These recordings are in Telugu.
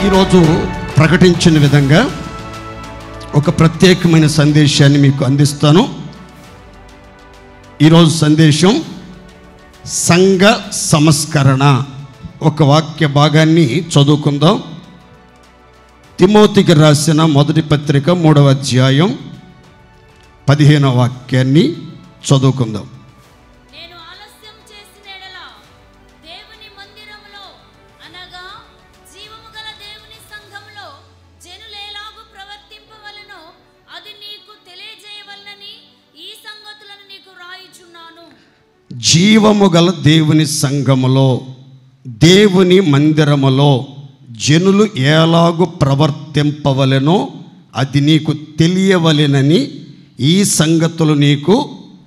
ఈరోజు ప్రకటించిన విధంగా ఒక ప్రత్యేకమైన సందేశాన్ని మీకు అందిస్తాను. ఈరోజు సందేశం సంఘ సంస్కరణ. ఒక వాక్య భాగాన్ని చదువుకుందాం. తిమోతికి రాసిన మొదటి పత్రిక 3వ అధ్యాయం 15వ వాక్యాన్ని చదువుకుందాం. జీవము గల దేవుని సంఘములో, దేవుని మందిరములో జనులు ఎలాగు ప్రవర్తింపవలెనో అది నీకు తెలియవలెనని ఈ సంగతులు నీకు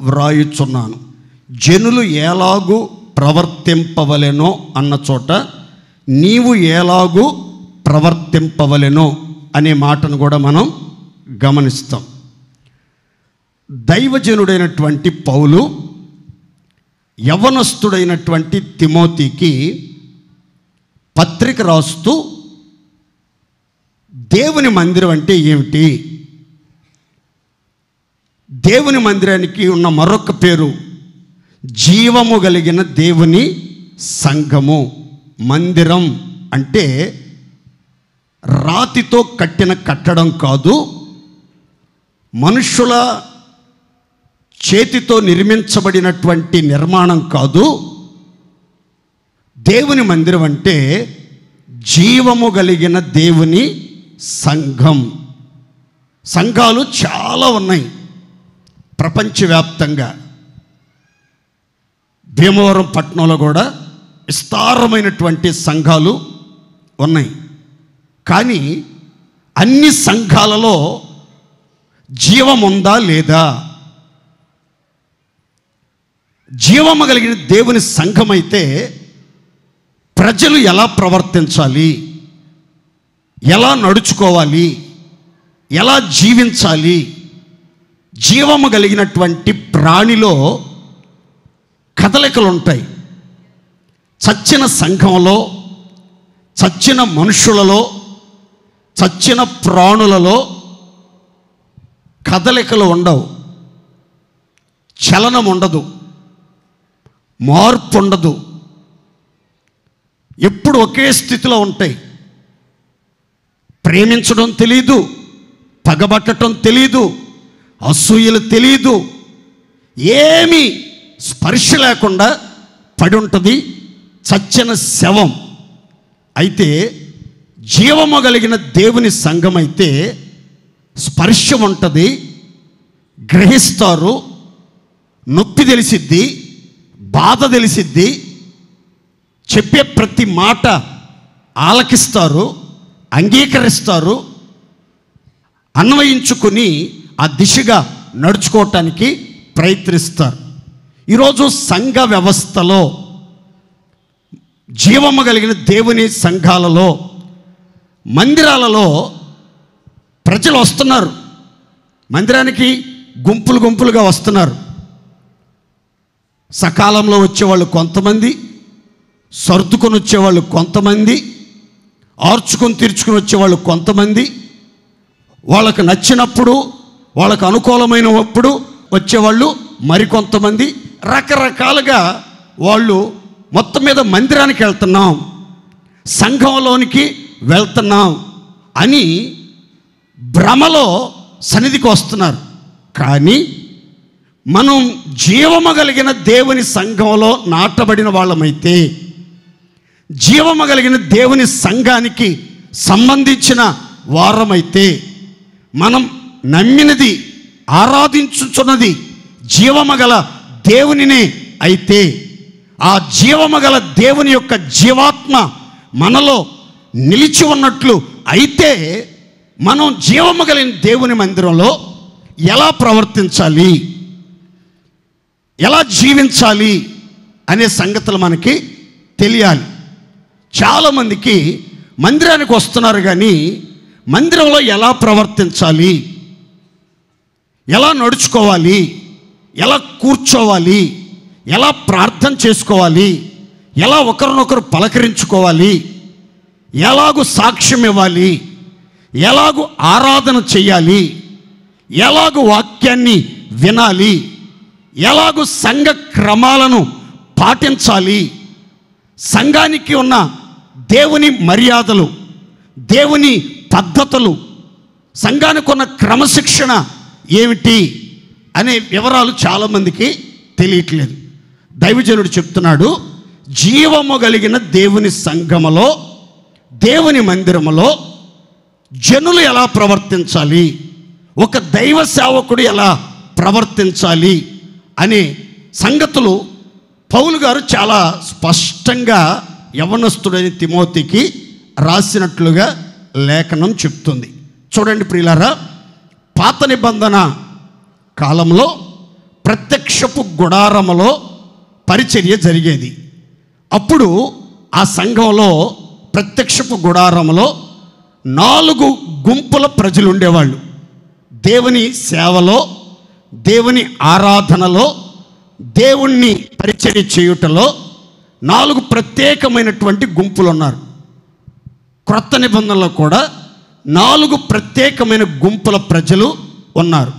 వ్రాయుచున్నాను. జనులు ఎలాగు ప్రవర్తింపవలెనో అన్న చోట నీవు ఎలాగు ప్రవర్తింపవలెనో అనే మాటను కూడా మనం గమనిస్తాం. దైవజనుడైనటువంటి పౌలు యవనస్తుడైనటువంటి తిమోతికి పత్రిక రాస్తూ దేవుని మందిరం అంటే ఏమిటి, దేవుని మందిరానికి ఉన్న మరొక పేరు జీవము కలిగిన దేవుని సంఘము. మందిరం అంటే రాతితో కట్టిన కట్టడం కాదు, మనుషుల చేతితో నిర్మించబడినటువంటి నిర్మాణం కాదు. దేవుని మందిరం అంటే జీవము కలిగిన దేవుని సంఘం. సంఘాలు చాలా ఉన్నాయి ప్రపంచవ్యాప్తంగా. భీమవరం పట్టణంలో కూడా విస్తారమైనటువంటి సంఘాలు ఉన్నాయి. కానీ అన్ని సంఘాలలో జీవం ఉందా లేదా? జీవము కలిగిన దేవుని సంఘం అయితే ప్రజలు ఎలా ప్రవర్తించాలి, ఎలా నడుచుకోవాలి, ఎలా జీవించాలి? జీవము కలిగినటువంటి ప్రాణిలో కదలికలు ఉంటాయి. చచ్చిన సంఘంలో, చచ్చిన మనుషులలో, చచ్చిన ప్రాణులలో కదలికలు ఉండవు, చలనం ఉండదు, మార్పు ఉండదు. ఎప్పుడు ఒకే స్థితిలో ఉంటాయి. ప్రేమించడం తెలీదు, పగబట్టడం తెలీదు, అసూయలు తెలీదు, ఏమీ స్పర్శ లేకుండా పడి ఉంటుంది చచ్చిన శవం. అయితే జీవము కలిగిన దేవుని సంఘం అయితే స్పర్శ ఉంటుంది, గ్రహిస్తారు, నొప్పి తెలిసిద్ది, బాధ తెలిసిద్ది, చెప్పే ప్రతి మాట ఆలకిస్తారు, అంగీకరిస్తారు, అన్వయించుకుని ఆ దిశగా నడుచుకోవటానికి ప్రయత్నిస్తారు. ఈరోజు సంఘ వ్యవస్థలో, జీవము కలిగిన దేవుని సంఘాలలో, మందిరాలలో ప్రజలు వస్తున్నారు. మందిరానికి గుంపులు గుంపులుగా వస్తున్నారు. సకాలంలో వచ్చేవాళ్ళు కొంతమంది, సర్దుకొని వచ్చేవాళ్ళు కొంతమంది, ఆర్చుకొని తీర్చుకొని వచ్చేవాళ్ళు కొంతమంది, వాళ్ళకు నచ్చినప్పుడు, వాళ్ళకు అనుకూలమైనప్పుడు వచ్చేవాళ్ళు మరికొంతమంది. రకరకాలుగా వాళ్ళు మొత్తం మీద మందిరానికి వెళ్తున్నాం, సంఘంలోనికి వెళ్తున్నాం అని భ్రమలో సన్నిధికి వస్తున్నారు. కానీ మనం జీవము కలిగిన దేవుని సంఘంలో నాటబడిన వాళ్ళమైతే, జీవము కలిగిన దేవుని సంఘానికి సంబంధించిన వారమైతే, మనం నమ్మినది, ఆరాధించుచున్నది జీవము గల దేవునినే అయితే, ఆ జీవము గల దేవుని యొక్క జీవాత్మ మనలో నిలిచి ఉన్నట్లు అయితే, మనం జీవము కలిగిన దేవుని మందిరంలో ఎలా ప్రవర్తించాలి, ఎలా జీవించాలి అనే సంగతులు మనకి తెలియాలి. చాలామందికి మందిరానికి వస్తున్నారు కానీ మందిరంలో ఎలా ప్రవర్తించాలి, ఎలా నడుచుకోవాలి, ఎలా కూర్చోవాలి, ఎలా ప్రార్థన చేసుకోవాలి, ఎలా ఒకరినొకరు పలకరించుకోవాలి, ఎలాగూ సాక్ష్యం ఇవ్వాలి, ఎలాగూ ఆరాధన చేయాలి, ఎలాగూ వాక్యాన్ని వినాలి, ఎలాగూ సంఘ క్రమాలను పాటించాలి, సంఘానికి ఉన్న దేవుని మర్యాదలు, దేవుని పద్ధతులు, సంఘానికి ఉన్న క్రమశిక్షణ ఏమిటి అనే వివరాలు చాలామందికి తెలియట్లేదు. దైవజనుడు చెప్తున్నాడు, జీవము కలిగిన దేవుని సంఘములో, దేవుని మందిరములో జనులు ఎలా ప్రవర్తించాలి, ఒక దైవ సేవకుడు ఎలా ప్రవర్తించాలి అనే సంగతులు పౌలు గారు చాలా స్పష్టంగా యవనస్తుడైన తిమోతికి రాసినట్లుగా లేఖనం చెప్తుంది. చూడండి ప్రియులారా, పాత నిబంధన కాలంలో ప్రత్యక్షపు గుడారములో పరిచర్య జరిగేది. అప్పుడు ఆ సంఘంలో ప్రత్యక్షపు గుడారములో 4 గుంపుల ప్రజలు ఉండేవాళ్ళు. దేవుని సేవలో, దేవుని ఆరాధనలో, దేవుణ్ణి పరిచర్య చేయుటలో 4 ప్రత్యేకమైనటువంటి గుంపులు ఉన్నారు. క్రొత్త నిబంధనలో కూడా 4 ప్రత్యేకమైన గుంపుల ప్రజలు ఉన్నారు.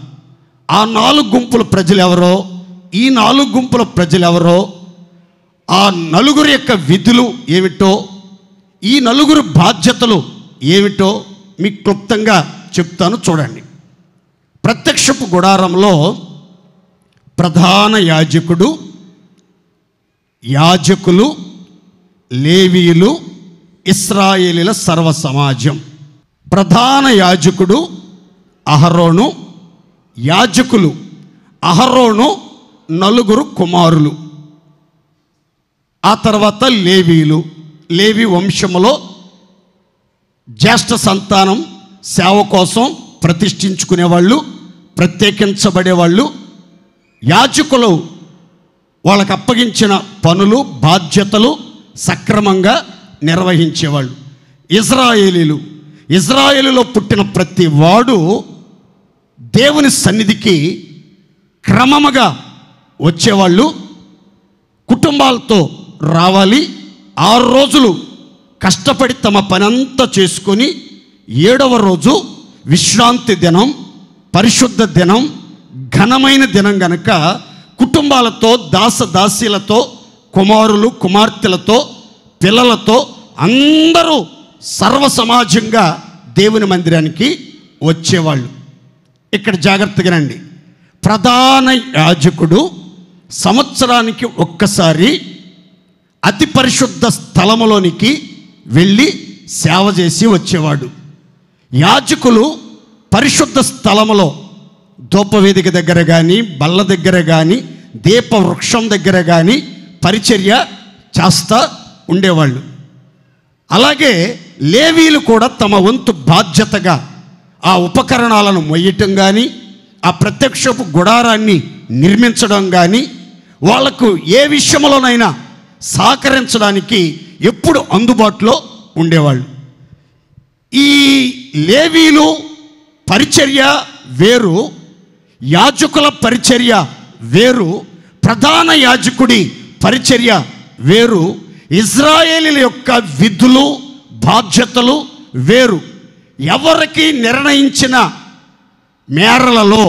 ఆ 4 గుంపుల ప్రజలు ఎవరో, ఈ 4 గుంపుల ప్రజలు ఎవరో, ఆ 4 యొక్క విధులు ఏమిటో, ఈ 4 బాధ్యతలు ఏమిటో మీకు క్లుప్తంగా చెప్తాను. చూడండి. ప్రత్యక్షపు గుడారంలో ప్రధాన యాజకుడు, యాజకులు, లేవీయులు, ఇశ్రాయేలీల సర్వ సమాజం. ప్రధాన యాజకుడు అహరోను, యాజకులు అహరోను 4 కుమారులు. ఆ తర్వాత లేవీయులు, లేవి వంశములో జ్యేష్ఠ సంతానం సేవ కోసం ప్రతిష్ఠించుకునేవాళ్ళు, ప్రత్యేకించబడేవాళ్ళు. యాజకులు వాళ్ళకు అప్పగించిన పనులు, బాధ్యతలు సక్రమంగా నిర్వహించేవాళ్ళు. ఇశ్రాయేలీలు, ఇశ్రాయేలులో పుట్టిన ప్రతి వాడు దేవుని సన్నిధికి క్రమముగా వచ్చేవాళ్ళు, కుటుంబాలతో రావాలి. 6 రోజులు కష్టపడి తమ పనంతా చేసుకొని 7వ రోజు విశ్రాంతి దినం, పరిశుద్ధ దినం, ఘనమైన దినం గనక కుటుంబాలతో, దాసదాసీలతో, కుమారులు కుమార్తెలతో, పిల్లలతో అందరూ సర్వసమాజంగా దేవుని మందిరానికి వచ్చేవాళ్ళు. ఇక్కడ జాగ్రత్తగా రండి. ప్రధాన యాజకుడు సంవత్సరానికి ఒక్కసారి అతి పరిశుద్ధ స్థలములోనికి వెళ్ళి సేవ చేసి వచ్చేవాడు. యాజకులు పరిశుద్ధ స్థలములో ధూపవేదిక దగ్గర కానీ, బల్ల దగ్గర కానీ, దీప వృక్షం దగ్గర కానీ పరిచర్య చేస్తూ ఉండేవాళ్ళు. అలాగే లేవీలు కూడా తమ వంతు బాధ్యతగా ఆ ఉపకరణాలను మొయ్యటం కానీ, ఆ ప్రత్యక్షపు గుడారాన్ని నిర్మించడం కానీ, వాళ్లకు ఏ విషయంలోనైనా సహకరించడానికి ఎప్పుడు అందుబాటులో ఉండేవాళ్ళు. ఈ లేవీలు పరిచర్య వేరు, యాజకుల పరిచర్య వేరు, ప్రధాన యాజకుడి పరిచర్య వేరు, ఇశ్రాయేలీల యొక్క విధులు బాధ్యతలు వేరు. ఎవరికి నిర్ణయించిన మేరలలో,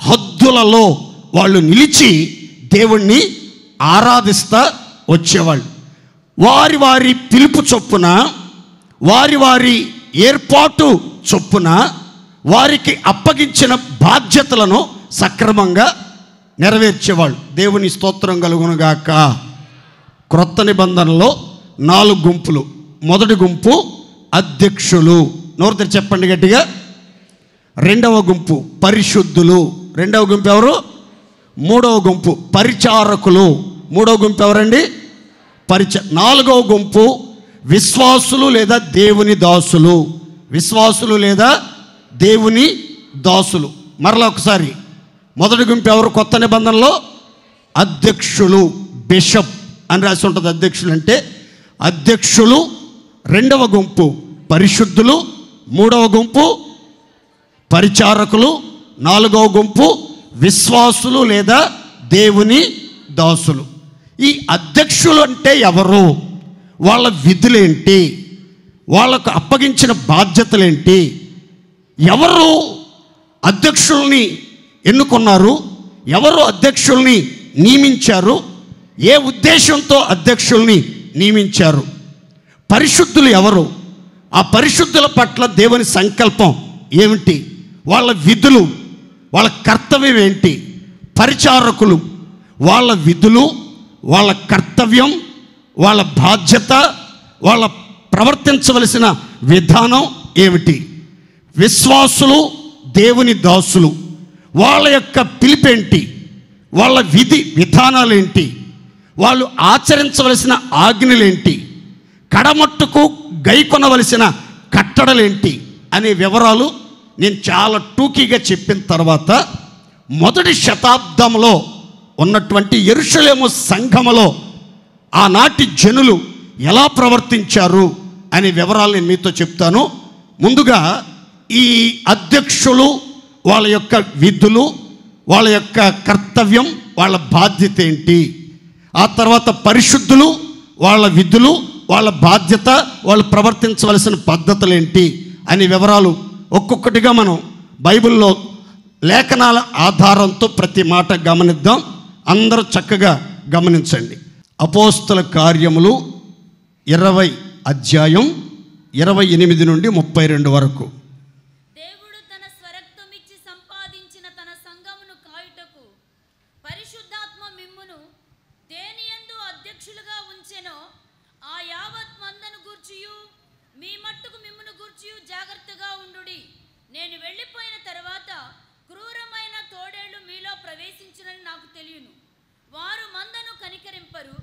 హద్దులలో వాళ్ళు నిలిచి దేవుణ్ణి ఆరాధిస్తూ వచ్చేవాళ్ళు. వారి వారి పిలుపు చొప్పున, వారి వారి ఏర్పాటు చొప్పున వారికి అప్పగించిన బాధ్యతలను సక్రమంగా నెరవేర్చేవాళ్ళు. దేవుని స్తోత్రం కలుగునుగాక. క్రొత్త నిబంధనలో 4 గుంపులు. మొదటి గుంపు అధ్యక్షులు, నోరు తెరిచి చెప్పండి గట్టిగా. 2వ గుంపు పరిశుద్ధులు. 2వ గుంపు ఎవరు? 3వ గుంపు పరిచారకులు. 3వ గుంపు ఎవరండి? 4వ గుంపు విశ్వాసులు లేదా దేవుని దాసులు. విశ్వాసులు లేదా దేవుని దాసులు. మరలా ఒకసారి, మొదటి గుంపు ఎవరు? కొత్త నిబంధనలో అధ్యక్షులు, బిషప్ అని రాసి ఉంటుంది. అధ్యక్షులు అంటే అధ్యక్షులు. 2వ గుంపు పరిశుద్ధులు. 3వ గుంపు పరిచారకులు. 4వ గుంపు విశ్వాసులు లేదా దేవుని దాసులు. ఈ అధ్యక్షులు అంటే ఎవరు? వాళ్ళ విధులేంటి? వాళ్ళకు అప్పగించిన బాధ్యతలేంటి, ఎవరు అధ్యక్షుల్ని ఎన్నుకున్నారు, ఎవరు అధ్యక్షుల్ని నియమించారు, ఏ ఉద్దేశంతో అధ్యక్షుల్ని నియమించారు, పరిశుద్ధులు ఎవరు, ఆ పరిశుద్ధుల పట్ల దేవుని సంకల్పం ఏమిటి, వాళ్ళ విధులు, వాళ్ళ కర్తవ్యం ఏంటి, పరిచారకులు వాళ్ళ విధులు, వాళ్ళ కర్తవ్యం, వాళ్ళ బాధ్యత, వాళ్ళ ప్రవర్తించవలసిన విధానం ఏమిటి, విశ్వాసులు దేవుని దాసులు వాళ్ళ యొక్క పిలిపేంటి, వాళ్ళ విధి విధానాలేంటి, వాళ్ళు ఆచరించవలసిన ఆజ్ఞలేంటి, కడమట్టుకు గైకొనవలసిన కట్టడలేంటి అనే వివరాలు నేను చాలా టూకీగా చెప్పిన తర్వాత మొదటి శతాబ్దంలో ఉన్నటువంటి యెరూషలేము సంఘములో ఆనాటి జనులు ఎలా ప్రవర్తించారు అనే వివరాలు నేను మీతో చెప్తాను. ముందుగా ఈ అధ్యక్షులు వాళ్ళ యొక్క విధులు, వాళ్ళ యొక్క కర్తవ్యం, వాళ్ళ బాధ్యత ఏంటి, ఆ తర్వాత పరిశుద్ధులు వాళ్ళ విధులు, వాళ్ళ బాధ్యత, వాళ్ళు ప్రవర్తించవలసిన పద్ధతులు ఏంటి అనే వివరాలు ఒక్కొక్కటిగా మనం బైబిల్లో లేఖనాల ఆధారంతో ప్రతి మాట గమనిద్దాం. అందరూ చక్కగా గమనించండి. అపోస్తల కార్యములు 20 అధ్యాయం 28 నుండి 32 వరకు. దేవుడు తన స్వరక్తమిచ్చి సంపాదించిన తన సంఘమును కాయుటకు పరిశుద్ధాత్మ మిమ్మును దేనియందు అధ్యక్షులుగా ఉంచెనో ఆ యావత్ మందను గూర్చియు మీ మట్టుకు మిమ్మును గూర్చియు జాగ్రత్తగా ఉండుడి. నేను వెళ్ళిపోయిన తర్వాత క్రూరమైన తోడేళ్లు మీలో ప్రవేశించునని నాకు తెలియను. వారు మందను కనికరింపరు,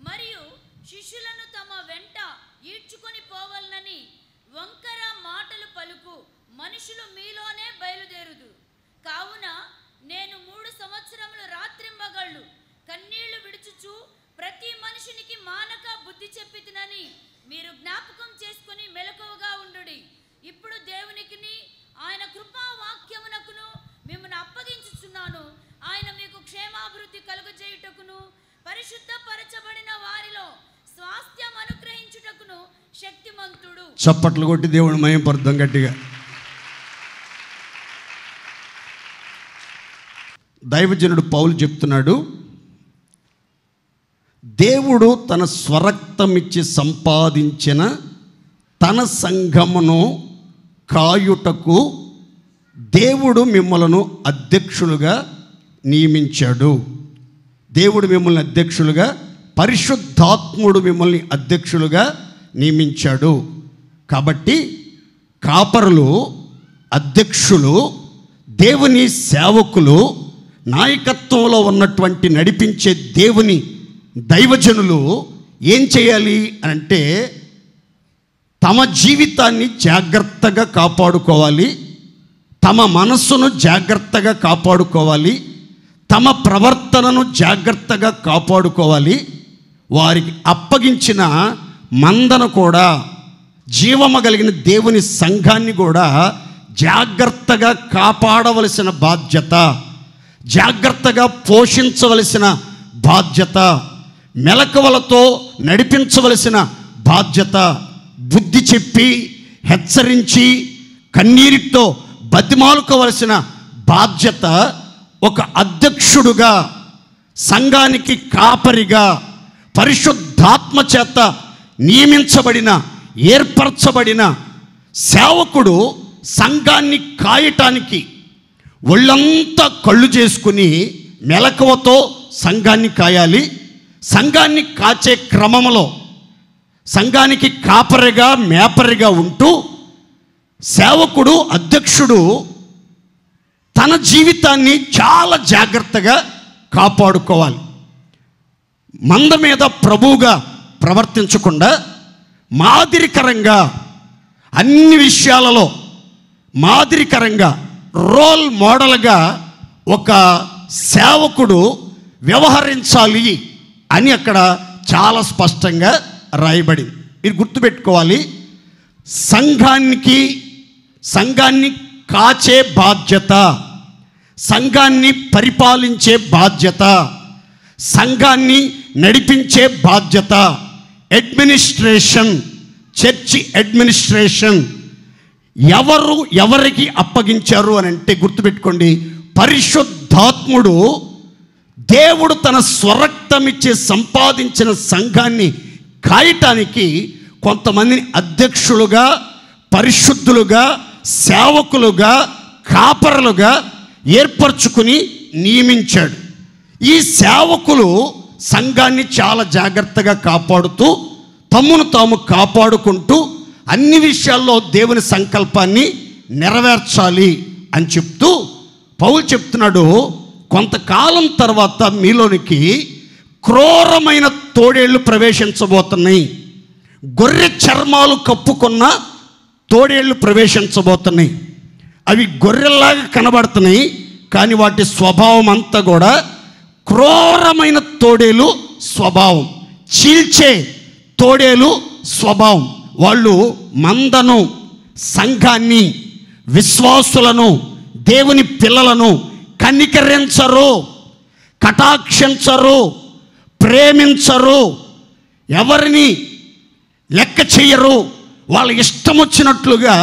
మరియు శిష్యులను తమ వెంట ఈడ్చుకొని పోవలనని వంకర మాటలు పలుకు మనుషులు మీలోనే బయలుదేరుదు. కావున నేను 3 సంవత్సరములు రాత్రింబగళ్ళు కన్నీళ్లు విడుచుచు ప్రతి మనుషునికి మానక బుద్ధి చెప్పితినని మీరు జ్ఞాపకం చేసుకుని మెలకువగా ఉండుడి. ఇప్పుడు దేవునికిని ఆయన కృపా వాక్యమునకును మిమ్మల్ని అప్పగించుచున్నాను. ఆయన మీకు క్షేమాభివృద్ధి కలుగజేయుటకును పరిశుద్ధపరచబడిన వారిలో స్వాస్థ్యం అనుగ్రహించుటకును శక్తిమంతుడు. చప్పట్లు కొట్టి దేవుని మహిమపరుద్దాం గట్టిగా. దైవజనుడు పౌలు చెప్తున్నాడు, దేవుడు తన స్వరక్తమిచ్చి సంపాదించిన తన సంఘమును కాయుటకు దేవుడు మిమ్మలను అధ్యక్షులుగా నియమించాడు. దేవుడు మిమ్మల్ని అధ్యక్షులుగా, పరిశుద్ధాత్ముడు మిమ్మల్ని అధ్యక్షులుగా నియమించాడు. కాబట్టి కాపరులు, అధ్యక్షులు, దేవుని సేవకులు, నాయకత్వంలో ఉన్నటువంటి నడిపించే దేవుని దైవజనులు ఏం చేయాలి అంటే తమ జీవితాన్ని జాగ్రత్తగా కాపాడుకోవాలి, తమ మనస్సును జాగ్రత్తగా కాపాడుకోవాలి, తమ ప్రవర్తనను జాగ్రత్తగా కాపాడుకోవాలి. వారికి అప్పగించిన మందను కూడా, జీవము కలిగిన దేవుని సంఘాన్ని కూడా జాగ్రత్తగా కాపాడవలసిన బాధ్యత, జాగ్రత్తగా పోషించవలసిన బాధ్యత, మెలకువలతో నడిపించవలసిన బాధ్యత, బుద్ధి చెప్పి హెచ్చరించి కన్నీరితో బతిమాలుకోవలసిన బాధ్యత ఒక అధ్యక్షుడుగా, సంఘానికి కాపరిగా, పరిశుద్ధాత్మ చేత నియమించబడిన, ఏర్పరచబడిన సేవకుడు సంఘాన్ని కాయటానికి ఒళ్ళంతా కళ్ళు చేసుకుని మెలకువతో సంఘాన్ని కాయాలి. సంఘాన్ని కాచే క్రమంలో సంఘానికి కాపరిగా, మేపరిగా ఉంటూ సేవకుడు, అధ్యక్షుడు తన జీవితాన్ని చాలా జాగ్రత్తగా కాపాడుకోవాలి. మంద మీద ప్రభువుగా ప్రవర్తించకుండా మాదిరికరంగా, అన్ని విషయాలలో మాదిరికరంగా, రోల్ మోడల్గా ఒక సేవకుడు వ్యవహరించాలి అని అక్కడ చాలా స్పష్టంగా రాయబడింది. మీరు గుర్తుపెట్టుకోవాలి, సంఘాన్ని కాచే బాధ్యత, సంఘాన్ని పరిపాలించే బాధ్యత, సంఘాన్ని నడిపించే బాధ్యత, అడ్మినిస్ట్రేషన్, చర్చి అడ్మినిస్ట్రేషన్ ఎవరు ఎవరికి అప్పగించారు అని అంటే గుర్తుపెట్టుకోండి, పరిశుద్ధాత్ముడు దేవుడు తన స్వరక్తమిచ్చే సంపాదించిన సంఘాన్ని కాయటానికి కొంతమందిని అధ్యక్షులుగా, పరిశుద్ధులుగా, సేవకులుగా, కాపరులుగా ఏర్పరచుకుని నియమించాడు. ఈ సేవకులు సంఘాన్ని చాలా జాగ్రత్తగా కాపాడుతూ తమను తాము కాపాడుకుంటూ అన్ని విషయాల్లో దేవుని సంకల్పాన్ని నెరవేర్చాలి అని చెప్తూ పౌలు చెప్తున్నాడు, కొంతకాలం తర్వాత మీలోనికి క్రూరమైన తోడేళ్లు ప్రవేశించబోతున్నాయి, గొర్రె చర్మాలు కప్పుకున్న తోడేళ్లు ప్రవేశించబోతున్నాయి. అవి గొర్రెల్లాగా కనబడుతున్నాయి, కానీ వాటి స్వభావం అంతా కూడా క్రూరమైన తోడేలు స్వభావం, చీల్చే తోడేలు స్వభావం. వాళ్ళు మందను, సంఘాన్ని, విశ్వాసులను, దేవుని పిల్లలను కనికరించరు, కటాక్షించరు, ప్రేమించరు, ఎవరిని లెక్క చెయ్యరు. వాళ్ళ ఇష్టం వచ్చినట్లుగా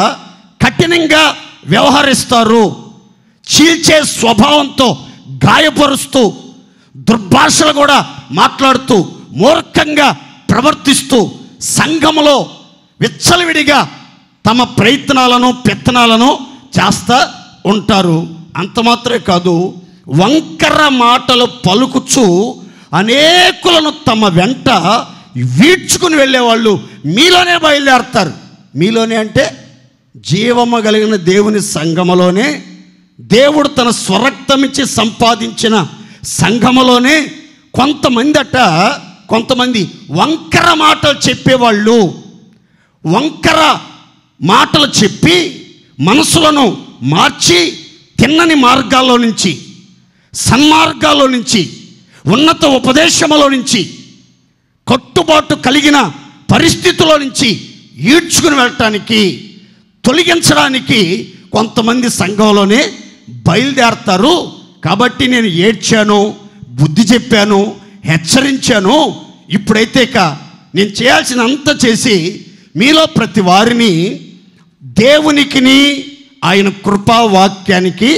కఠినంగా వ్యవహరిస్తారు. చీల్చే స్వభావంతో గాయపరుస్తూ, దుర్భాషలు కూడా మాట్లాడుతూ, మూర్ఖంగా ప్రవర్తిస్తూ సంఘములో విచ్చలవిడిగా తమ ప్రయత్నాలను, పెత్తనాలను చేస్తూ ఉంటారు. అంత మాత్రమే కాదు, వంకర మాటలు పలుకుచు అనేకులను తమ వెంట వీడ్చుకుని వెళ్ళేవాళ్ళు మీలోనే బయలుదేరతారు. మీలోనే అంటే జీవము కలిగిన దేవుని సంఘములోనే, దేవుడు తన స్వరక్తమిచ్చి సంపాదించిన సంఘములోనే కొంతమంది వంకర మాటలు చెప్పేవాళ్ళు, వంకర మాటలు చెప్పి మనసులను మార్చి తిన్నని మార్గాల్లో నుంచి, సన్మార్గాల్లో నుంచి, ఉన్నత ఉపదేశములో నుంచి, కట్టుబాటు కలిగిన పరిస్థితుల్లో నుంచి ఈడ్చుకుని వెళ్ళటానికి, తొలగించడానికి కొంతమంది సంఘంలోనే బయలుదేరతారు. కాబట్టి నేను ఏడ్చాను, బుద్ధి చెప్పాను, హెచ్చరించాను. ఇప్పుడైతే నేను చేయాల్సినంత చేసి మీలో ప్రతి వారిని దేవునికిని ఆయన కృపావాక్యానికి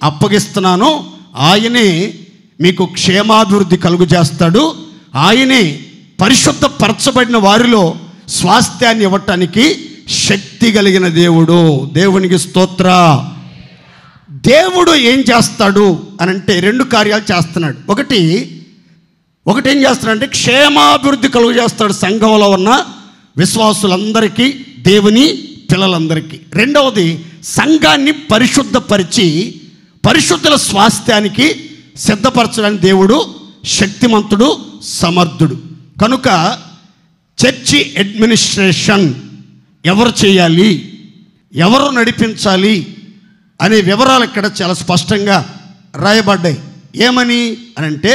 అప్పగిస్తున్నాను. ఆయనే మీకు క్షేమాభివృద్ధి కలుగు చేస్తాడు. ఆయనే పరిశుద్ధపరచబడిన వారిలో స్వాస్థ్యాన్ని ఇవ్వటానికి శక్తి కలిగిన దేవుడు. దేవునికి స్తోత్ర. దేవుడు ఏం చేస్తాడు అని అంటే 2 కార్యాలు చేస్తున్నాడు. ఒకటి ఏం చేస్తాడంటే క్షేమాభివృద్ధి కలుగు చేస్తాడు సంఘంలో ఉన్న విశ్వాసులందరికీ, దేవుని పిల్లలందరికీ. రెండవది సంఘాన్ని పరిశుద్ధపరిచి పరిశుద్ధుల స్వాస్థ్యానికి సిద్ధపరచడానికి దేవుడు శక్తిమంతుడు, సమర్థుడు. కనుక చర్చి అడ్మినిస్ట్రేషన్ ఎవరు చేయాలి, ఎవరు నడిపించాలి అనే వివరాలు ఇక్కడ చాలా స్పష్టంగా రాయబడ్డాయి. ఏమని అనంటే,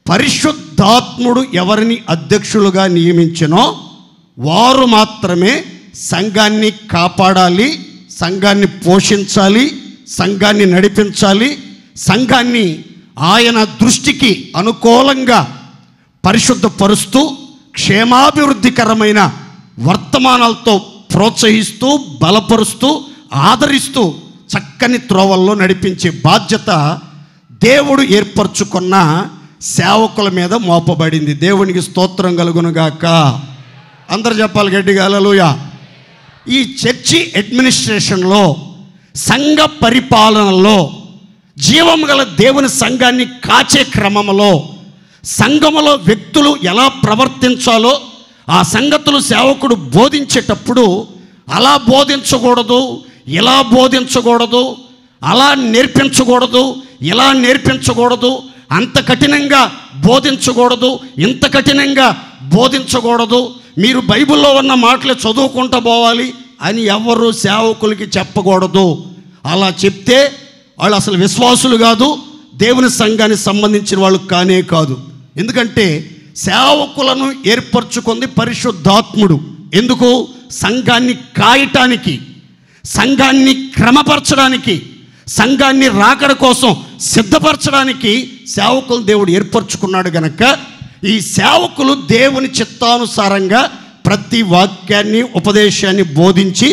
పరిశుద్ధాత్ముడు ఎవరిని అధ్యక్షులుగా నియమించినో వారు మాత్రమే సంఘాన్ని కాపాడాలి, సంఘాన్ని పోషించాలి, సంఘాన్ని నడిపించాలి, సంఘాన్ని ఆయన దృష్టికి అనుకూలంగా పరిశుద్ధపరుస్తూ క్షేమాభివృద్ధికరమైన వర్తమానాలతో ప్రోత్సహిస్తూ, బలపరుస్తూ, ఆదరిస్తూ చక్కని త్రోవల్లో నడిపించే బాధ్యత దేవుడు ఏర్పరచుకున్న సేవకుల మీద మోపబడింది. దేవునికి స్తోత్రం కలుగునుగాక. అందరు చెప్పాలి గట్టిగా హల్లెలూయా. ఈ చర్చి అడ్మినిస్ట్రేషన్లో, సంఘ పరిపాలనలో, జీవం గల దేవుని సంఘాన్ని కాచే క్రమంలో, సంఘములో వ్యక్తులు ఎలా ప్రవర్తించాలో ఆ సంగతులు సేవకుడు బోధించేటప్పుడు అలా బోధించకూడదు, ఇలా బోధించకూడదు, అలా నేర్పించకూడదు, ఇలా నేర్పించకూడదు, అంత కఠినంగా బోధించకూడదు, ఇంత కఠినంగా బోధించకూడదు, మీరు బైబిల్లో ఉన్న మాటలు చదువుకుంటూ పోవాలి అని ఎవరు సేవకులకి చెప్పకూడదు. అలా చెప్తే వాళ్ళు అసలు విశ్వాసులు కాదు, దేవుని సంఘానికి సంబంధించిన వాళ్ళు కానే కాదు. ఎందుకంటే సేవకులను ఏర్పరచుకుంది పరిశుద్ధాత్ముడు. ఎందుకు? సంఘాన్ని కాయటానికి, సంఘాన్ని క్రమపరచడానికి, సంఘాన్ని రాకడ కోసం సిద్ధపరచడానికి సేవకులు దేవుడు ఏర్పరచుకున్నాడు గనక ఈ సేవకులు దేవుని చిత్తానుసారంగా ప్రతి వాక్యాన్ని ఉపదేశాన్ని బోధించి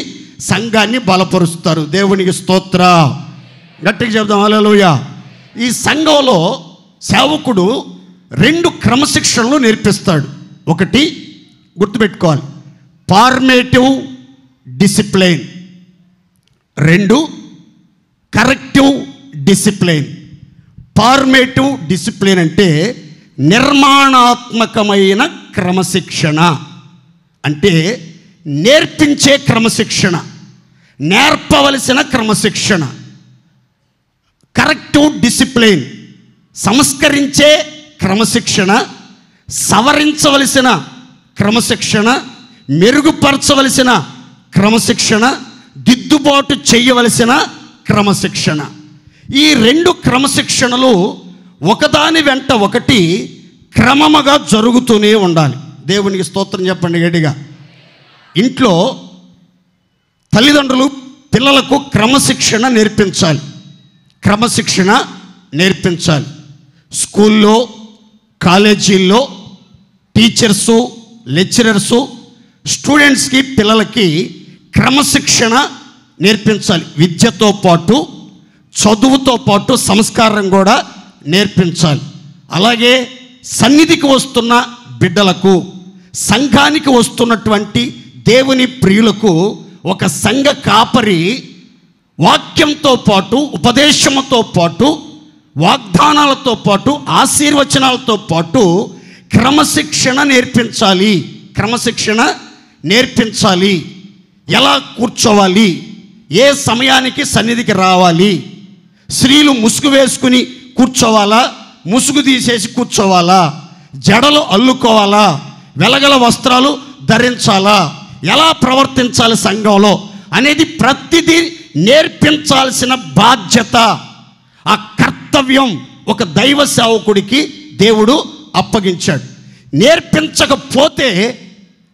సంఘాన్ని బలపరుస్తారు. దేవునికి స్తోత్ర. గట్టిగా చెప్దాం హల్లెలూయా. ఈ సంఘంలో సేవకుడు 2 క్రమశిక్షణలు నేర్పిస్తాడు. ఒకటి గుర్తుపెట్టుకోవాలి, formative discipline. 2 corrective discipline. Formative discipline అంటే నిర్మాణాత్మకమైన క్రమశిక్షణ, అంటే నేర్పించే క్రమశిక్షణ, నేర్పవలసిన క్రమశిక్షణ. కరెక్టివ్ డిసిప్లైన్ సంస్కరించే క్రమశిక్షణ, సవరించవలసిన క్రమశిక్షణ, మెరుగుపరచవలసిన క్రమశిక్షణ, దిద్దుబాటు చేయవలసిన క్రమశిక్షణ. ఈ 2 క్రమశిక్షణలు ఒకదాని వెంట ఒకటి క్రమముగా జరుగుతూనే ఉండాలి. దేవునికి స్తోత్రం చెప్పండి గట్టిగా. ఇంట్లో తల్లిదండ్రులు పిల్లలకు క్రమశిక్షణ నేర్పించాలి. క్రమశిక్షణ నేర్పించాలి. స్కూల్లో, కాలేజీల్లో టీచర్సు, లెక్చరర్సు స్టూడెంట్స్కి, పిల్లలకి క్రమశిక్షణ నేర్పించాలి. విద్యతో పాటు, చదువుతో పాటు సంస్కారం కూడా నేర్పించాలి. అలాగే సన్నిధికి వస్తున్న బిడ్డలకు, సంఘానికి వస్తున్నటువంటి దేవుని ప్రియులకు ఒక సంఘ కాపరి వాక్యంతో పాటు, ఉపదేశంతో పాటు, వాగ్దానాలతో పాటు, ఆశీర్వచనాలతో పాటు క్రమశిక్షణ నేర్పించాలి. క్రమశిక్షణ నేర్పించాలి. ఎలా కూర్చోవాలి, ఏ సమయానికి సన్నిధికి రావాలి, స్త్రీలు ముసుగు వేసుకుని కూర్చోవాలా, ముసుగు తీసేసి కూర్చోవాలా, జడలు అల్లుకోవాలా, వెలగల వస్త్రాలు ధరించాలా, ఎలా ప్రవర్తించాలి సంఘంలో అనేది ప్రతిదీ నేర్పించాల్సిన బాధ్యత, ఆ కర్తవ్యం ఒక దైవ సేవకుడికి దేవుడు అప్పగించాడు. నేర్పించకపోతే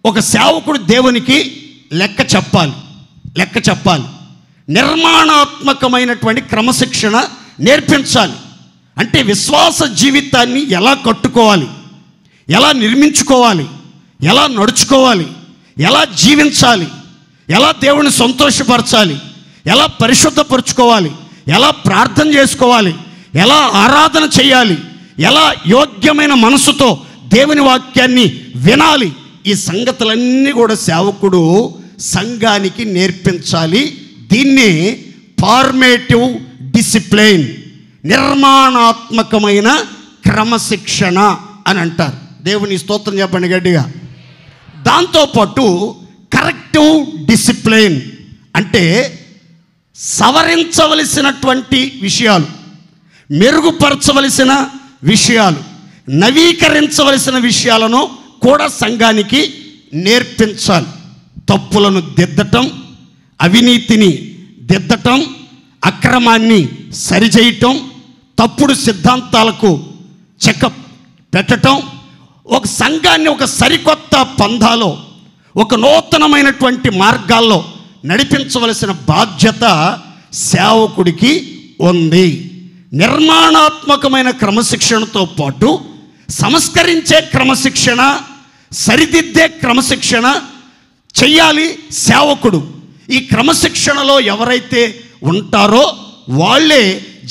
ఒక సేవకుడు దేవునికి లెక్క చెప్పాలి. నిర్మాణాత్మకమైనటువంటి క్రమశిక్షణ నేర్పించాలి. అంటే విశ్వాస జీవితాన్ని ఎలా కట్టుకోవాలి, ఎలా నిర్మించుకోవాలి, ఎలా నడుచుకోవాలి, ఎలా జీవించాలి, ఎలా దేవుని సంతోషపరచాలి, ఎలా పరిశుద్ధపరచుకోవాలి, ఎలా ప్రార్థన చేసుకోవాలి, ఎలా ఆరాధన చేయాలి, ఎలా యోగ్యమైన మనసుతో దేవుని వాక్యాన్ని వినాలి, ఈ సంగతులన్నీ కూడా సేవకుడు సంఘానికి నేర్పించాలి. దీన్ని ఫార్మేటివ్ డిసిప్లైన్, నిర్మాణాత్మకమైన క్రమశిక్షణ అని అంటారు. దేవుని స్తోత్రం చెప్పండి గట్టిగా. దాంతోపాటు కరెక్టివ్ డిసిప్లైన్ అంటే సవరించవలసినటువంటి విషయాలు, మెరుగుపరచవలసిన విషయాలు, నవీకరించవలసిన విషయాలను కూడా సంఘానికి నేర్పించాలి. తప్పులను దిద్దటం, అవినీతిని దిద్దటం, అక్రమాన్ని సరిచేయటం, తప్పుడు సిద్ధాంతాలకు చెకప్ పెట్టటం, ఒక సంఘాన్ని ఒక సరికొత్త పంథాలో, ఒక నూతనమైనటువంటి మార్గాల్లో నడిపించవలసిన బాధ్యత సేవకుడికి ఉంది. నిర్మాణాత్మకమైన క్రమశిక్షణతో పాటు సంస్కరించే క్రమశిక్షణ, సరిదిద్దే క్రమశిక్షణ చెయ్యాలి సేవకుడు. ఈ క్రమశిక్షణలో ఎవరైతే ఉంటారో వాళ్ళే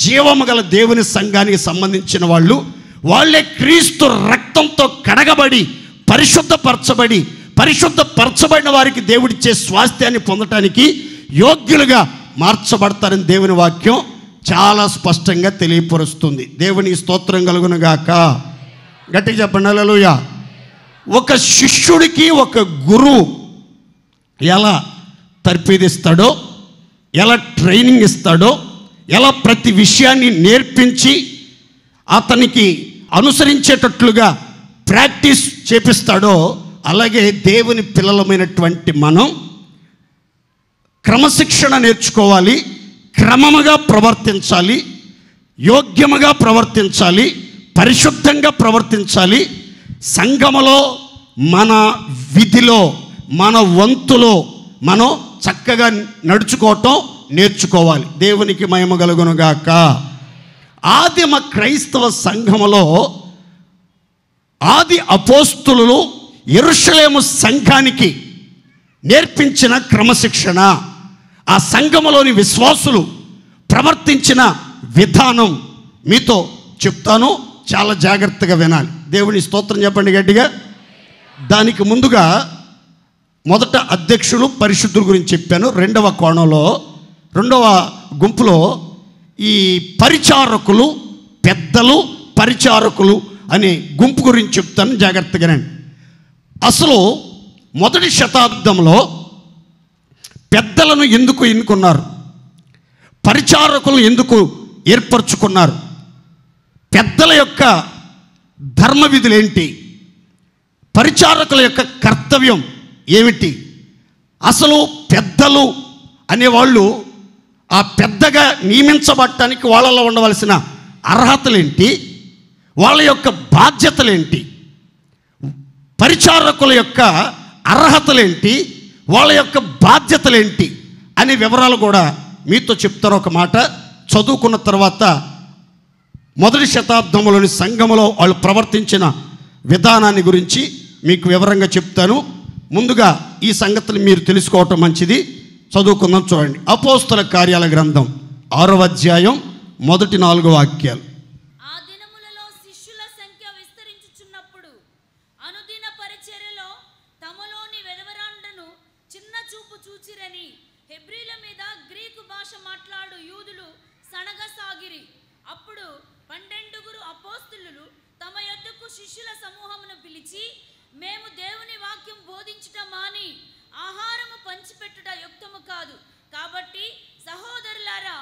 జీవము గల దేవుని సంఘానికి సంబంధించిన వాళ్ళు, వాళ్ళే క్రీస్తు రక్తంతో కడగబడి పరిశుద్ధపరచబడిన వారికి దేవుడిచ్చే స్వాస్థ్యాన్ని పొందటానికి యోగ్యులుగా మార్చబడతారని దేవుని వాక్యం చాలా స్పష్టంగా తెలియపరుస్తుంది. దేవునికి స్తోత్రం కలుగును గాక. గట్టిగా చెప్పండి హల్లెలూయా. ఒక శిష్యుడికి ఒక గురువు ఎలా తర్ఫీదిస్తాడో, ఎలా ట్రైనింగ్ ఇస్తాడో, ఎలా ప్రతి విషయాన్ని నేర్పించి అతనికి అనుసరించేటట్లుగా ప్రాక్టీస్ చేపిస్తాడో, అలాగే దేవుని పిల్లలమైనటువంటి మనం క్రమశిక్షణ నేర్చుకోవాలి, క్రమముగా ప్రవర్తించాలి, యోగ్యముగా ప్రవర్తించాలి, పరిశుద్ధంగా ప్రవర్తించాలి. సంఘములో మన విధిలో, మన వంతులో మనం చక్కగా నడుచుకోవటం నేర్చుకోవాలి. దేవునికి మహిమ కలుగునుగాక. ఆదిమ క్రైస్తవ సంఘములో ఆది అపోస్తులు యెరూషలేము సంఘానికి నేర్పించిన క్రమశిక్షణ, ఆ సంఘములోని విశ్వాసులు ప్రవర్తించిన విధానం మీతో చెప్తాను. చాలా జాగ్రత్తగా వినాలి. దేవుని స్తోత్రం చెప్పండి గట్టిగా. దానికి ముందుగా మొదట అధ్యక్షులు పరిశుద్ధుల గురించి చెప్పాను. రెండవ కోణంలో, రెండవ గుంపులో ఈ పరిచారకులు, పెద్దలు, పరిచారకులు అనే గుంపు గురించి చెప్తాను. జాగ్రత్తగానండి. అసలు మొదటి శతాబ్దంలో పెద్దలను ఎందుకు ఎన్నుకున్నారు? పరిచారకులను ఎందుకు ఏర్పరచుకున్నారు? పెద్దల యొక్క ధర్మ విధులేంటి? పరిచారకుల యొక్క కర్తవ్యం ఏమిటి? అసలు పెద్దలు అనేవాళ్ళు ఆ పెద్దగా నియమించబడటానికి వాళ్ళలో ఉండవలసిన అర్హతలేంటి? వాళ్ళ యొక్క బాధ్యతలేంటి? పరిచారకుల యొక్క అర్హతలేంటి? వాళ్ళ యొక్క బాధ్యతలేంటి అనే వివరాలు కూడా మీతో చెప్తారు. ఒక మాట చదువుకున్న తర్వాత మొదటి శతాబ్దంలోని సంఘములో వాళ్ళు ప్రవర్తించిన విధానాన్ని గురించి మీకు వివరంగా చెప్తాను. ముందుగా ఈ సంగతులు మీరు తెలుసుకోవటం మంచిది. చదువుకుందాం. చూడండి, అపోస్తల కార్యాల గ్రంథం 6వ అధ్యాయం మొదటి 4 వాక్యాలు. ఆ దినములలో శిష్యుల సంఖ్య విస్తరించుచున్నప్పుడు అనుదిన పరిచర్యలో తమలోని వెదవరాండను చిన్న చూపు చూచిరని హెబ్రీల మీద గ్రీకు భాష మాట్లాడు యూదులు సనగసాగిరి. అప్పుడు 12 అపోస్తలులు తమ యొద్దకు శిష్యుల సమూహమును పిలిచి, మేము దేవుని వాక్యం బోధించుట మాని ఆహారము పంచిపెట్టుట యుక్తము కాదు. కాబట్టి సహోదరులారా,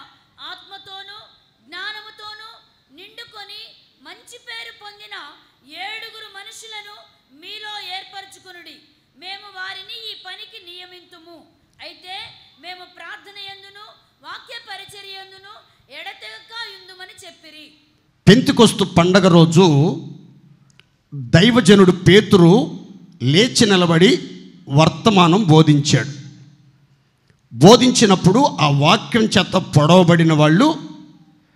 ఆత్మతోనూ జ్ఞానముతోనూ నిండుకొని మంచి పేరు పొందిన 7 మనుషులను మీలో ఏర్పరచుకొనుడి. మేము వారిని ఈ పనికి నియమింతుము. అయితే మేము ప్రార్థన యందును వాక్య పరిచర్య యందును ఎడతెగక యుందుమని చెప్పిరి. పెంతెకొస్తు పండగ రోజు దైవజనుడు పేతురు లేచి నిలబడి వర్తమానం బోధించాడు. బోధించినప్పుడు ఆ వాక్యం చేత పొడవబడిన వాళ్ళు,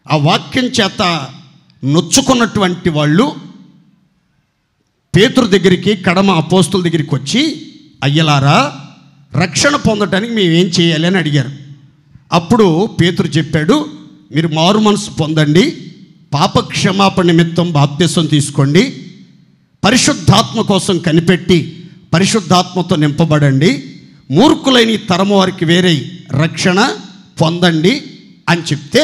ఆ వాక్యం చేత నొచ్చుకున్నటువంటి వాళ్ళు పేతురు దగ్గరికి, కడమ అపోస్తుల దగ్గరికి వచ్చి, అయ్యలారా, రక్షణ పొందటానికి మేమేం చేయాలి అని అడిగారు. అప్పుడు పేతురు చెప్పాడు, మీరు మారు మనసు పొందండి, పాప క్షమాపణ నిమిత్తం బాప్తిసం తీసుకోండి, పరిశుద్ధాత్మ కోసం కనిపెట్టి పరిశుద్ధాత్మతో నింపబడండి, మూర్ఖులైన తరము వారికి వేరే రక్షణ పొందండి అని చెప్తే,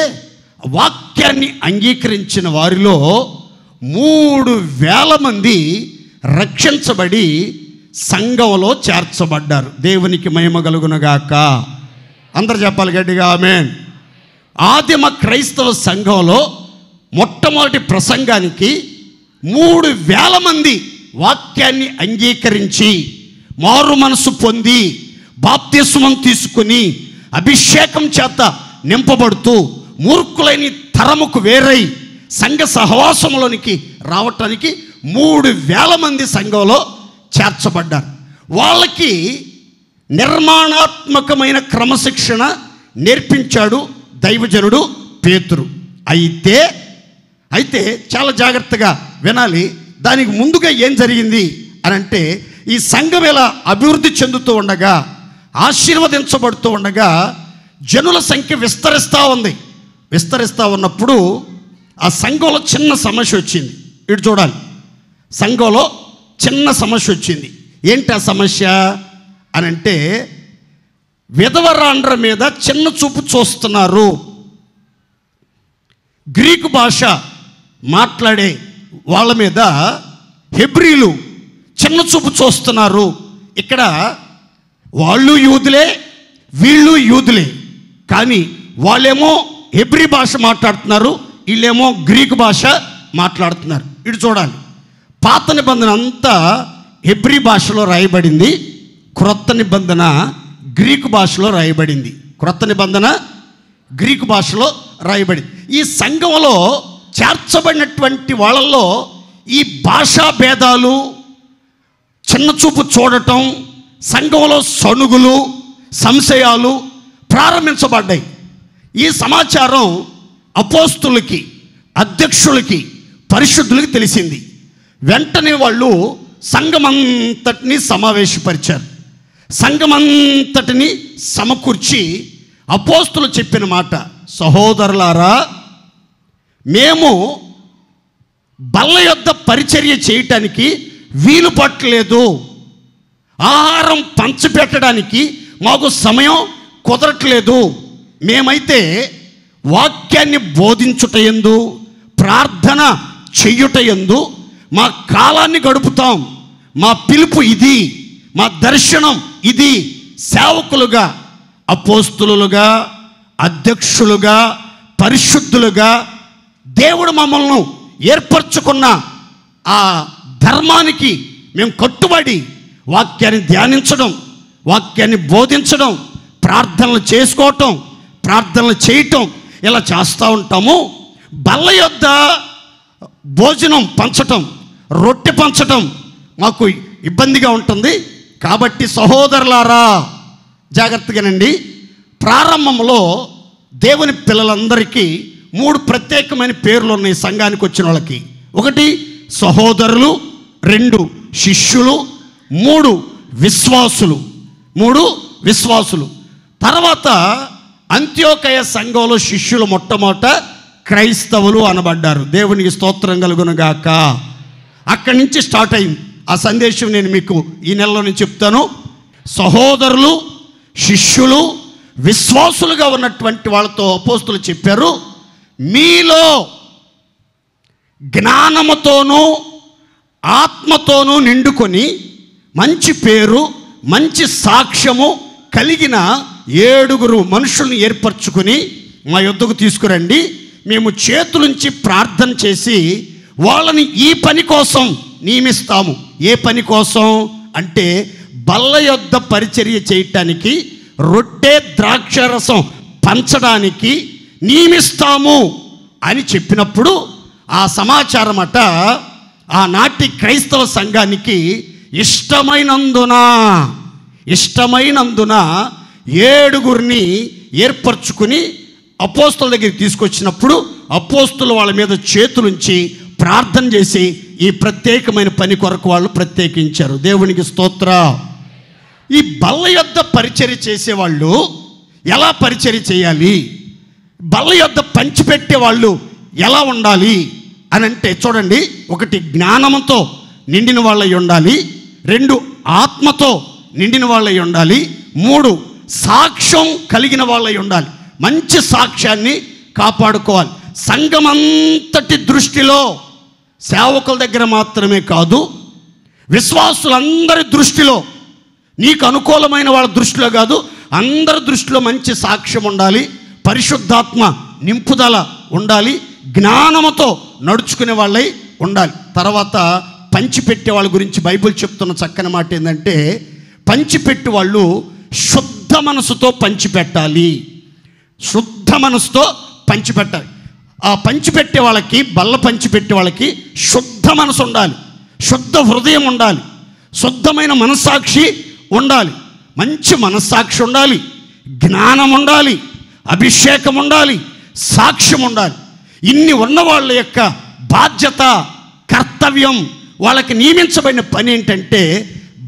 వాక్యాన్ని అంగీకరించిన వారిలో 3,000 మంది రక్షించబడి సంఘంలో చేర్చబడ్డారు. దేవునికి మహిమ కలుగునుగాక. అందరు చెప్పాలి గట్టిగా ఆమేన్. ఆదిమ క్రైస్తవ సంఘంలో మొట్టమొదటి ప్రసంగానికి 3,000 మంది వాక్యాన్ని అంగీకరించి మారు మనసు పొంది బాప్తిస్మం తీసుకుని అభిషేకం చేత నింపబడుతూ మూర్ఖులైన తరముకు వేరై సంఘ సహవాసంలోనికి రావటానికి 3,000 మంది సంఘంలో చేర్చబడ్డారు. వాళ్ళకి నిర్మాణాత్మకమైన క్రమశిక్షణ నేర్పించాడు దైవజనుడు పేతురు. అయితే చాలా జాగ్రత్తగా వినాలి. దానికి ముందుగా ఏం జరిగింది అని అంటే, ఈ సంఘం ఎలా అభివృద్ధి చెందుతూ ఉండగా, ఆశీర్వదించబడుతూ ఉండగా జనుల సంఖ్య విస్తరిస్తూ ఉంది. విస్తరిస్తూ ఉన్నప్పుడు ఆ సంఘంలో చిన్న సమస్య వచ్చింది. ఇటు చూడాలి, సంఘంలో చిన్న సమస్య వచ్చింది. ఏంటి ఆ సమస్య అని అంటే, విధవరాండ్ర మీద చిన్న చూపు చూస్తున్నారు. గ్రీకు భాష మాట్లాడే వాళ్ళ మీద హెబ్రీలు చిన్న చూపు చూస్తున్నారు. ఇక్కడ వాళ్ళు యూదులే, వీళ్ళు యూదులే, కానీ వాళ్ళేమో హెబ్రీ భాష మాట్లాడుతున్నారు, వీళ్ళేమో గ్రీకు భాష మాట్లాడుతున్నారు. ఇటు చూడాలి, పాత నిబంధన అంతా హెబ్రీ భాషలో రాయబడింది, క్రొత్త నిబంధన గ్రీకు భాషలో రాయబడింది. క్రొత్త నిబంధన గ్రీకు భాషలో రాయబడింది. ఈ సంఘంలో చేర్చబడినటువంటి వాళ్ళల్లో ఈ భాషా భేదాలు, చిన్న చూపు చూడటం, సంఘంలో సణుగులు, సంశయాలు ప్రారంభించబడ్డాయి. ఈ సమాచారం అపోస్తులకి, అధ్యక్షులకి, పరిశుద్ధులకి తెలిసింది. వెంటనే వాళ్ళు సంఘమంతటిని సమావేశపరిచారు. సంఘమంతటిని సమకూర్చి అపోస్తులు చెప్పిన మాట, సహోదరులారా, మేము బల్ల యొద్ద పరిచర్య చేయటానికి వీలు పట్టలేదు, ఆహారం పంచిపెట్టడానికి మాకు సమయం కుదరట్లేదు. మేమైతే వాక్యాన్ని బోధించుటయందు, ప్రార్థన చెయ్యుటయందు మా కాలాన్ని గడుపుతాం. మా పిలుపు ఇది, మా దర్శనం ఇది. సేవకులుగా, అపోస్తులుగా, అధ్యక్షులుగా, పరిశుద్ధులుగా దేవుడు మమ్మల్ని ఏర్పరచుకున్న ఆ ధర్మానికి మేము కట్టుబడి వాక్యాన్ని ధ్యానించడం, వాక్యాన్ని బోధించడం, ప్రార్థనలు చేసుకోవటం, ప్రార్థనలు చేయటం ఇలా చేస్తూ ఉంటాము. బల్ల యొద్ద భోజనం పంచటం, రొట్టె పంచటం మాకు ఇబ్బందిగా ఉంటుంది. కాబట్టి సహోదరులారా, జాగ్రత్తగానండి, ప్రారంభంలో దేవుని పిల్లలందరికీ 3 ప్రత్యేకమైన పేర్లు ఉన్నాయి సంఘానికి వచ్చిన వాళ్ళకి. 1 సహోదరులు, 2 శిష్యులు, 3 విశ్వాసులు. 3 విశ్వాసులు. తర్వాత అంత్యోకయ సంఘంలో శిష్యులు మొట్టమొదట క్రైస్తవులు అనబడ్డారు. దేవునికి స్తోత్రం కలుగునుగాక. అక్కడి నుంచి స్టార్ట్ అయింది ఆ సందేశం. నేను మీకు ఈ నెలలో నేను చెప్తాను. సహోదరులు, శిష్యులు, విశ్వాసులుగా ఉన్నటువంటి వాళ్ళతో అపోస్తులు చెప్పారు, మీలో జ్ఞానముతోనూ ఆత్మతోనూ నిండుకొని మంచి పేరు, మంచి సాక్ష్యము కలిగిన 7 మనుషుల్ని ఏర్పరచుకొని మా యొద్దకు తీసుకురండి. మేము చేతులుంచి ప్రార్థన చేసి వాళ్ళని ఈ పని కోసం నియమిస్తాము. ఏ పని కోసం అంటే బల్ల యొద్ద పరిచర్య చేయటానికి, రొట్టె ద్రాక్షరసం పంచడానికి నియమిస్తాము అని చెప్పినప్పుడు ఆ సమాచారం అట ఆనాటి క్రైస్తవ సంఘానికి ఇష్టమైనందున 7 ఏర్పరచుకుని అపోస్తుల దగ్గరికి తీసుకొచ్చినప్పుడు అపోస్తులు వాళ్ళ మీద చేతులుంచి ప్రార్థన చేసి ఈ ప్రత్యేకమైన పని కొరకు వాళ్ళు ప్రత్యేకించారు. దేవునికి స్తోత్ర. ఈ బల్ల యొద్ద పరిచర్య చేసేవాళ్ళు ఎలా పరిచర్య చేయాలి, బల్ల యొద్ద పంచిపెట్టే వాళ్ళు ఎలా ఉండాలి అని అంటే చూడండి. 1 జ్ఞానంతో నిండిన వాళ్ళై ఉండాలి, 2 ఆత్మతో నిండిన వాళ్ళై ఉండాలి, 3 సాక్ష్యం కలిగిన వాళ్ళై ఉండాలి. మంచి సాక్ష్యాన్ని కాపాడుకోవాలి. సంఘమంతటి దృష్టిలో, సేవకుల దగ్గర మాత్రమే కాదు, విశ్వాసులందరి దృష్టిలో, నీకు అనుకూలమైన వాళ్ళ దృష్టిలో కాదు, అందరి దృష్టిలో మంచి సాక్ష్యం ఉండాలి, పరిశుద్ధాత్మ నింపుదల ఉండాలి, జ్ఞానముతో నడుచుకునే వాళ్ళై ఉండాలి. తర్వాత పంచిపెట్టే వాళ్ళ గురించి బైబిల్ చెప్తున్న చక్కని మాట ఏంటంటే, పంచిపెట్టే వాళ్ళు శుద్ధ మనసుతో పంచిపెట్టాలి. శుద్ధ మనసుతో పంచిపెట్టాలి. ఆ పంచిపెట్టే వాళ్ళకి, బల్ల పంచిపెట్టే వాళ్ళకి శుద్ధ మనసు ఉండాలి, శుద్ధ హృదయం ఉండాలి, శుద్ధమైన మనస్సాక్షి ఉండాలి, మంచి మనస్సాక్షి ఉండాలి, జ్ఞానం ఉండాలి, అభిషేకం ఉండాలి, సాక్ష్యం ఉండాలి. ఇన్ని ఉన్న వాళ్ళ యొక్క బాధ్యత, కర్తవ్యం, వాళ్ళకి నియమించబడిన పని ఏంటంటే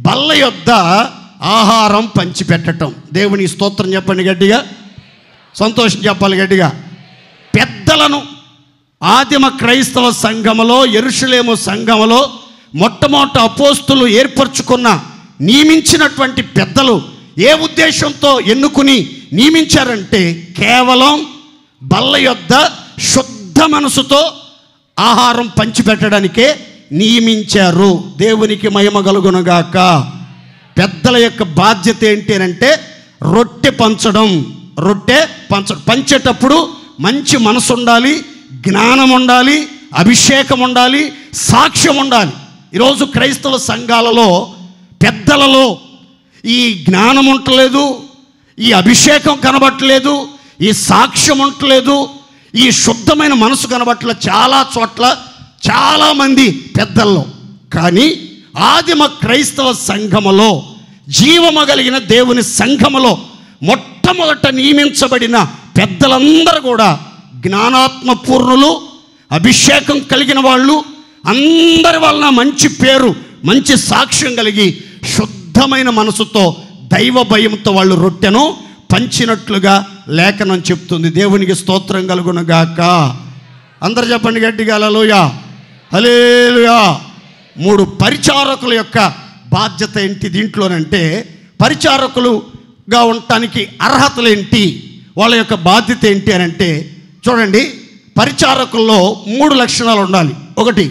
బల్ల యొద్ద ఆహారం పంచిపెట్టడం. దేవుని స్తోత్రం చెప్పండి గట్టిగా, సంతోషం చెప్పాలి గట్టిగా. పెద్దలను ఆదిమ క్రైస్తవ సంఘములో, యెరూషలేము సంఘములో మొట్టమొదట అపోస్తులు ఏర్పరచుకున్న నియమించినటువంటి పెద్దలు ఏ ఉద్దేశంతో ఎన్నుకుని నియమించారంటే కేవలం బల్ల యొద్ద శుద్ధ మనసుతో ఆహారం పంచిపెట్టడానికే నియమించారు. దేవునికి మహిమ కలుగునుగాక. పెద్దల యొక్క బాధ్యత ఏంటి అంటే రొట్టె పంచడం. పంచేటప్పుడు మంచి మనసు ఉండాలి, జ్ఞానం ఉండాలి, అభిషేకం ఉండాలి, సాక్ష్యం ఉండాలి. ఈరోజు క్రైస్తవ సంఘాలలో పెద్దలలో ఈ జ్ఞానం ఉండలేదు, ఈ అభిషేకం కనబట్టలేదు, ఈ సాక్ష్యం ఉండలేదు, ఈ శుద్ధమైన మనసు కనబట్టలేదు చాలా చోట్ల, చాలామంది పెద్దల్లో. కానీ ఆదిమ క్రైస్తవ సంఘములో, జీవమగలిగిన దేవుని సంఘములో మొట్టమొదట నియమించబడిన పెద్దలందరూ కూడా జ్ఞానాత్మ పూర్ణులు, అభిషేకం కలిగిన వాళ్ళు, అందరి వలన మంచి పేరు మంచి సాక్ష్యం కలిగి శుద్ధమైన మనసుతో దైవ భయంతో వాళ్ళు రొట్టెను పంచినట్లుగా లేఖనం చెప్తుంది. దేవునికి స్తోత్రం కలుగునుగాక. అందరు చెప్పండి గట్టిగా హల్లెలూయా, హల్లెలూయా. 3 పరిచారకుల యొక్క బాధ్యత ఏంటి దీంట్లోనంటే, పరిచారకులుగా ఉండటానికి అర్హతలు ఏంటి, వాళ్ళ యొక్క బాధ్యత ఏంటి అని అంటే, చూడండి, పరిచారకుల్లో 3 లక్షణాలు ఉండాలి. 1,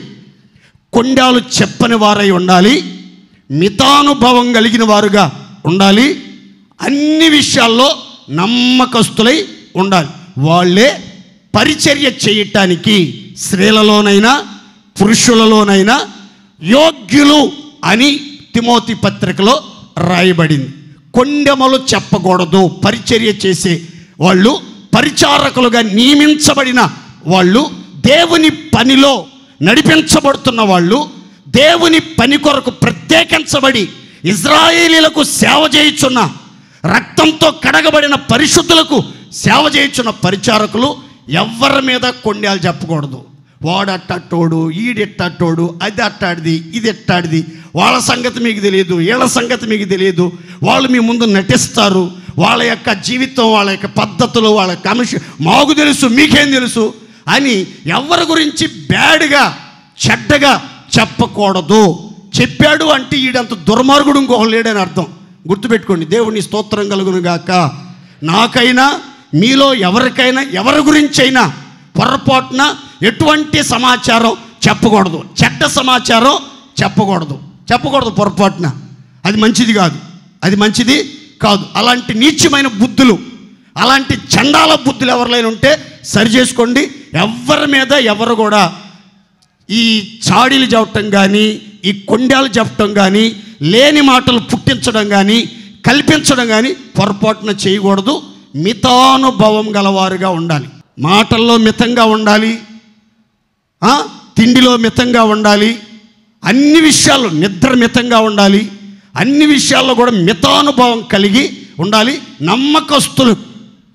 కొండాలు చెప్పని వారై ఉండాలి, మితానుభవం కలిగిన వారుగా ఉండాలి, అన్ని విషయాల్లో నమ్మకస్తులై ఉండాలి. వాళ్ళే పరిచర్య చేయటానికి స్త్రీలలోనైనా పురుషులలోనైనా యోగ్యులు అని తిమోతి పత్రికలో రాయబడింది. కొండెమలు చెప్పకూడదు. పరిచర్య చేసే వాళ్ళు, పరిచారకులుగా నియమించబడిన వాళ్ళు, దేవుని పనిలో నడిపించబడుతున్న వాళ్ళు, దేవుని పని కొరకు ప్రత్యేకించబడి ఇజ్రాయేలీలకు సేవ చేయుచున్న, రక్తంతో కడగబడిన పరిశుద్ధులకు సేవ చేయుచున్న పరిచారకులు ఎవరి మీద కొండాలు చెప్పకూడదు. వాడు అట్టట్టోడు, ఈడెట్టట్టోడు, అది అట్టాడిది, ఇది ఎట్టాడిది, వాళ్ళ సంగతి మీకు తెలియదు, వీళ్ళ సంగతి మీకు తెలియదు, వాళ్ళు మీ ముందు నటిస్తారు, వాళ్ళ యొక్క జీవితం, వాళ్ళ యొక్క పద్ధతులు, వాళ్ళ కమిషన్ మాకు తెలుసు, మీకేం తెలుసు అని ఎవరి గురించి బ్యాడ్గా చెడ్డగా చెప్పకూడదు. చెప్పాడు అంటే ఈడంత దుర్మార్గుడు ఇంకొకరు లేడని అర్థం. గుర్తుపెట్టుకోండి. దేవుని స్తోత్రం కలుగును గాక. నాకైనా మీలో ఎవరికైనా ఎవరి గురించి అయినా పొరపాటున ఎటువంటి సమాచారం చెప్పకూడదు, చెడ్డ సమాచారం చెప్పకూడదు పొరపాటున. అది మంచిది కాదు, అది మంచిది కాదు. అలాంటి నీచమైన బుద్ధులు, అలాంటి చండాల బుద్ధులు ఎవరిలైనా ఉంటే సరి చేసుకోండి. ఎవరి మీద ఎవరు కూడా ఈ చాడీలు చెప్పటం కానీ, ఈ కొండాలు చెప్పటం కానీ, లేని మాటలు పుట్టించడం కానీ, కల్పించడం కానీ పొరపాటున చేయకూడదు. మితానుభవం గలవారుగా ఉండాలి. మాటల్లో మితంగా ఉండాలి, తిండిలో మితంగా ఉండాలి, అన్ని విషయాల్లో నిద్ర మితంగా ఉండాలి, అన్ని విషయాల్లో కూడా మితానుభవం కలిగి ఉండాలి. నమ్మకస్తులు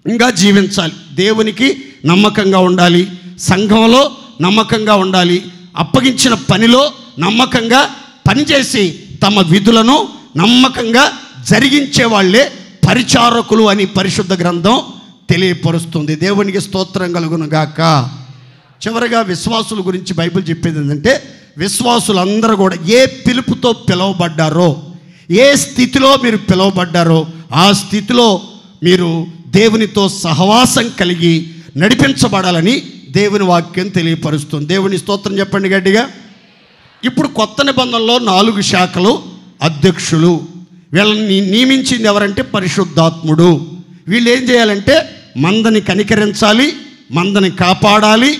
ఇంకా జీవించాలి. దేవునికి నమ్మకంగా ఉండాలి, సంఘంలో నమ్మకంగా ఉండాలి, అప్పగించిన పనిలో నమ్మకంగా పనిచేసి తమ విధులను నమ్మకంగా జరిగించే వాళ్ళే పరిచారకులు అని పరిశుద్ధ గ్రంథం తెలియపరుస్తుంది. దేవునికి స్తోత్రం కలుగును గాక. చివరిగా విశ్వాసుల గురించి బైబిల్ చెప్పేది ఏంటంటే, విశ్వాసులందరూ కూడా ఏ పిలుపుతో పిలువబడ్డారో, ఏ స్థితిలో మీరు పిలువబడ్డారో ఆ స్థితిలో మీరు దేవునితో సహవాసం కలిగి నడిపించబడాలని దేవుని వాక్యం తెలియపరుస్తుంది. దేవుని స్తోత్రం చెప్పండి గట్టిగా. ఇప్పుడు కొత్త నిబంధనలో 4 శాఖలు అధ్యక్షులు. వీళ్ళని నియమించింది ఎవరంటే పరిశుద్ధాత్ముడు. వీళ్ళు ఏం చేయాలంటే మందని కనికరించాలి, మందని కాపాడాలి,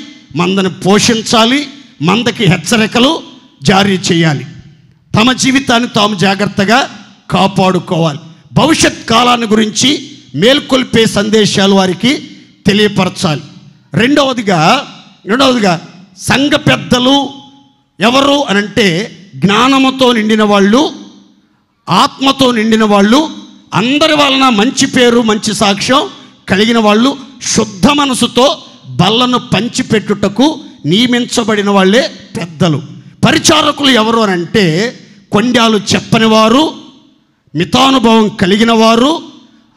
మందని పోషించాలి, మందకి హెచ్చరికలు జారీ చేయాలి, తమ జీవితాన్ని తాము జాగ్రత్తగా కాపాడుకోవాలి, భవిష్యత్ కాలాన్ని గురించి మేల్కొల్పే సందేశాలు వారికి తెలియపరచాలి. రెండవదిగా సంఘ పెద్దలు ఎవరు అనంటే జ్ఞానముతో నిండిన వాళ్ళు, ఆత్మతో నిండిన వాళ్ళు, అందరి వలన మంచి పేరు మంచి సాక్ష్యం కలిగిన వాళ్ళు, శుద్ధ మనసుతో బల్లను పంచిపెట్టుటకు నియమించబడిన వాళ్ళే పెద్దలు. పరిచారకులు ఎవరు అనంటే కొండాలు చెప్పని వారు, మితానుభవం కలిగిన వారు,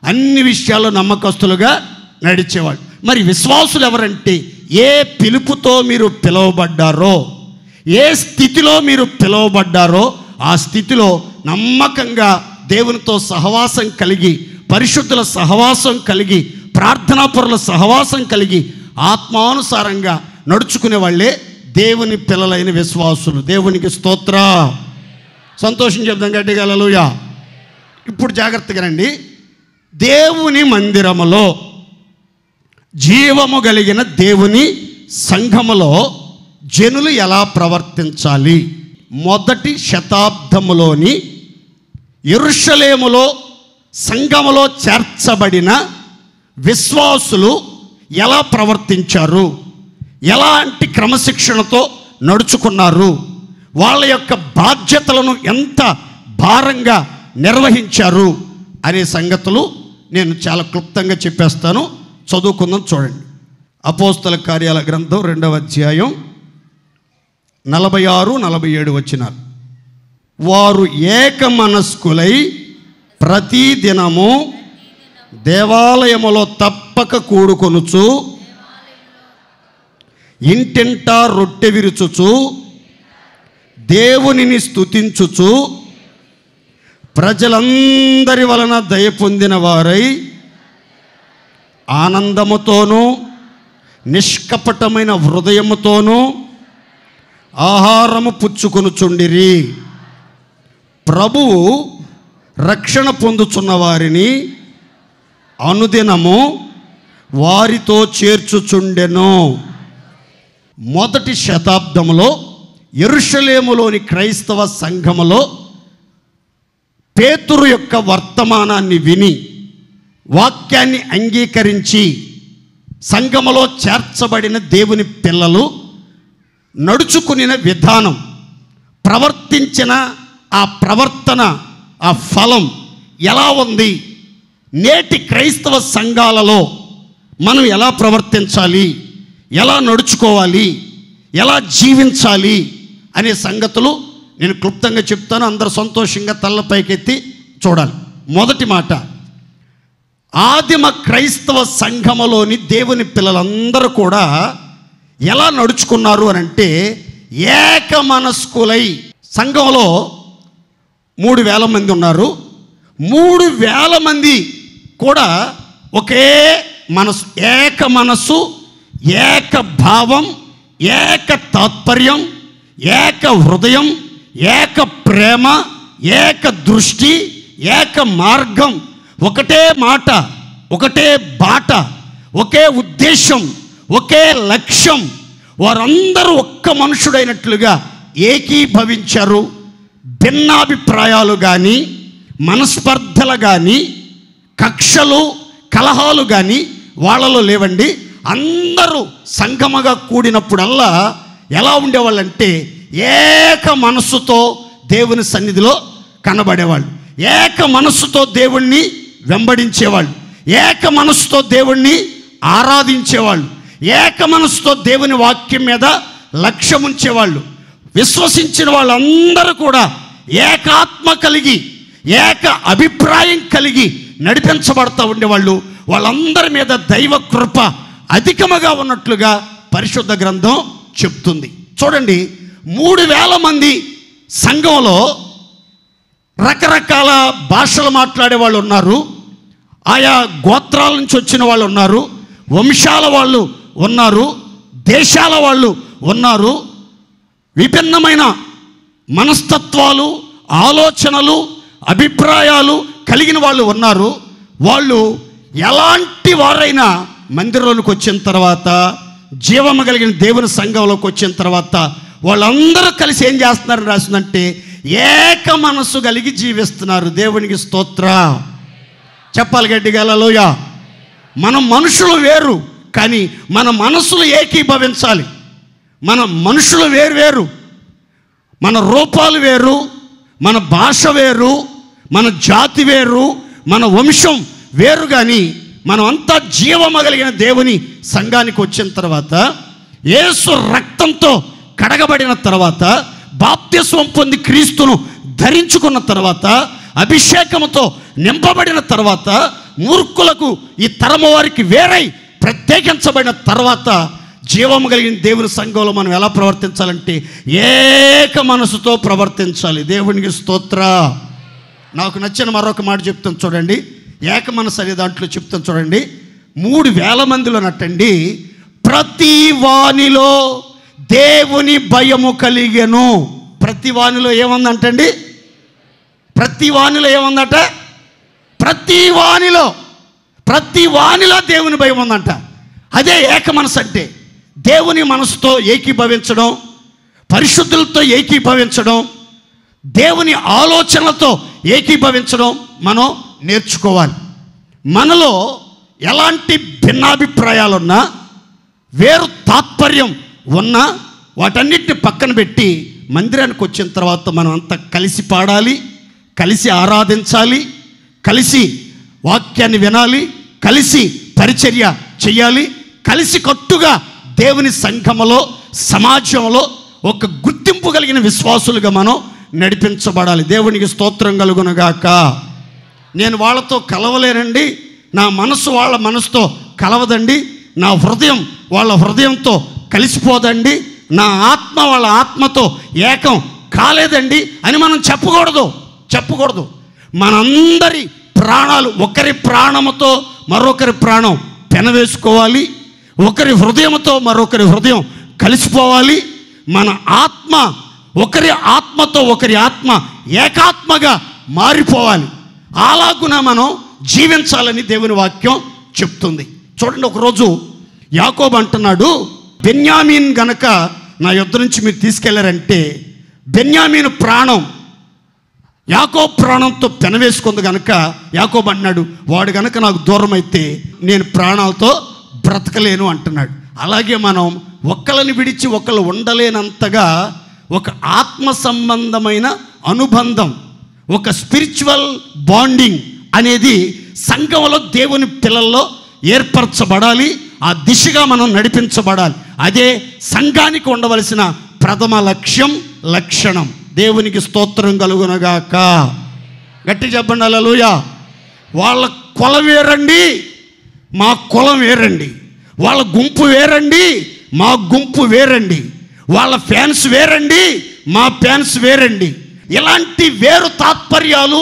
అన్ని విషయాల్లో నమ్మకస్తులుగా నడిచేవాళ్ళు. మరి విశ్వాసులు ఎవరంటే ఏ పిలుపుతో మీరు పిలువబడ్డారో, ఏ స్థితిలో మీరు పిలువబడ్డారో ఆ స్థితిలో నమ్మకంగా దేవునితో సహవాసం కలిగి, పరిశుద్ధుల సహవాసం కలిగి, ప్రార్థనాపరుల సహవాసం కలిగి ఆత్మానుసారంగా నడుచుకునే వాళ్ళే దేవుని పిల్లలైన విశ్వాసులు. దేవునికి స్తోత్ర. సంతోషం చెప్దాం గట్టిగా హల్లెలూయా. ఇప్పుడు జాగ్రత్తగా రండి. దేవుని మందిరములో, జీవము కలిగిన దేవుని సంఘములో జనులు ఎలా ప్రవర్తించాలి? మొదటి శతాబ్దములోని యెరూషలేములో సంఘములో చేర్చబడిన విశ్వాసులు ఎలా ప్రవర్తించారు, ఎలాంటి క్రమశిక్షణతో నడుచుకున్నారు, వాళ్ళ యొక్క బాధ్యతలను ఎంత భారంగా నిర్వహించారు అనే సంగతులు నేను చాలా క్లుప్తంగా చెప్పేస్తాను. చదువుకుందాం. చూడండి. అపోస్తల కార్యాల గ్రంథం 2వ అధ్యాయం 46-47 వచనాలు. వారు ఏక మనస్కులై ప్రతిదినము దేవాలయములో తప్పక కూడుకొనుచు ఇంటింటా రొట్టె విరుచుచు దేవునిని స్తుతించుచు ప్రజలందరి వలన దయ పొందిన వారై ఆనందముతోనూ నిష్కపటమైన హృదయముతోనూ ఆహారము పుచ్చుకొనుచుండిరి. ప్రభువు రక్షణ పొందుచున్న వారిని అనుదినము వారితో చేర్చుచుండెను. మొదటి శతాబ్దంలో యెరూషలేములోని క్రైస్తవ సంఘములో పేతురు యొక్క వర్తమానాన్ని విని వాక్యాన్ని అంగీకరించి సంఘములో చేర్చబడిన దేవుని పిల్లలు నడుచుకునిన విధానం, ప్రవర్తించిన ఆ ప్రవర్తన, ఆ ఫలం ఎలా ఉంది, నేటి క్రైస్తవ సంఘాలలో మనం ఎలా ప్రవర్తించాలి, ఎలా నడుచుకోవాలి, ఎలా జీవించాలి అనే సంగతులు నేను క్లుప్తంగా చెప్తాను. అందరూ సంతోషంగా తలపైకెత్తి చూడాలి. మొదటి మాట, ఆదిమ క్రైస్తవ సంఘములోని దేవుని పిల్లలందరూ కూడా ఎలా నడుచుకున్నారు అని అంటే ఏక మనస్కులై. సంఘంలో 3000 మంది ఉన్నారు. 3000 మంది కూడా ఒకే మనసు, ఏక మనస్సు, ఏక భావం, ఏక తాత్పర్యం, ఏక హృదయం, ఏక ప్రేమ, ఏక దృష్టి, ఏక మార్గం, ఒకటే మాట, ఒకటే బాట, ఒకే ఉద్దేశం, ఒకే లక్ష్యం. వారందరూ ఒక్క మనుషుడైనట్లుగా ఏకీభవించారు. భిన్నాభిప్రాయాలు కానీ, మనస్పర్ధలు కానీ, కక్షలు కలహాలు కానీ వాళ్ళలో లేవండి. అందరూ సంగమగా కూడినప్పుడల్లా ఎలా ఉండేవాళ్ళంటే ఏక మనస్సుతో దేవుని సన్నిధిలో కనబడేవాళ్ళు, ఏక మనస్సుతో దేవుణ్ణి వెంబడించేవాళ్ళు, ఏక మనస్సుతో దేవుణ్ణి ఆరాధించేవాళ్ళు, ఏక మనస్సుతో దేవుని వాక్యం మీద లక్ష్యం ఉంచేవాళ్ళు. విశ్వసించిన వాళ్ళందరూ కూడా ఏకాత్మ కలిగి, ఏక అభిప్రాయం కలిగి నడిపించబడతా ఉండేవాళ్ళు. వాళ్ళందరి మీద దైవ కృప అధికముగా ఉన్నట్లుగా పరిశుద్ధ గ్రంథం చెప్తుంది. చూడండి, 3000 మంది సంఘంలో రకరకాల భాషలు మాట్లాడే వాళ్ళు ఉన్నారు, ఆయా గోత్రాల నుంచి వచ్చిన వాళ్ళు ఉన్నారు, వంశాల వాళ్ళు ఉన్నారు, దేశాల వాళ్ళు ఉన్నారు, విభిన్నమైన మనస్తత్వాలు, ఆలోచనలు, అభిప్రాయాలు కలిగిన వాళ్ళు ఉన్నారు. వాళ్ళు ఎలాంటి వారైనా మందిరంలోకి వచ్చిన తర్వాత, జీవము కలిగిన దేవుని సంఘంలోకి వచ్చిన తర్వాత వాళ్ళందరూ కలిసి ఏం చేస్తున్నారని రాసిందంటే ఏక మనస్సు కలిగి జీవిస్తున్నారు. దేవునికి స్తోత్ర. చెప్పాలి గట్టిగా హల్లెలూయా. మన మనుషులు వేరు, కానీ మన మనసులు ఏకీభవించాలి. మన మనుషులు వేరు, మన రూపాలు వేరు, మన భాష వేరు, మన జాతి వేరు, మన వంశం వేరు, కానీ మనం అంతా జీవము కలిగిన దేవుని సంఘానికి వచ్చిన తర్వాత, యేసు రక్తంతో కడగబడిన తర్వాత, బాప్తిస్మం పొంది క్రీస్తును ధరించుకున్న తర్వాత, అభిషేకముతో నింపబడిన తర్వాత, మూర్ఖులకు ఈ తరము వారికి వేరై ప్రత్యేకించబడిన తర్వాత జీవము కలిగిన దేవుని సంఘంలో మనం ఎలా ప్రవర్తించాలంటే ఏక మనసుతో ప్రవర్తించాలి. దేవునికి స్తోత్ర. నాకు నచ్చిన మరొక మాట చెప్తాను చూడండి. ఏక మనసు అనే దాంట్లో చెప్తాను చూడండి. 3000 మందిలో నట్టండి, ప్రతి వానిలో దేవుని భయము కలిగెను. ప్రతి వానిలో ఏముందంటండి? ప్రతి వానిలో ఏముందట? ప్రతి వానిలో దేవుని భయం ఉందంట. అదే ఏక మనసు అంటే. దేవుని మనసుతో ఏకీభవించడం, పరిశుద్ధులతో ఏకీభవించడం, దేవుని ఆలోచనలతో ఏకీభవించడం మనం నేర్చుకోవాలి. మనలో ఎలాంటి భిన్నాభిప్రాయాలున్నా, వేరు తాత్పర్యం ఉన్నా వాటన్నిటిని పక్కన పెట్టి మందిరానికి వచ్చిన తర్వాత మనం అంతా కలిసి పాడాలి, కలిసి ఆరాధించాలి, కలిసి వాక్యాన్ని వినాలి, కలిసి పరిచర్య చేయాలి, కలిసి కట్టుగా దేవుని సంఘములో, సమాజంలో ఒక గుర్తింపు కలిగిన విశ్వాసులుగా మనం నడిపించబడాలి. దేవునికి స్తోత్రం కలుగునుగాక. నేను వాళ్ళతో కలవలేనండి, నా మనసు వాళ్ళ మనసుతో కలవదండి, నా హృదయం వాళ్ళ హృదయంతో కలిసిపోదండి, నా ఆత్మ వాళ్ళ ఆత్మతో ఏకం కాలేదండి అని మనం చెప్పకూడదు. మనందరి ప్రాణాలు ఒకరి ప్రాణముతో మరొకరి ప్రాణం పెనవేసుకోవాలి, ఒకరి హృదయంతో మరొకరి హృదయం కలిసిపోవాలి. మన ఆత్మ ఒకరి ఆత్మతో ఒకరి ఆత్మ ఏకాత్మగా మారిపోవాలి. అలాగున మనం జీవించాలని దేవుని వాక్యం చెప్తుంది. చూడండి, ఒకరోజు యాకోబు అంటున్నాడు, బెన్యామీన్ గనక నా యొద్ద నుంచి మీరు తీసుకెళ్లారంటే బెన్యామీను ప్రాణం యాకోబు ప్రాణంతో పెనవేసుకుంది గనక యాకోబు అన్నాడు, వాడు గనక నాకు దూరం అయితే నేను ప్రాణాలతో బ్రతకలేను అంటున్నాడు. అలాగే మనం ఒక్కళ్ళని విడిచి ఒకళ్ళు ఉండలేనంతగా ఒక ఆత్మ సంబంధమైన అనుబంధం, ఒక స్పిరిచువల్ బాండింగ్ అనేది సంఘంలో దేవుని పిల్లల్లో ఏర్పరచబడాలి. ఆ దిశగా మనం నడిపించబడాలి. అదే సంఘానికి ఉండవలసిన ప్రథమ లక్షణం. దేవునికి స్తోత్రం కలుగునగాక. గట్టి చెప్పండి హల్లెలూయా. వాళ్ళ కులం వేరండి, మా కులం వేరండి. వాళ్ళ గుంపు వేరండి, మా గుంపు వేరండి. వాళ్ళ ఫ్యాన్స్ వేరండి, మా ఫ్యాన్స్ వేరండి. ఇలాంటి వేరు తాత్పర్యాలు,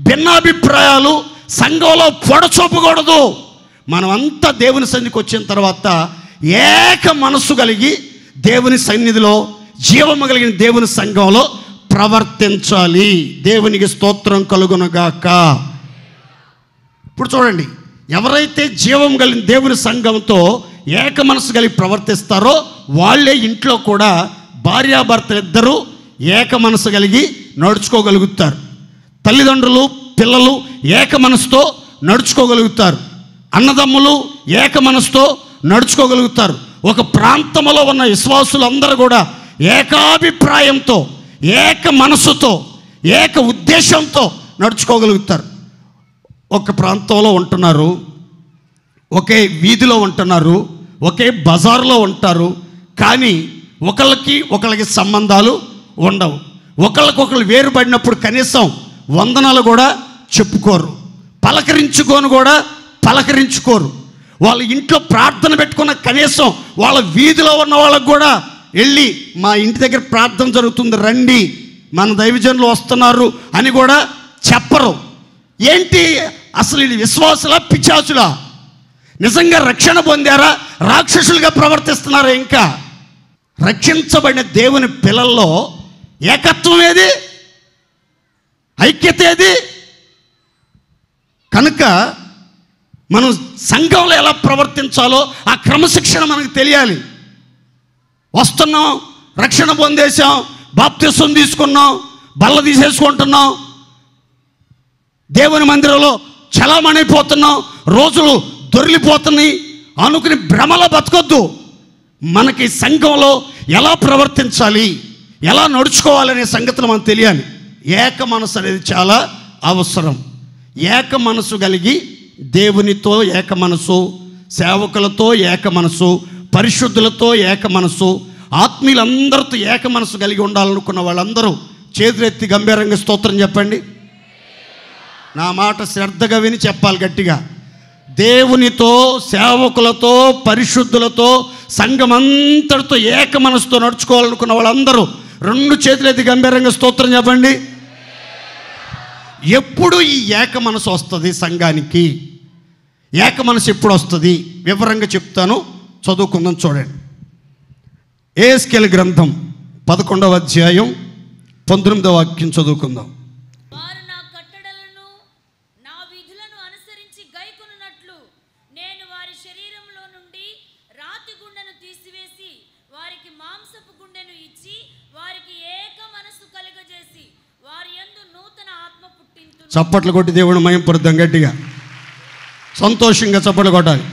భిన్నాభిప్రాయాలు సంఘంలో పొడచూపకూడదు. మనం అంతా దేవుని సన్నిధికి వచ్చిన తర్వాత ఏక మనస్సు కలిగి దేవుని సన్నిధిలో జీవము కలిగిన దేవుని సంఘంలో ప్రవర్తించాలి. దేవునికి స్తోత్రం కలుగునగాక. ఇప్పుడు చూడండి, ఎవరైతే జీవం కలిగిన దేవుని సంఘంతో ఏక మనసు కలిగి ప్రవర్తిస్తారో వాళ్ళే ఇంట్లో కూడా భార్యాభర్తలు ఇద్దరూ ఏక మనసు కలిగి నడుచుకోగలుగుతారు. తల్లిదండ్రులు పిల్లలు ఏక మనసుతో నడుచుకోగలుగుతారు. అన్నదమ్ములు ఏక మనసుతో నడుచుకోగలుగుతారు. ఒక ప్రాంతంలో ఉన్న విశ్వాసులందరూ కూడా ఏకాభిప్రాయంతో, ఏక మనసుతో, ఏక ఉద్దేశంతో నడుచుకోగలుగుతారు. ఒక ప్రాంతంలో ఉంటున్నారు, ఒకే వీధిలో ఉంటున్నారు, ఒకే బజార్లో ఉంటారు, కానీ ఒకళ్ళకి సంబంధాలు ఉండవు. ఒకళ్ళకొకళ్ళు వేరుపడినప్పుడు కనీసం వందనాలు కూడా చెప్పుకోరు, పలకరించుకోరు. వాళ్ళ ఇంట్లో ప్రార్థన పెట్టుకున్న కనీసం వాళ్ళ వీధిలో ఉన్న వాళ్ళకు కూడా వెళ్ళి మా ఇంటి దగ్గర ప్రార్థన జరుగుతుంది రండి, మన దైవజనులు వస్తున్నారు అని కూడా చెప్పరు. ఏంటి అసలు ఇది విశ్వాసులా పిశాచులా? నిజంగా రక్షణ పొందారా? రాక్షసులుగా ప్రవర్తిస్తున్నారా? ఇంకా రక్షించబడిన దేవుని పిల్లల్లో ఏకత్వం ఏది? ఐక్యత ఏది? కనుక మనం సంఘంలో ఎలా ప్రవర్తించాలో ఆ క్రమశిక్షణ మనకు తెలియాలి. వస్తున్నాం, రక్షణ పొందేశాం, బాప్తిసం తీసుకున్నాం, బల్ల తీసేసుకుంటున్నాం, దేవుని మందిరంలో చలామణిపోతున్నాం, రోజులు దొరికిపోతున్నాయి అనుకుని భ్రమలో బతకొద్దు. మనకి సంఘంలో ఎలా ప్రవర్తించాలి, ఎలా నడుచుకోవాలనే సంగతులు మనకు తెలియాలి. ఏక మనసు అనేది చాలా అవసరం. ఏక మనసు కలిగి దేవునితో ఏక మనసు, సేవకులతో ఏక మనసు, పరిశుద్ధులతో ఏక మనసు, ఆత్మీయులందరితో ఏక మనసు కలిగి ఉండాలనుకున్న వాళ్ళందరూ చేతులెత్తి గంభీరంగా స్తోత్రం చెప్పండి. నా మాట శ్రద్ధగా విని చెప్పాలి గట్టిగా. దేవునితో, సేవకులతో, పరిశుద్ధులతో, సంఘమంతటితో ఏక మనసుతో నడుచుకోవాలనుకున్న వాళ్ళందరూ రెండు చేతులెత్తి గంభీరంగా స్తోత్రం చెప్పండి. ఎప్పుడు ఈ ఏక మనసు వస్తుంది సంఘానికి? ఏక మనసు ఎప్పుడు వస్తుంది? వివరంగా చెప్తాను, చదువుకుందాం. చూడండి, యెహెజ్కేలు గ్రంథం 11వ అధ్యాయం 19వ వాక్యం చదువుకుందాం. వారు నా కట్టడలను నా విధులను అనుసరించి గైకొనున్నట్లు నేను వారి శరీరంలో నుండి రాతి గుండెను తీసివేసి వారికి మాంసపు గుండెను ఇచ్చి వారికి ఏక మనసు కలుగజేసి వారి యందు నూతన ఆత్మ పుట్టింతును. చప్పట్లు కొట్టి దేవుని మహిమపరుద్దాం గట్టిగా, సంతోషంగా చప్పట్లు కొట్టాలి.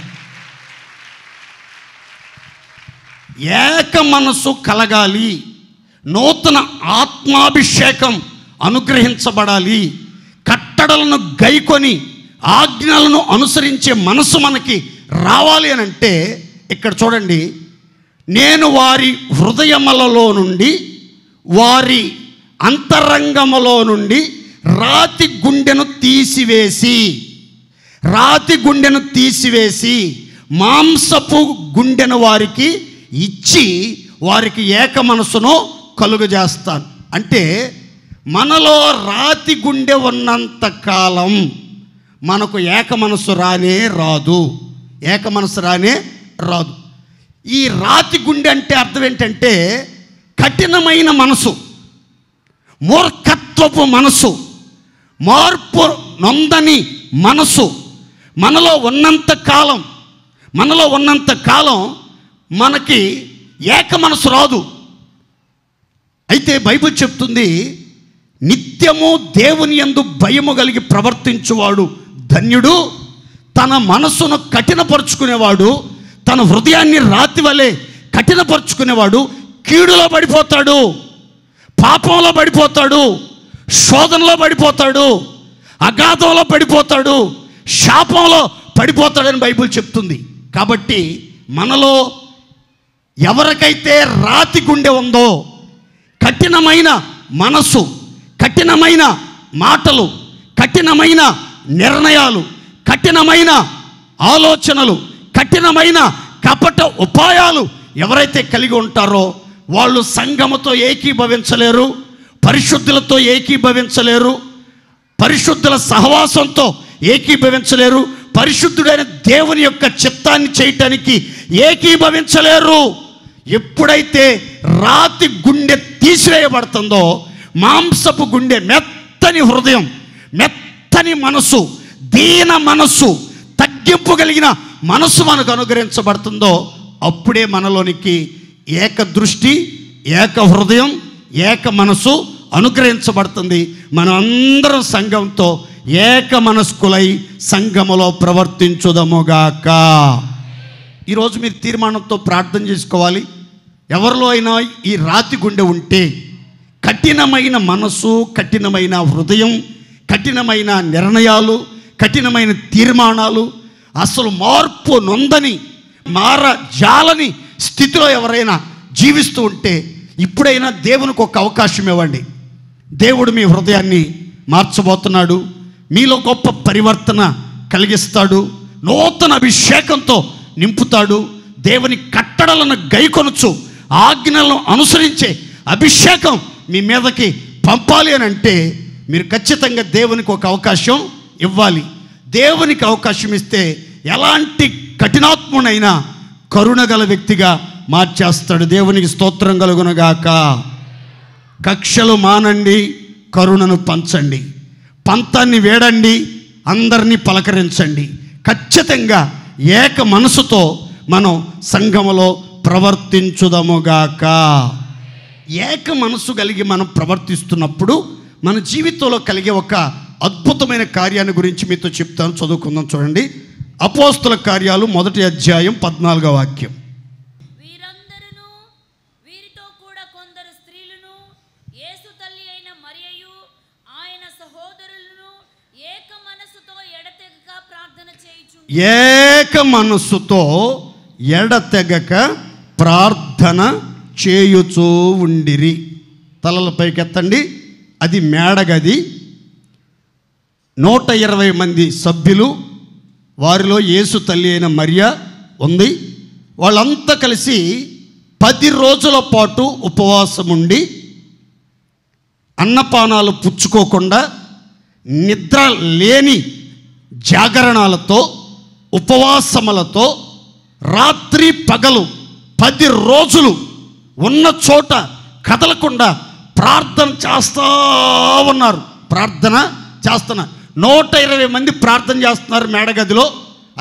ఏక మనసు కలగాలి, నూతన ఆత్మాభిషేకం అనుగ్రహించబడాలి, కట్టడలను గైకొని ఆజ్ఞలను అనుసరించే మనసు మనకి రావాలి అని అంటే ఇక్కడ చూడండి, నేను వారి హృదయములలో నుండి వారి అంతరంగములో నుండి రాతి గుండెను తీసివేసి మాంసపు గుండెను వారికి ఇచ్చి వారికి ఏక మనసును కలుగజేస్తాను. అంటే మనలో రాతి గుండె ఉన్నంత కాలం మనకు ఏక మనసు రానే రాదు. ఈ రాతి గుండె అంటే అర్థం ఏంటంటే కఠినమైన మనసు, మూర్ఖత్వపు మనసు, మార్పు నొందని మనసు మనలో ఉన్నంత కాలం మనకి ఏక మనసు రాదు. అయితే బైబిల్ చెప్తుంది, నిత్యము దేవుని యందు భయము కలిగి ప్రవర్తించువాడు ధన్యుడు, తన మనసును కఠినపరుచుకునేవాడు, తన హృదయాన్ని రాతి వలె కఠినపరుచుకునేవాడు కీడులో పడిపోతాడు, పాపంలో పడిపోతాడు, శోధనలో పడిపోతాడు, అగాధంలో పడిపోతాడు, శాపంలో పడిపోతాడని బైబిల్ చెప్తుంది. కాబట్టి మనలో ఎవరికైతే రాతి గుండె ఉందో, కఠినమైన మనసు, కఠినమైన మాటలు, కఠినమైన నిర్ణయాలు, కఠినమైన ఆలోచనలు, కఠినమైన కపట ఉపాయాలు ఎవరైతే కలిగి ఉంటారో వాళ్ళు సంఘముతో ఏకీభవించలేరు, పరిశుద్ధులతో ఏకీభవించలేరు, పరిశుద్ధుల సహవాసంతో ఏకీభవించలేరు, పరిశుద్ధుడైన దేవుని యొక్క చిత్తాన్ని చేయటానికి ఏకీభవించలేరు. ఎప్పుడైతే రాతి గుండె తీసివేయబడుతుందో, మాంసపు గుండె, మెత్తని హృదయం, మెత్తని మనసు, దీన మనసు, తగ్గింపు కలిగిన మనసు మనకు అనుగ్రహించబడుతుందో అప్పుడే మనలోనికి ఏక దృష్టి, ఏక హృదయం, ఏక మనసు అనుగ్రహించబడుతుంది. మనం అందరం సంఘంతో ఏక మనస్కులై సంఘములో ప్రవర్తించుదముగాక. ఈరోజు మీరు తీర్మానంతో ప్రార్థన చేసుకోవాలి. ఎవరిలో అయినా ఈ రాతి గుండె ఉంటే, కఠినమైన మనసు, కఠినమైన హృదయం, కఠినమైన నిర్ణయాలు, కఠినమైన తీర్మానాలు, అసలు మార్పు నొందని, మారజాలని స్థితిలో ఎవరైనా జీవిస్తూ ఉంటే ఇప్పుడైనా దేవునికి ఒక అవకాశం ఇవ్వండి. దేవుడు మీ హృదయాన్ని మార్చబోతున్నాడు, మీలో గొప్ప పరివర్తన కలిగిస్తాడు, నూతన అభిషేకంతో నింపుతాడు. దేవుని కట్టడలను గైకొనొచ్చు, ఆజ్ఞలను అనుసరించే అభిషేకం మీ మీదకి పంపాలి అని అంటే మీరు ఖచ్చితంగా దేవునికి ఒక అవకాశం ఇవ్వాలి. దేవునికి అవకాశం ఇస్తే ఎలాంటి కఠినాత్మునైనా కరుణగల వ్యక్తిగా మార్చేస్తాడు. దేవునికి స్తోత్రం కలుగునగాక. కక్షలు మానండి, కరుణను పంచండి, పంతాన్ని వేడండి, అందరినీ పలకరించండి. ఖచ్చితంగా ఏక మనసుతో మనం సంఘములో ప్రవర్తించుదముగాక. ఏక మనసు కలిగి మనం ప్రవర్తిస్తున్నప్పుడు మన జీవితంలో కలిగే ఒక అద్భుతమైన కార్యాన్ని గురించి మీతో చెప్తాను. చదువుకుందాం, చూడండి. అపోస్తుల కార్యాలు 1వ అధ్యాయం 14వ వాక్యం. వీరందరూ వీరితో కూడా కొందరు స్త్రీలను, యేసు తల్లి అయిన మరియయు ఆయన సహోదరులను ఏక మనసుతో ఎడతెగక ప్రార్థన చేయుచుండిరి. ఏక మనసుతో ఎడతెగక ప్రార్థన చేయుచూ ఉండిరి. తలల పైకెత్తండి. అది మేడగది, 120 మంది సభ్యులు, వారిలో యేసు తల్లి అయిన మరియ ఉంది. వాళ్ళంతా కలిసి 10 రోజుల పాటు ఉపవాసం ఉండి, అన్నపానాలు పుచ్చుకోకుండా, నిద్ర లేని జాగరణాలతో, ఉపవాసములతో, రాత్రి పగలు 10 రోజులు ఉన్న చోట కదలకుండా ప్రార్థన చేస్తూ ఉన్నారు. 120 మంది ప్రార్థన చేస్తున్నారు మేడగదిలో.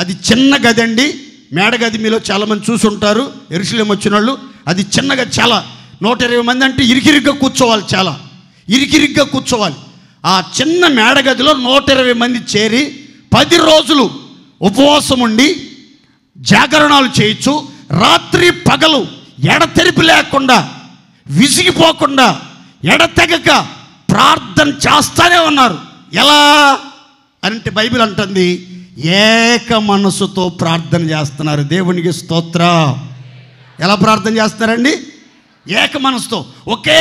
అది చిన్న గది అండి. మేడగది మీలో చాలామంది చూసి ఉంటారు, యెరూషలేము వచ్చిన వాళ్ళు. అది చిన్నగా, చాలా 120 మంది అంటే ఇరికిరిగ్గా కూర్చోవాలి, చాలా ఇరికిరిగ్గా కూర్చోవాలి. ఆ చిన్న మేడగదిలో 120 మంది చేరి 10 రోజులు ఉపవాసం ఉండి జాగరణాలు చేయొచ్చు. రాత్రి పగలు ఎడతెరిపి లేకుండా, విసిగిపోకుండా, ఎడతెగక ప్రార్థన చేస్తూనే ఉన్నారు. ఎలా అంటే బైబిల్ అంటుంది, ఏక మనసుతో ప్రార్థన చేస్తున్నారు. దేవునికి స్తోత్రం. ఎలా ప్రార్థన చేస్తున్నారండి? ఏక మనసుతో, ఒకే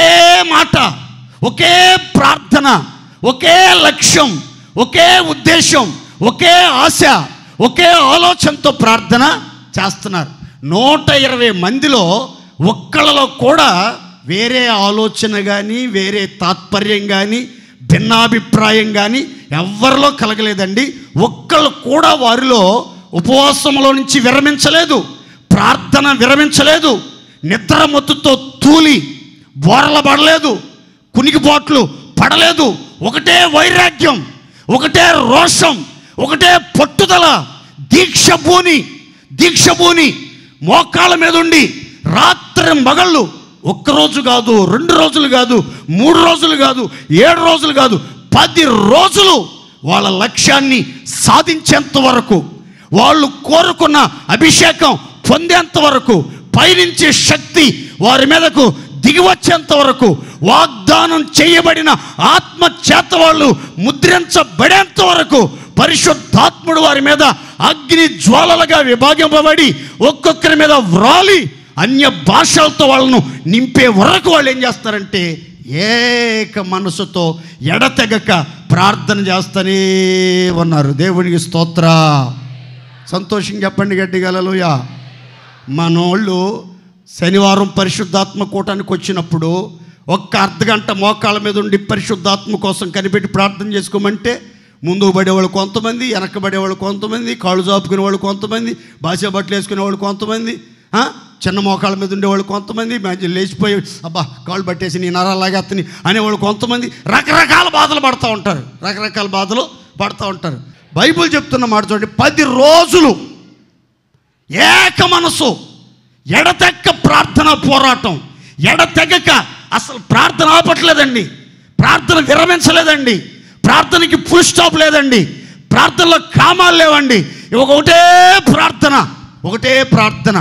మాట, ఒకే ప్రార్థన, ఒకే లక్ష్యం, ఒకే ఉద్దేశం, ఒకే ఆశ, ఒకే ఆలోచనతో ప్రార్థన చేస్తున్నారు. 120 మందిలో ఒక్కళ్ళలో కూడా వేరే ఆలోచన కానీ, వేరే తాత్పర్యం కానీ, భిన్నాభిప్రాయం కానీ ఎవరిలో కలగలేదండి. ఒక్కళ్ళు కూడా వారిలో ఉపవాసంలో నుంచి విరమించలేదు, ప్రార్థన విరమించలేదు, నిద్ర మొత్తుతో తూలి బోరల పడలేదు, కునికిపోట్లు పడలేదు. ఒకటే వైరాగ్యం, ఒకటే రోషం, ఒకటే పట్టుదల, దీక్ష భూని మోకాళ్ళ మీద ఉండి రాత్రి మగళ్ళు, ఒక్కరోజు కాదు, 2 రోజులు కాదు, 3 రోజులు కాదు, 7 రోజులు కాదు, 10 రోజులు వాళ్ళ లక్ష్యాన్ని సాధించేంత వరకు, వాళ్ళు కోరుకున్న అభిషేకం పొందేంత వరకు, పైనుంచి శక్తి వారి మీదకు దిగి వచ్చేంత వరకు, వాగ్దానం చేయబడిన ఆత్మ చేత వాళ్ళు ముద్రించబడేంత వరకు పరిశుద్ధాత్ముడు వారి మీద అగ్ని జ్వాలలుగా విభాగింపబడి ఒక్కొక్కరి మీద వ్రాలి అన్య భాషలతో వాళ్ళను నింపే వరకు వాళ్ళు ఏం చేస్తారంటే ఏక మనసుతో ఎడతెగక ప్రార్థన చేస్తూనే ఉన్నారు. దేవునికి స్తోత్ర. సంతోషం చెప్పండి గట్టిగా హల్లెలూయా. మనోళ్ళు శనివారం పరిశుద్ధాత్మ కూటానికి వచ్చినప్పుడు ఒక్క అర్ధగంట మోకాళ్ళ మీద ఉండి పరిశుద్ధాత్మ కోసం కనిపెట్టి ప్రార్థన చేసుకోమంటే ముందుకు పడేవాళ్ళు కొంతమంది, వెనక్కి పడేవాళ్ళు కొంతమంది, కాళ్ళు చాపుకునే వాళ్ళు కొంతమంది, భాష బట్టలు వేసుకునేవాళ్ళు కొంతమంది, చిన్న మోకాళ్ళ మీద ఉండేవాళ్ళు కొంతమంది, లేచిపోయి అబ్బా కాళ్ళు పట్టేసి నీ నరాలాగా అత్తని అనేవాళ్ళు కొంతమంది, రకరకాల బాధలు పడుతూ ఉంటారు. బైబిల్ చెప్తున్న మాట చూడండి, 10 రోజులు ఏక మనసు, ఎడతెక్క ప్రార్థన పోరాటం, ఎడతెగక అసలు ప్రార్థన ఆపట్లేదండి, ప్రార్థన విరమించలేదండి, ప్రార్థనకి ఫుల్ స్టాప్ లేదండి, ప్రార్థనలో కామాలు లేవండి. ఒకటే ప్రార్థన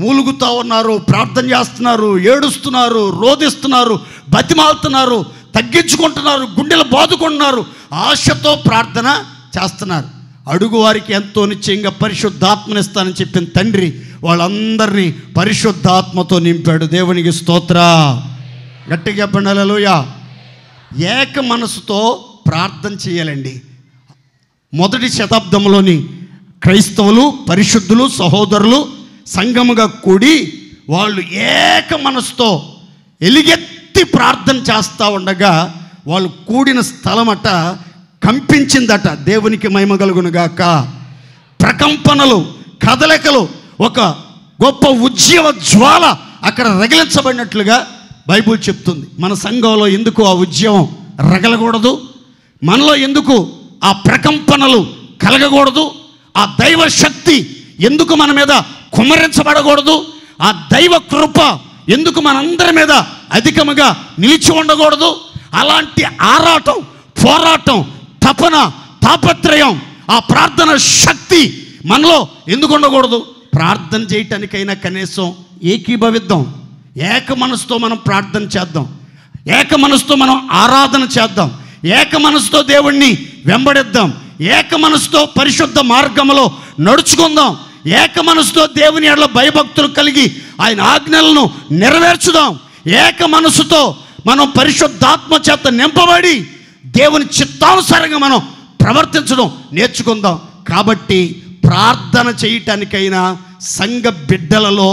మూలుగుతూ ఉన్నారు, ప్రార్థన చేస్తున్నారు, ఏడుస్తున్నారు, రోదిస్తున్నారు, బతిమాలుతున్నారు, తగ్గించుకుంటున్నారు, గుండెలు బాదుకుంటున్నారు, ఆశతో ప్రార్థన చేస్తున్నారు. అడుగు వారికి ఎంతో నిశ్చయంగా పరిశుద్ధాత్మనిస్తానని చెప్పిన తండ్రి వాళ్ళందరినీ పరిశుద్ధాత్మతో నింపాడు. దేవునికి స్తోత్ర. గట్టిగా చెప్పండి హల్లెలూయా. ఏక మనసుతో ప్రార్థన చేయాలండి. మొదటి శతాబ్దంలోని క్రైస్తవులు, పరిశుద్ధులు, సహోదరులు సంఘముగా కూడి వాళ్ళు ఏక మనసుతో ఎలుగెత్తి ప్రార్థన చేస్తూ ఉండగా వాళ్ళు కూడిన స్థలమట కంపించిందట. దేవునికి మహిమ కలుగునుగాక. ప్రకంపనలు, కదలికలు, ఒక గొప్ప ఉజ్జీవ జ్వాల అక్కడ రగిలించబడినట్లుగా బైబిల్ చెప్తుంది. మన సంఘంలో ఎందుకు ఆ ఉద్యమం రగలకూడదు? మనలో ఎందుకు ఆ ప్రకంపనలు కలగకూడదు? ఆ దైవ శక్తి ఎందుకు మన మీద కుమ్మరించబడకూడదు? ఆ దైవ కృప ఎందుకు మనందరి మీద అధికముగా నిలిచి ఉండకూడదు? అలాంటి ఆరాటం, పోరాటం, తపన, తాపత్రయం, ఆ ప్రార్థన శక్తి మనలో ఎందుకు ఉండకూడదు? ప్రార్థన చేయటానికైనా కనీసం ఏకీభవిద్దాం. ఏక మనసుతో మనం ప్రార్థన చేద్దాం, ఏక మనసుతో మనం ఆరాధన చేద్దాం, ఏక మనసుతో దేవుణ్ణి వెంబడిద్దాం, ఏక మనసుతో పరిశుద్ధ మార్గంలో నడుచుకుందాం, ఏక మనసుతో దేవుని ఎడల భయభక్తులు కలిగి ఆయన ఆజ్ఞలను నెరవేర్చుదాం. ఏక మనసుతో మనం పరిశుద్ధాత్మ చేత నింపబడి దేవుని చిత్తానుసారంగా మనం ప్రవర్తించడం నేర్చుకుందాం. కాబట్టి ప్రార్థన చేయటానికైనా సంఘ బిడ్డలలో,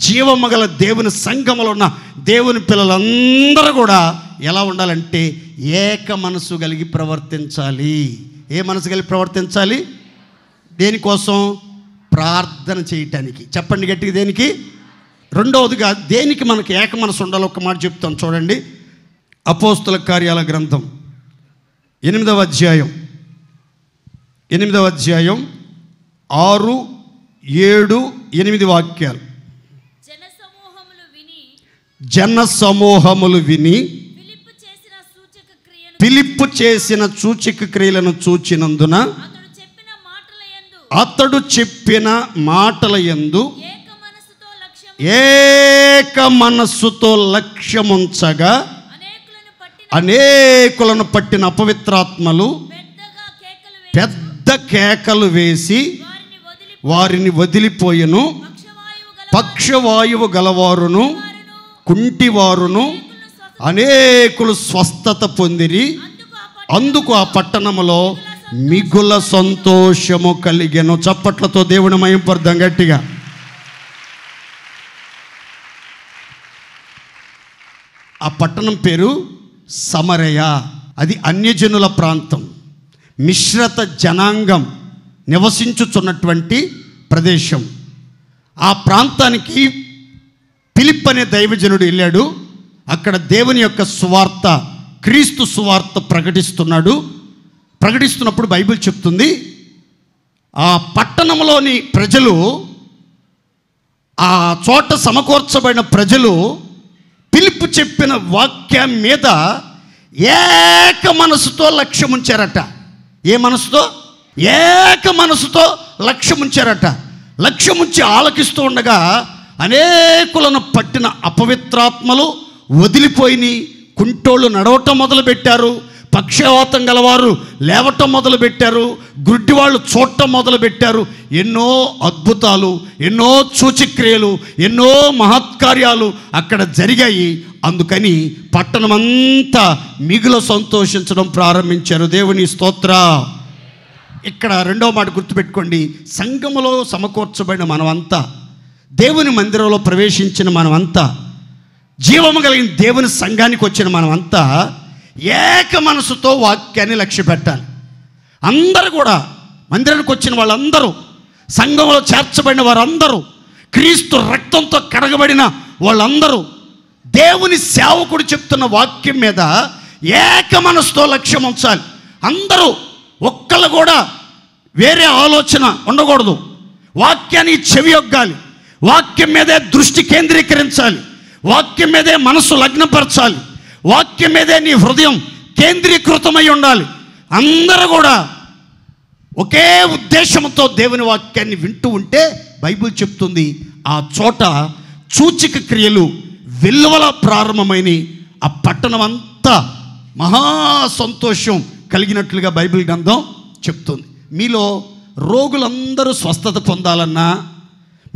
జీవమగల దేవుని సంఘములో ఉన్న దేవుని పిల్లలందరూ కూడా ఎలా ఉండాలంటే ఏక మనసు కలిగి ప్రవర్తించాలి. ఏ మనసు కలిగి ప్రవర్తించాలి? దేనికోసం? ప్రార్థన చేయటానికి. చెప్పండి గట్టిగా, దేనికి? రెండవదిగా దేనికి మనకి ఏక మనసు ఉండాలో ఒక మాట చెప్తాం చూడండి. అపోస్తుల కార్యాల గ్రంథం 8వ అధ్యాయం 6, 7, 8 వాక్యాలు. జన సమూహములు విని ఫిలిప్పు చేసిన సూచక క్రియలను చూచినందున అతడు చెప్పిన మాటల యందు ఏక మనస్సుతో లక్ష్యముంచగా అనేకులను పట్టిన అపవిత్రాత్మలు పెద్ద కేకలు వేసి వారిని వదిలిపోయెను. పక్షవాయువు గలవారును, కుంటివారును, అనేకులు స్వస్థత పొందిరి, అందుకు ఆ పట్టణములో మిగుల సంతోషము కలిగెను. చప్పట్లతో దేవుని మహింపరుద్దాం గట్టిగా. ఆ పట్టణం పేరు సమరయ. అది అన్యజనుల ప్రాంతం, మిశ్రత జనాంగం నివసించుచున్నటువంటి ప్రదేశం. ఆ ప్రాంతానికి ఫిలిప్ అనే దైవజనుడు వెళ్ళాడు. అక్కడ దేవుని యొక్క సువార్త, క్రీస్తు సువార్త ప్రకటిస్తున్నప్పుడు బైబిల్ చెప్తుంది, ఆ పట్టణంలోని ప్రజలు, ఆ చోట సమకూర్చబడిన ప్రజలు ఫిలిప్ చెప్పిన వాక్యం మీద ఏక మనసుతో లక్ష్యం ఉంచారట. ఏ మనసుతో? ఏక మనసుతో లక్ష్యం ఉంచారట. లక్ష్యం ఉంచి ఆలకిస్తూ ఉండగా అనేకులను పట్టిన అపవిత్రాత్మలు వదిలిపోయి కుంటోళ్ళు నడవటం మొదలుపెట్టారు, పక్షవాతం గలవారు లేవటం మొదలుపెట్టారు, గుడ్డి వాళ్ళు చూడటం మొదలుపెట్టారు. ఎన్నో అద్భుతాలు, ఎన్నో సూచక్రియలు, ఎన్నో మహత్కార్యాలు అక్కడ జరిగాయి. అందుకని పట్టణమంతా మిగుల సంతోషించడం ప్రారంభించారు. దేవుని స్తోత్ర. ఇక్కడ రెండో మాట గుర్తుపెట్టుకోండి, సంఘములో సమకూర్చబడిన మనమంతా, దేవుని మందిరంలో ప్రవేశించిన మనమంతా, జీవము కలిగిన దేవుని సంఘానికి వచ్చిన మనమంతా ఏక మనసుతో వాక్యాన్ని లక్ష్య పెట్టాలి. అందరూ కూడా, మందిరానికి వచ్చిన వాళ్ళందరూ, సంఘంలో చేర్చబడిన వారందరూ, క్రీస్తు రక్తంతో కడగబడిన వాళ్ళందరూ దేవుని సేవకుడు చెప్తున్న వాక్యం మీద ఏక మనసుతో లక్ష్యం ఉంచాలి. అందరూ ఒక్కళ్ళు కూడా వేరే ఆలోచన ఉండకూడదు. వాక్యాన్ని చెవియొగ్గాలి, వాక్యం మీదే దృష్టి కేంద్రీకరించాలి, వాక్యం మీదే మనసు లగ్నపరచాలి, వాక్యం మీదే నీ హృదయం కేంద్రీకృతమై ఉండాలి. అందరూ కూడా ఒకే ఉద్దేశంతో దేవుని వాక్యాన్ని వింటూ ఉంటే బైబిల్ చెప్తుంది, ఆ చోట సూచక క్రియలు వెల్లువల ప్రారంభమైన ఆ పట్టణం అంతా మహా సంతోషం కలిగినట్లుగా బైబిల్ గ్రంథం చెప్తుంది. మీలో రోగులందరూ స్వస్థత పొందాలన్నా,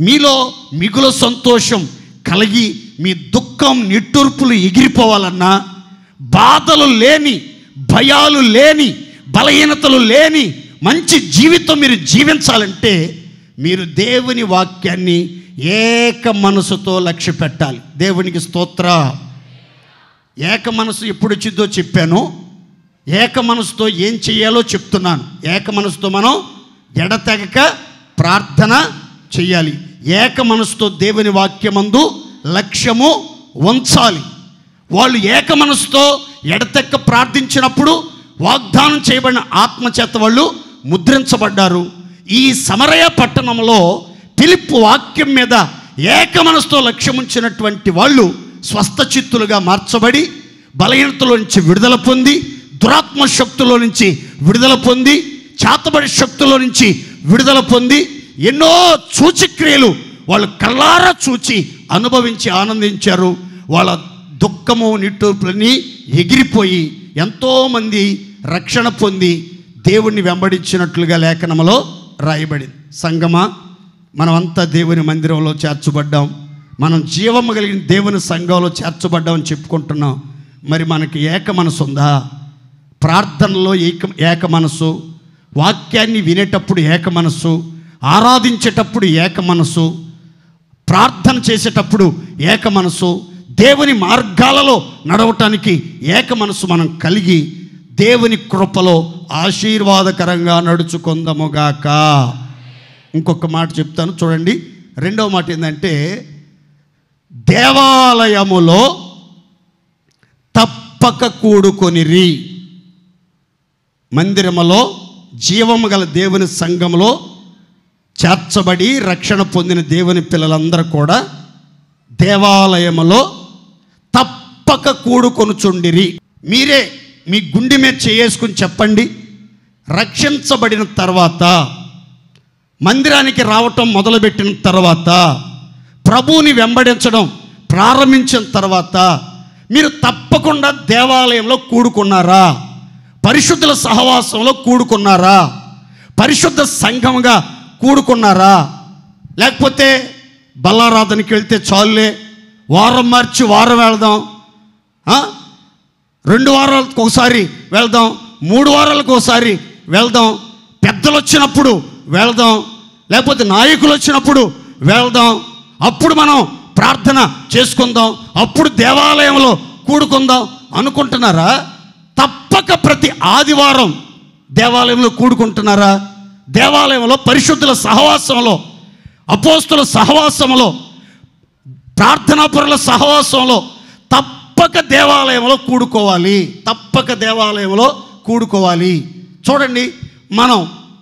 మీలో మిగుల సంతోషం కలిగి మీ దుఃఖం నిట్టూర్పులు ఎగిరిపోవాలన్నా, బాధలు లేని, భయాలు లేని, బలహీనతలు లేని మంచి జీవితం మీరు జీవించాలంటే మీరు దేవుని వాక్యాన్ని ఏక మనసుతో లక్ష్య పెట్టాలి. దేవునికి స్తోత్ర. ఏక మనసు ఎప్పుడు వచ్చిందో చెప్పాను, ఏక మనసుతో ఏం చేయాలో చెప్తున్నాను. ఏక మనసుతో మనం ఎడతెగక ప్రార్థన చెయ్యాలి. ఏక మనసుతో దేవుని వాక్యమందు లక్ష్యము ఉంచాలి. వాళ్ళు ఏక మనసుతో ఎడతెక్క ప్రార్థించినప్పుడు వాగ్దానం చేయబడిన ఆత్మచేత వాళ్ళు ముద్రించబడ్డారు. ఈ సమరయ పట్టణంలో ఫిలిప్ వాక్యం మీద ఏక మనసుతో లక్ష్యం ఉంచినటువంటి వాళ్ళు స్వస్థచిత్తులుగా మార్చబడి, బలహీనతలో నుంచి విడుదల పొంది, దురాత్మ శక్తుల్లో నుంచి విడుదల పొంది, చేతబడి శక్తుల్లో నుంచి విడుదల పొంది, ఎన్నో సూచక్రియలు వాళ్ళు కళ్ళారా చూచి అనుభవించి ఆనందించారు. వాళ్ళ దుఃఖము నిట్టూర్పులని ఎగిరిపోయి ఎంతోమంది రక్షణ పొంది దేవుణ్ణి వెంబడించినట్లుగా లేఖనంలో రాయబడింది. సంగమా, మనమంతా దేవుని మందిరంలో చేర్చబడ్డాం, మనం జీవము కలిగిన దేవుని సంఘంలో చేర్చబడ్డామని చెప్పుకుంటున్నాం. మరి మనకి ఏక మనసు ఉందా? ప్రార్థనలో ఏక మనసు, వాక్యాన్ని వినేటప్పుడు ఏక మనసు, ఆరాధించేటప్పుడు ఏక మనసు, ప్రార్థన చేసేటప్పుడు ఏక మనసు, దేవుని మార్గాలలో నడవటానికి ఏక మనసు మనం కలిగి దేవుని కృపలో ఆశీర్వాదకరంగా నడుచుకుందాముగాక. ఇంకొక మాట చెప్తాను చూడండి. రెండవ మాట ఏంటంటే, దేవాలయములో తప్పక కూడుకొనిరి. మందిరములో జీవము గల దేవుని సంఘములో చేర్చబడి రక్షణ పొందిన దేవుని పిల్లలందరూ కూడా దేవాలయములో తప్పక కూడుకొనుచుండిరి. మీరే మీ గుండె మీద చేసుకుని చెప్పండి, రక్షించబడిన తర్వాత, మందిరానికి రావటం మొదలుపెట్టిన తర్వాత, ప్రభువుని వెంబడించడం ప్రారంభించిన తర్వాత మీరు తప్పకుండా దేవాలయంలో కూడుకున్నారా? పరిశుద్ధుల సహవాసంలో కూడుకున్నారా? పరిశుద్ధ సంఘంగా కూడుకున్నారా? లేకపోతే బల్లారాధనకి వెళ్తే చాలులే, వారం మార్చి వారం వెళదాం, 2 వారాలకు ఒకసారి వెళ్దాం, 3 వారాలకు ఒకసారి వెళ్దాం, పెద్దలు వచ్చినప్పుడు వెళ్దాం, లేకపోతే నాయకులు వచ్చినప్పుడు వెళ్దాం, అప్పుడు మనం ప్రార్థన చేసుకుందాం, అప్పుడు దేవాలయంలో కూడుకుందాం అనుకుంటున్నారా? తప్పక ప్రతి ఆదివారం దేవాలయంలో కూడుకుంటున్నారా? దేవాలయంలో పరిశుద్ధుల సహవాసంలో, అపోస్తుల సహవాసంలో, ప్రార్థనాపరుల సహవాసంలో తప్పక దేవాలయంలో కూడుకోవాలి, తప్పక దేవాలయంలో కూడుకోవాలి. చూడండి, మనం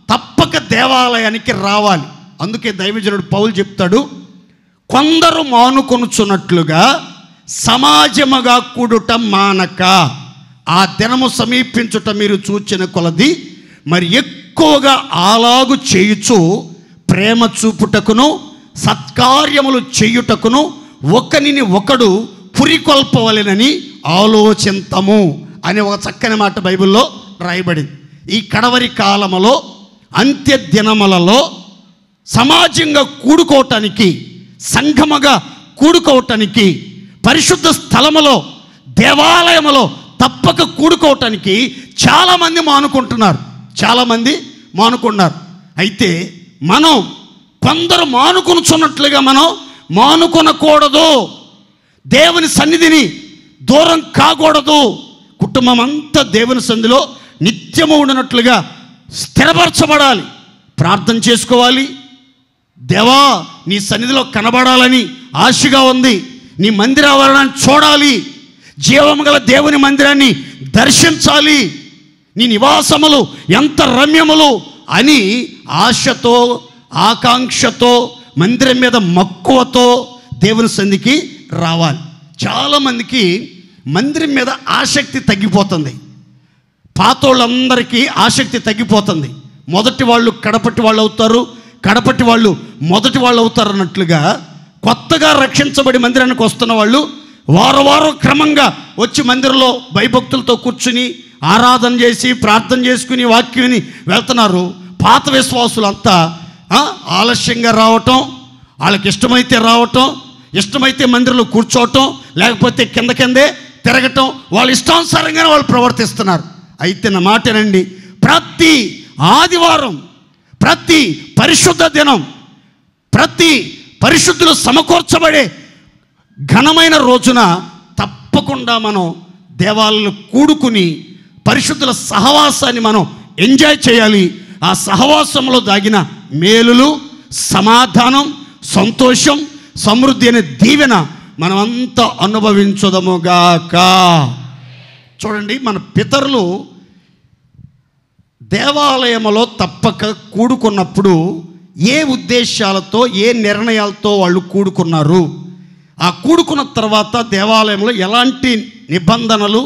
తప్పక దేవాలయానికి రావాలి. అందుకే దైవజనుడు పౌలు చెప్తాడు, కొందరు మానుకొనుచున్నట్లుగా సమాజముగా కూడుట మానక ఆ దినము సమీపించుట మీరు చూచిన కొలది మరి ఎక్కువగా అలాగు చేయుచు ప్రేమ చూపుటకును సత్కార్యములు చేయుటకును ఒకనిని ఒకడు పురికొల్పవలెనని ఆలోచింతము అనే ఒక చక్కని మాట బైబిల్లో రాయబడింది. ఈ కడవరి కాలములో, అంత్య దినములలో సమాజంగా కూడుకోవటానికి, సంఘముగా కూడుకోవటానికి, పరిశుద్ధ స్థలములో, దేవాలయములో తప్పక కూడుకోవటానికి చాలామంది మానుకుంటున్నారు, చాలామంది మానుకున్నారు. అయితే మనం కొందరు మానుకొనుచున్నట్లుగా మనం మానుకొనకూడదు. దేవుని సన్నిధిని దూరం కాకూడదు. కుటుంబం అంతా దేవుని సన్నిధిలో నిత్యము ఉండినట్లుగా స్థిరపరచబడాలి. ప్రార్థన చేసుకోవాలి. దేవా, నీ సన్నిధిలో కనబడాలని ఆశగా ఉంది, నీ మందిర ఆవరణాన్ని చూడాలి, జీవము గల దేవుని మందిరాన్ని దర్శించాలి, నీ నివాసములు ఎంత రమ్యములు అని ఆశతో, ఆకాంక్షతో, మందిరం మీద మక్కువతో దేవుని సన్నిధికి రావాలి. చాలామందికి మందిరం మీద ఆసక్తి తగ్గిపోతుంది. పాతోళ్ళందరికీ ఆసక్తి తగ్గిపోతుంది. మొదటి వాళ్ళు కడపటి వాళ్ళు అవుతారు, కడపటి వాళ్ళు మొదటి వాళ్ళు అవుతారు అన్నట్లుగా కొత్తగా రక్షించబడి మందిరానికి వస్తున్న వాళ్ళు వారం క్రమంగా వచ్చి మందిరంలో భయభక్తులతో కూర్చుని ఆరాధన చేసి ప్రార్థన చేసుకుని వాక్యాన్ని వెళ్తున్నారు. పాత విశ్వాసులంతా ఆలస్యంగా రావటం, వాళ్ళకి ఇష్టమైతే రావటం, ఇష్టమైతే మందిరంలో కూర్చోవటం, లేకపోతే కిందే తిరగటం, వాళ్ళ ఇష్టానుసారంగానే వాళ్ళు ప్రవర్తిస్తున్నారు. అయితే నా మాటనండి, ప్రతి ఆదివారం, ప్రతి పరిశుద్ధ దినం, ప్రతి పరిశుద్ధులు సమకూర్చబడే ఘనమైన రోజున తప్పకుండా మనం దేవాలయంలో కూడుకుని పరిశుద్ధుల సహవాసాన్ని మనం ఎంజాయ్ చేయాలి. ఆ సహవాసంలో దాగిన మేలులు, సమాధానం, సంతోషం, సమృద్ధి అనే దీవెన మనమంతా అనుభవించుదముగాక. చూడండి, మన పితరులు దేవాలయంలో తప్పక కూడుకున్నప్పుడు ఏ ఉద్దేశాలతో, ఏ నిర్ణయాలతో వాళ్ళు కూడుకున్నారు, ఆ కూడుకున్న తర్వాత దేవాలయంలో ఎలాంటి నిబంధనలు,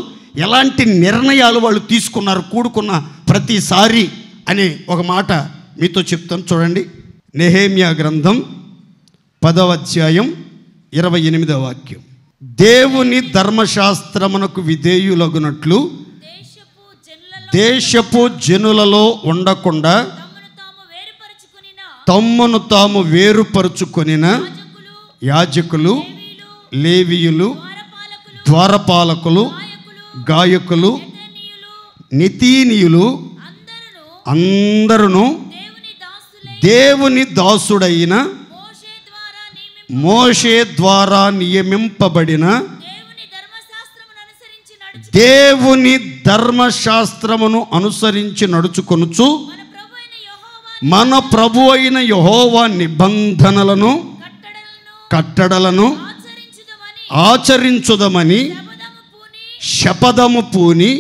ఎలాంటి నిర్ణయాలు వాళ్ళు తీసుకున్నారు కూడుకున్న ప్రతిసారి అనే ఒక మాట మీతో చెప్తాను. చూడండి, నెహెమ్యా గ్రంథం 10వ అధ్యాయం 28వ వాక్యం. దేవుని ధర్మశాస్త్రమునకు విధేయులగునట్లు దేశపు జనులలో ఉండకుండా తమ్మును తాము వేరుపరుచుకొనిన యాజకులు, లేవీయులు, ద్వారపాలకులు, గాయకులు, నితీనీయులు అందరూ దేవుని దాసుడైన మోషే ద్వారా నియమింపబడిన దేవుని ధర్మశాస్త్రమును అనుసరించి నడుచుకొనుచు మన ప్రభు అయిన యెహోవా నిబంధనలను, కట్టడలను ఆచరించుదమని శపథము పూని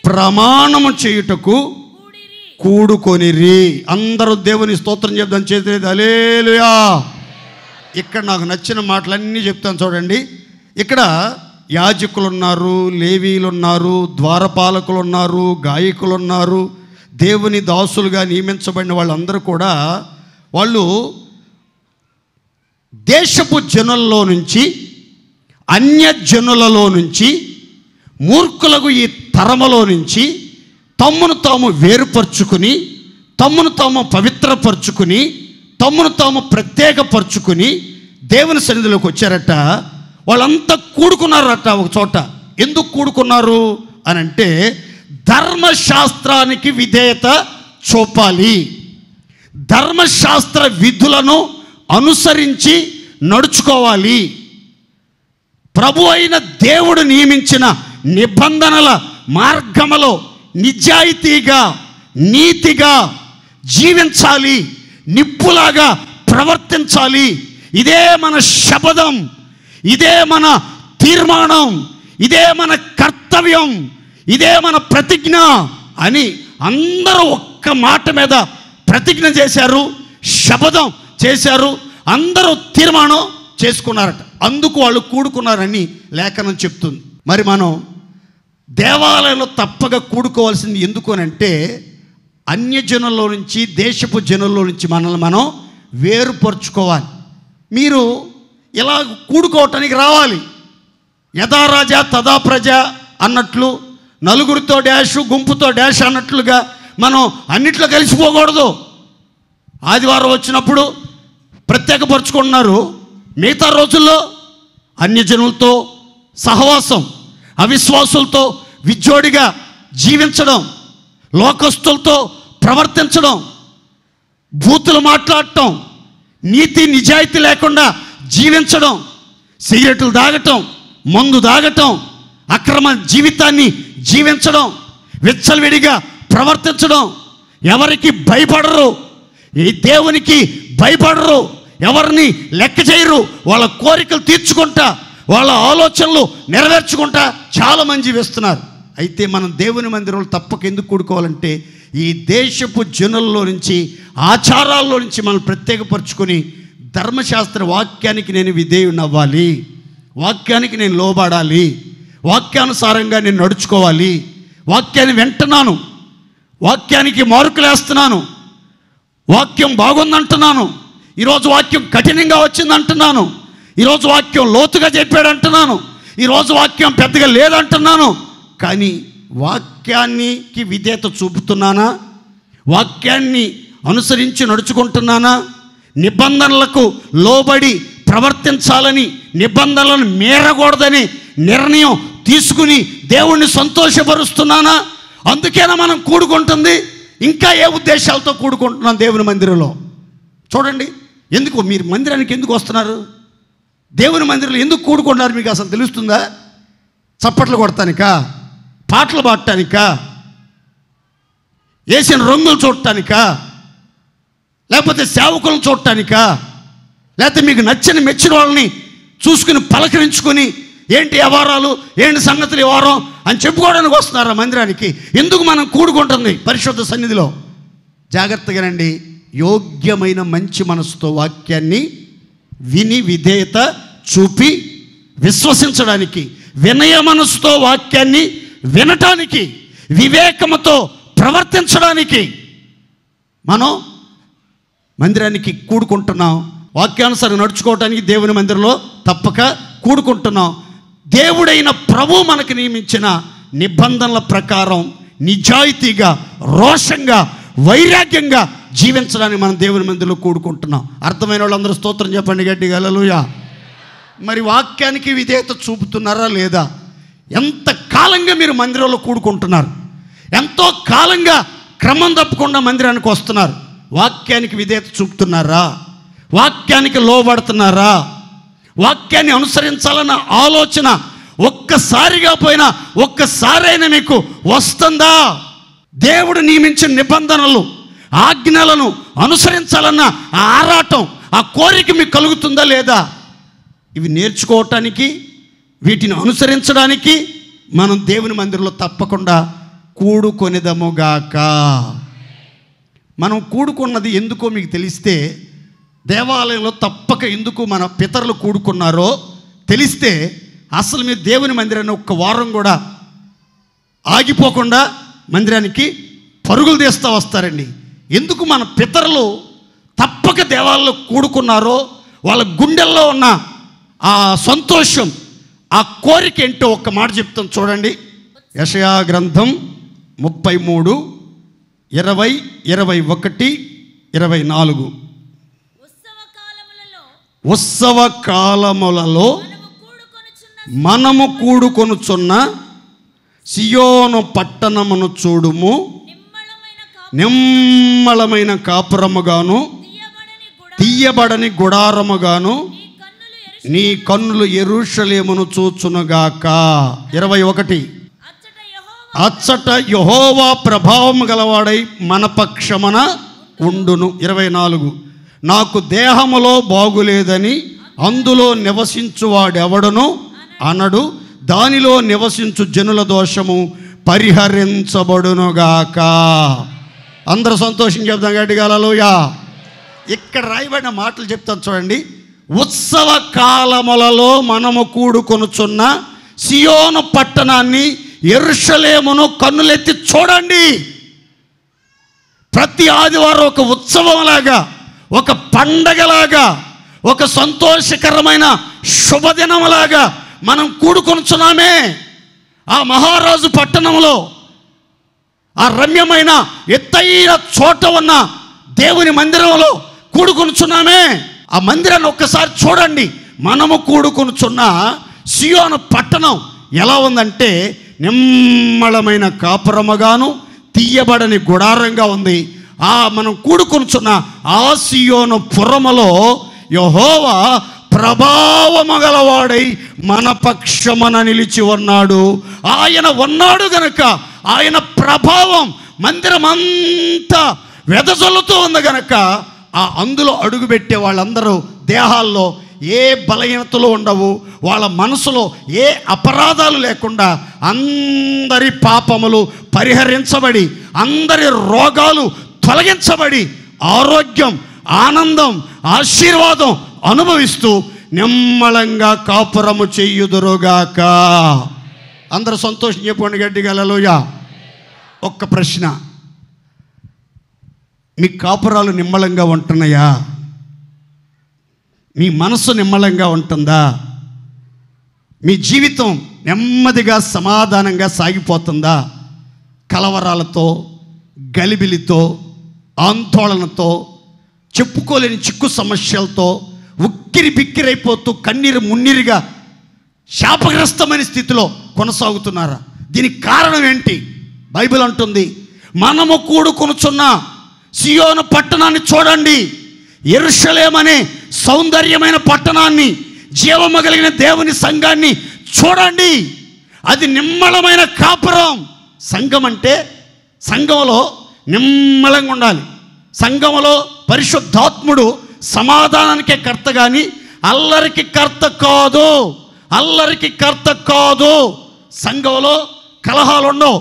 ప్రమాణము చేయుటకు కూడుకొనిరి. అందరూ దేవుని స్తోత్రం చెప్తాను, చేతులు హల్లెలూయా. ఇక్కడ నాకు నచ్చిన మాటలన్నీ చెప్తాను. చూడండి, ఇక్కడ యాజకులు ఉన్నారు, లేవీలు ఉన్నారు, ద్వారపాలకులు ఉన్నారు, గాయకులు ఉన్నారు, దేవుని దాసులుగా నియమించబడిన వాళ్ళందరూ కూడా వాళ్ళు దేశపు జనులలో నుంచి, అన్యజనులలో నుంచి, మూర్ఖులకు ఈ తరములో నుంచి తమ్మును తాము వేరుపరుచుకుని, తమ్మును తాము పవిత్రపరుచుకుని, తమ్మును తాము ప్రత్యేకపరుచుకుని దేవుని సన్నిధిలోకి వచ్చారట. వాళ్ళంతా కూడుకున్నారట ఒక చోట. ఎందుకు కూడుకున్నారు అని అంటే ధర్మశాస్త్రానికి విధేయత చూపాలి, ధర్మశాస్త్ర విధులను అనుసరించి నడుచుకోవాలి. ప్రభు అయిన దేవుడు నియమించిన నిబంధనల మార్గములో నిజాయితీగా నీతిగా జీవించాలి, నిప్పులాగా ప్రవర్తించాలి. ఇదే మన శపథం, ఇదే మన తీర్మానం, ఇదే మన కర్తవ్యం, ఇదే మన ప్రతిజ్ఞ అని అందరూ ఒక్క మాట మీద ప్రతిజ్ఞ చేశారు, శపథం చేశారు, అందరూ తీర్మానం చేసుకున్నారట. అందుకు వాళ్ళు కూడుకున్నారని లేఖనం చెప్తుంది. మరి మనం దేవాలయంలో తప్పగా కూడుకోవాల్సింది ఎందుకు అని అంటే అన్యజనుల్లో నుంచి దేశపు జనుల్లో నుంచి మనల్ని మనం వేరుపరుచుకోవాలి. మీరు ఇలా కూడుకోవటానికి రావాలి. యథా రాజా తదా ప్రజ అన్నట్లు, నలుగురితో డాష్ గుంపుతో డాష్ అన్నట్లుగా మనం అన్నిట్లో కలిసిపోకూడదు. ఆదివారం వచ్చినప్పుడు ప్రత్యేకపరుచుకుంటున్నారు, మిగతా రోజుల్లో అన్యజనులతో సహవాసం, అవిశ్వాసులతో విజ్జోడిగా జీవించడం, లోకస్తులతో ప్రవర్తించడం, బూతులు మాట్లాడటం, నీతి నిజాయితీ లేకుండా జీవించడం, సిగరెట్లు తాగటం, మందు తాగటం, అక్రమ జీవితాన్ని జీవించడం, విచ్చలవిడిగా ప్రవర్తించడం, ఎవరికి భయపడరు, ఈ దేవునికి భయపడరు, ఎవరిని లెక్క చేయరు, వాళ్ళ కోరికలు తీర్చుకుంటా వాళ్ళ ఆలోచనలు నెరవేర్చుకుంటా చాలామంది జీవిస్తున్నారు. అయితే మనం దేవుని మందిరంలో తప్పక ఎందుకు కూడుకోవాలంటే ఈ దేశపు జనుల్లో నుంచి ఆచారాల్లో నుంచి మనం ప్రత్యేకపరుచుకొని ధర్మశాస్త్ర వాక్యానికి నేను విధేయుని అవ్వాలి, వాక్యానికి నేను లోబడాలి, వాక్యానుసారంగా నేను నడుచుకోవాలి, వాక్యాన్ని వింటున్నాను, వాక్యానికి మార్కులేస్తున్నాను, వాక్యం బాగుందంటున్నాను, ఈరోజు వాక్యం కఠినంగా వచ్చిందంటున్నాను, ఈరోజు వాక్యం లోతుగా చెప్పాడు అంటున్నాను, ఈరోజు వాక్యం పెద్దగా లేదంటున్నాను. కానీ వాక్యానికి విధేయత చూపుతున్నానా, వాక్యాన్ని అనుసరించి నడుచుకుంటున్నానా, నిబంధనలకు లోబడి ప్రవర్తించాలని, నిబంధనలను మీరకూడదని నిర్ణయం తీసుకుని దేవుణ్ణి సంతోషపరుస్తున్నానా? అందుకేనా మనం కూడుకుంటుంది? ఇంకా ఏ ఉద్దేశాలతో కూడుకుంటున్నాం దేవుని మందిరంలో? చూడండి, ఎందుకు మీరు మందిరానికి ఎందుకు వస్తున్నారు? దేవుని మందిరంలో ఎందుకు కూడుకుంటున్నారు మీకు అసలు తెలుస్తుందా? చప్పట్లు కొడటానికా, పాటలు పాడటానికా, వేసిన రంగులు చూడటానికా, లేకపోతే సేవకులను చూడటానికా, లేకపోతే మీకు నచ్చిన మెచ్చిన వాళ్ళని చూసుకుని పలకరించుకొని ఏంటి వ్యవహారాలు, ఏంటి సంగతులు వ్యవహారం అని చెప్పుకోవడానికి వస్తున్నారా మందిరానికి? ఎందుకు మనం కూడుకుంటుంది పరిశుద్ధ సన్నిధిలో? జాగ్రత్తగానండి, యోగ్యమైన మంచి మనసుతో వాక్యాన్ని విని విధేయత చూపి విశ్వసించడానికి, వినయ మనసుతో వాక్యాన్ని వినటానికి, వివేకముతో ప్రవర్తించడానికి మనం మందిరానికి కూడుకుంటున్నాం. వాక్యానుసారం నడుచుకోవటానికి దేవుని మందిరంలో తప్పక కూడుకుంటున్నాం. దేవుడైన ప్రభు మనకు నియమించిన నిబంధనల ప్రకారం నిజాయితీగా, రోషంగా, వైరాగ్యంగా జీవించడానికి మనం దేవుని మందిరంలో కూడుకుంటున్నాం. అర్థమైన వాళ్ళందరూ స్తోత్రం చెప్పండి గట్టిగా, హల్లెలూయా. మరి వాక్యానికి విధేయత చూపుతున్నారా లేదా? ఎంత కాలంగా మీరు మందిరంలో కూడుకుంటున్నారు? ఎంతో కాలంగా క్రమం తప్పకుండా మందిరానికి వస్తున్నారు. వాక్యానికి విధేయత చూపుతున్నారా? వాక్యానికి లోబడుతున్నారా? వాక్యాన్ని అనుసరించాలన్న ఆలోచన ఒక్కసారిగా పోయినా ఒక్కసారైనా మీకు వస్తుందా? దేవుడు నియమించిన నిబంధనలు, ఆజ్ఞలను అనుసరించాలన్న ఆ ఆరాటం, ఆ కోరిక మీకు కలుగుతుందా లేదా? ఇవి నేర్చుకోవటానికి, వీటిని అనుసరించడానికి మనం దేవుని మందిరంలో తప్పకుండా కూడుకొనిదముగాక. మనం కూడుకున్నది ఎందుకో మీకు తెలిస్తే, దేవాలయంలో తప్పక ఎందుకు మన పితరులు కూడుకున్నారో తెలిస్తే అసలు మీరు దేవుని మందిరాన్ని ఒక్క వారం కూడా ఆగిపోకుండా మందిరానికి పరుగులు తీస్తూ వస్తారండి. ఎందుకు మన పితరులు తప్పక దేవాలయంలో కూడుకున్నారో వాళ్ళ గుండెల్లో ఉన్న ఆ సంతోషం, ఆ కోరిక ఏంటో ఒక్క మాట చెప్తాం చూడండి. యెషయా గ్రంథం 33, 20, 21, 24. ఉత్సవ కాలములలో మనము కూడుకొనుచున్న సియోను పట్టణమును చూడుము, నిమ్మళమైన కాపురముగాను తీయబడని గుడారముగాను నీ కన్నులు యెరూషలేమును చూచునుగాక. 21 అచ్చట యెహోవా ప్రభావం గలవాడై మన పక్షమున ఉండును. 24 నాకు దేహములో బాగులేదని అందులో నివసించువాడెవడను అనడు, దానిలో నివసించు జనుల దోషము పరిహరించబడునుగాక. అందరూ సంతోషం చెప్తాం గట్టిగా హల్లెలూయా. ఇక్కడ రాయబడిన మాటలు చెప్తాను చూడండి. ఉత్సవ కాలములలో మనము కూడుకొనుచున్న సియోను పట్టణాన్ని యెరూషలేమును కన్నులెత్తి చూడండి. ప్రతి ఆదివారం ఒక ఉత్సవంలాగా, ఒక పండగలాగా, ఒక సంతోషకరమైన శుభదినంలాగా మనం కూడుకొనుచున్నామే. ఆ మహారాజు పట్టణంలో, ఆ రమ్యమైన ఎత్తైన చోట ఉన్న దేవుని మందిరంలో కూడుకొనుచున్నామే. ఆ మందిరాన్ని ఒక్కసారి చూడండి. మనము కూడుకొనుచున్న సియోను పట్టణం ఎలా ఉందంటే నిమ్మళమైన కాపురముగాను తీయబడని గుడారంగా ఉంది. మనం కూడుకొనుచున్న ఆ సియోను పురములో యెహోవా ప్రభావము గలవాడై మన పక్షమున నిలిచి ఉన్నాడు. ఆయన ఉన్నాడు గనక ఆయన ప్రభావం మందిరం అంతా వెదజల్లుతూ ఉంది గనక ఆ అందులో అడుగుపెట్టే వాళ్ళందరూ దేహాల్లో ఏ బలహీనతలు ఉండవు, వాళ్ళ మనసులో ఏ అపరాధాలు లేకుండా అందరి పాపములు పరిహరించబడి అందరి రోగాలు తొలగించబడి ఆరోగ్యం, ఆనందం, ఆశీర్వాదం అనుభవిస్తూ నిమ్మళంగా కాపురము చెయ్యుదురుగాక. అందరూ సంతోషం చెప్పండి గట్టిగా హల్లెలూయా. ఒక్క ప్రశ్న, మీ కాపురాలు నిమ్మళంగా ఉంటున్నాయా? మీ మనసు నిమ్మళంగా ఉంటుందా? మీ జీవితం నెమ్మదిగా సమాధానంగా సాగిపోతుందా? కలవరాలతో, గలిబిలితో, ఆందోళనతో, చెప్పుకోలేని చిక్కు సమస్యలతో ఉక్కిరి బిక్కిరైపోతూ కన్నీరు మున్నీరుగా శాపగ్రస్తమైన స్థితిలో కొనసాగుతున్నారా? దీనికి కారణం ఏంటి? బైబిల్ అంటుంది, మనము కూడుకొనుచున్న సియోను పట్టణాన్ని చూడండి. యెరూషలేము అనే సౌందర్యమైన పట్టణాన్ని, జీవము కలిగిన దేవుని సంఘాన్ని చూడండి. అది నిమ్మళమైన కాపురం. సంఘం అంటే సంఘంలో నిమ్మలంగా ఉండాలి. సంఘంలో పరిశుద్ధాత్ముడు సమాధానానికే కర్త కానీ అల్లరికి కర్త కాదు. అల్లరికి కర్త కాదు. సంఘంలో కలహాలు ఉండవు,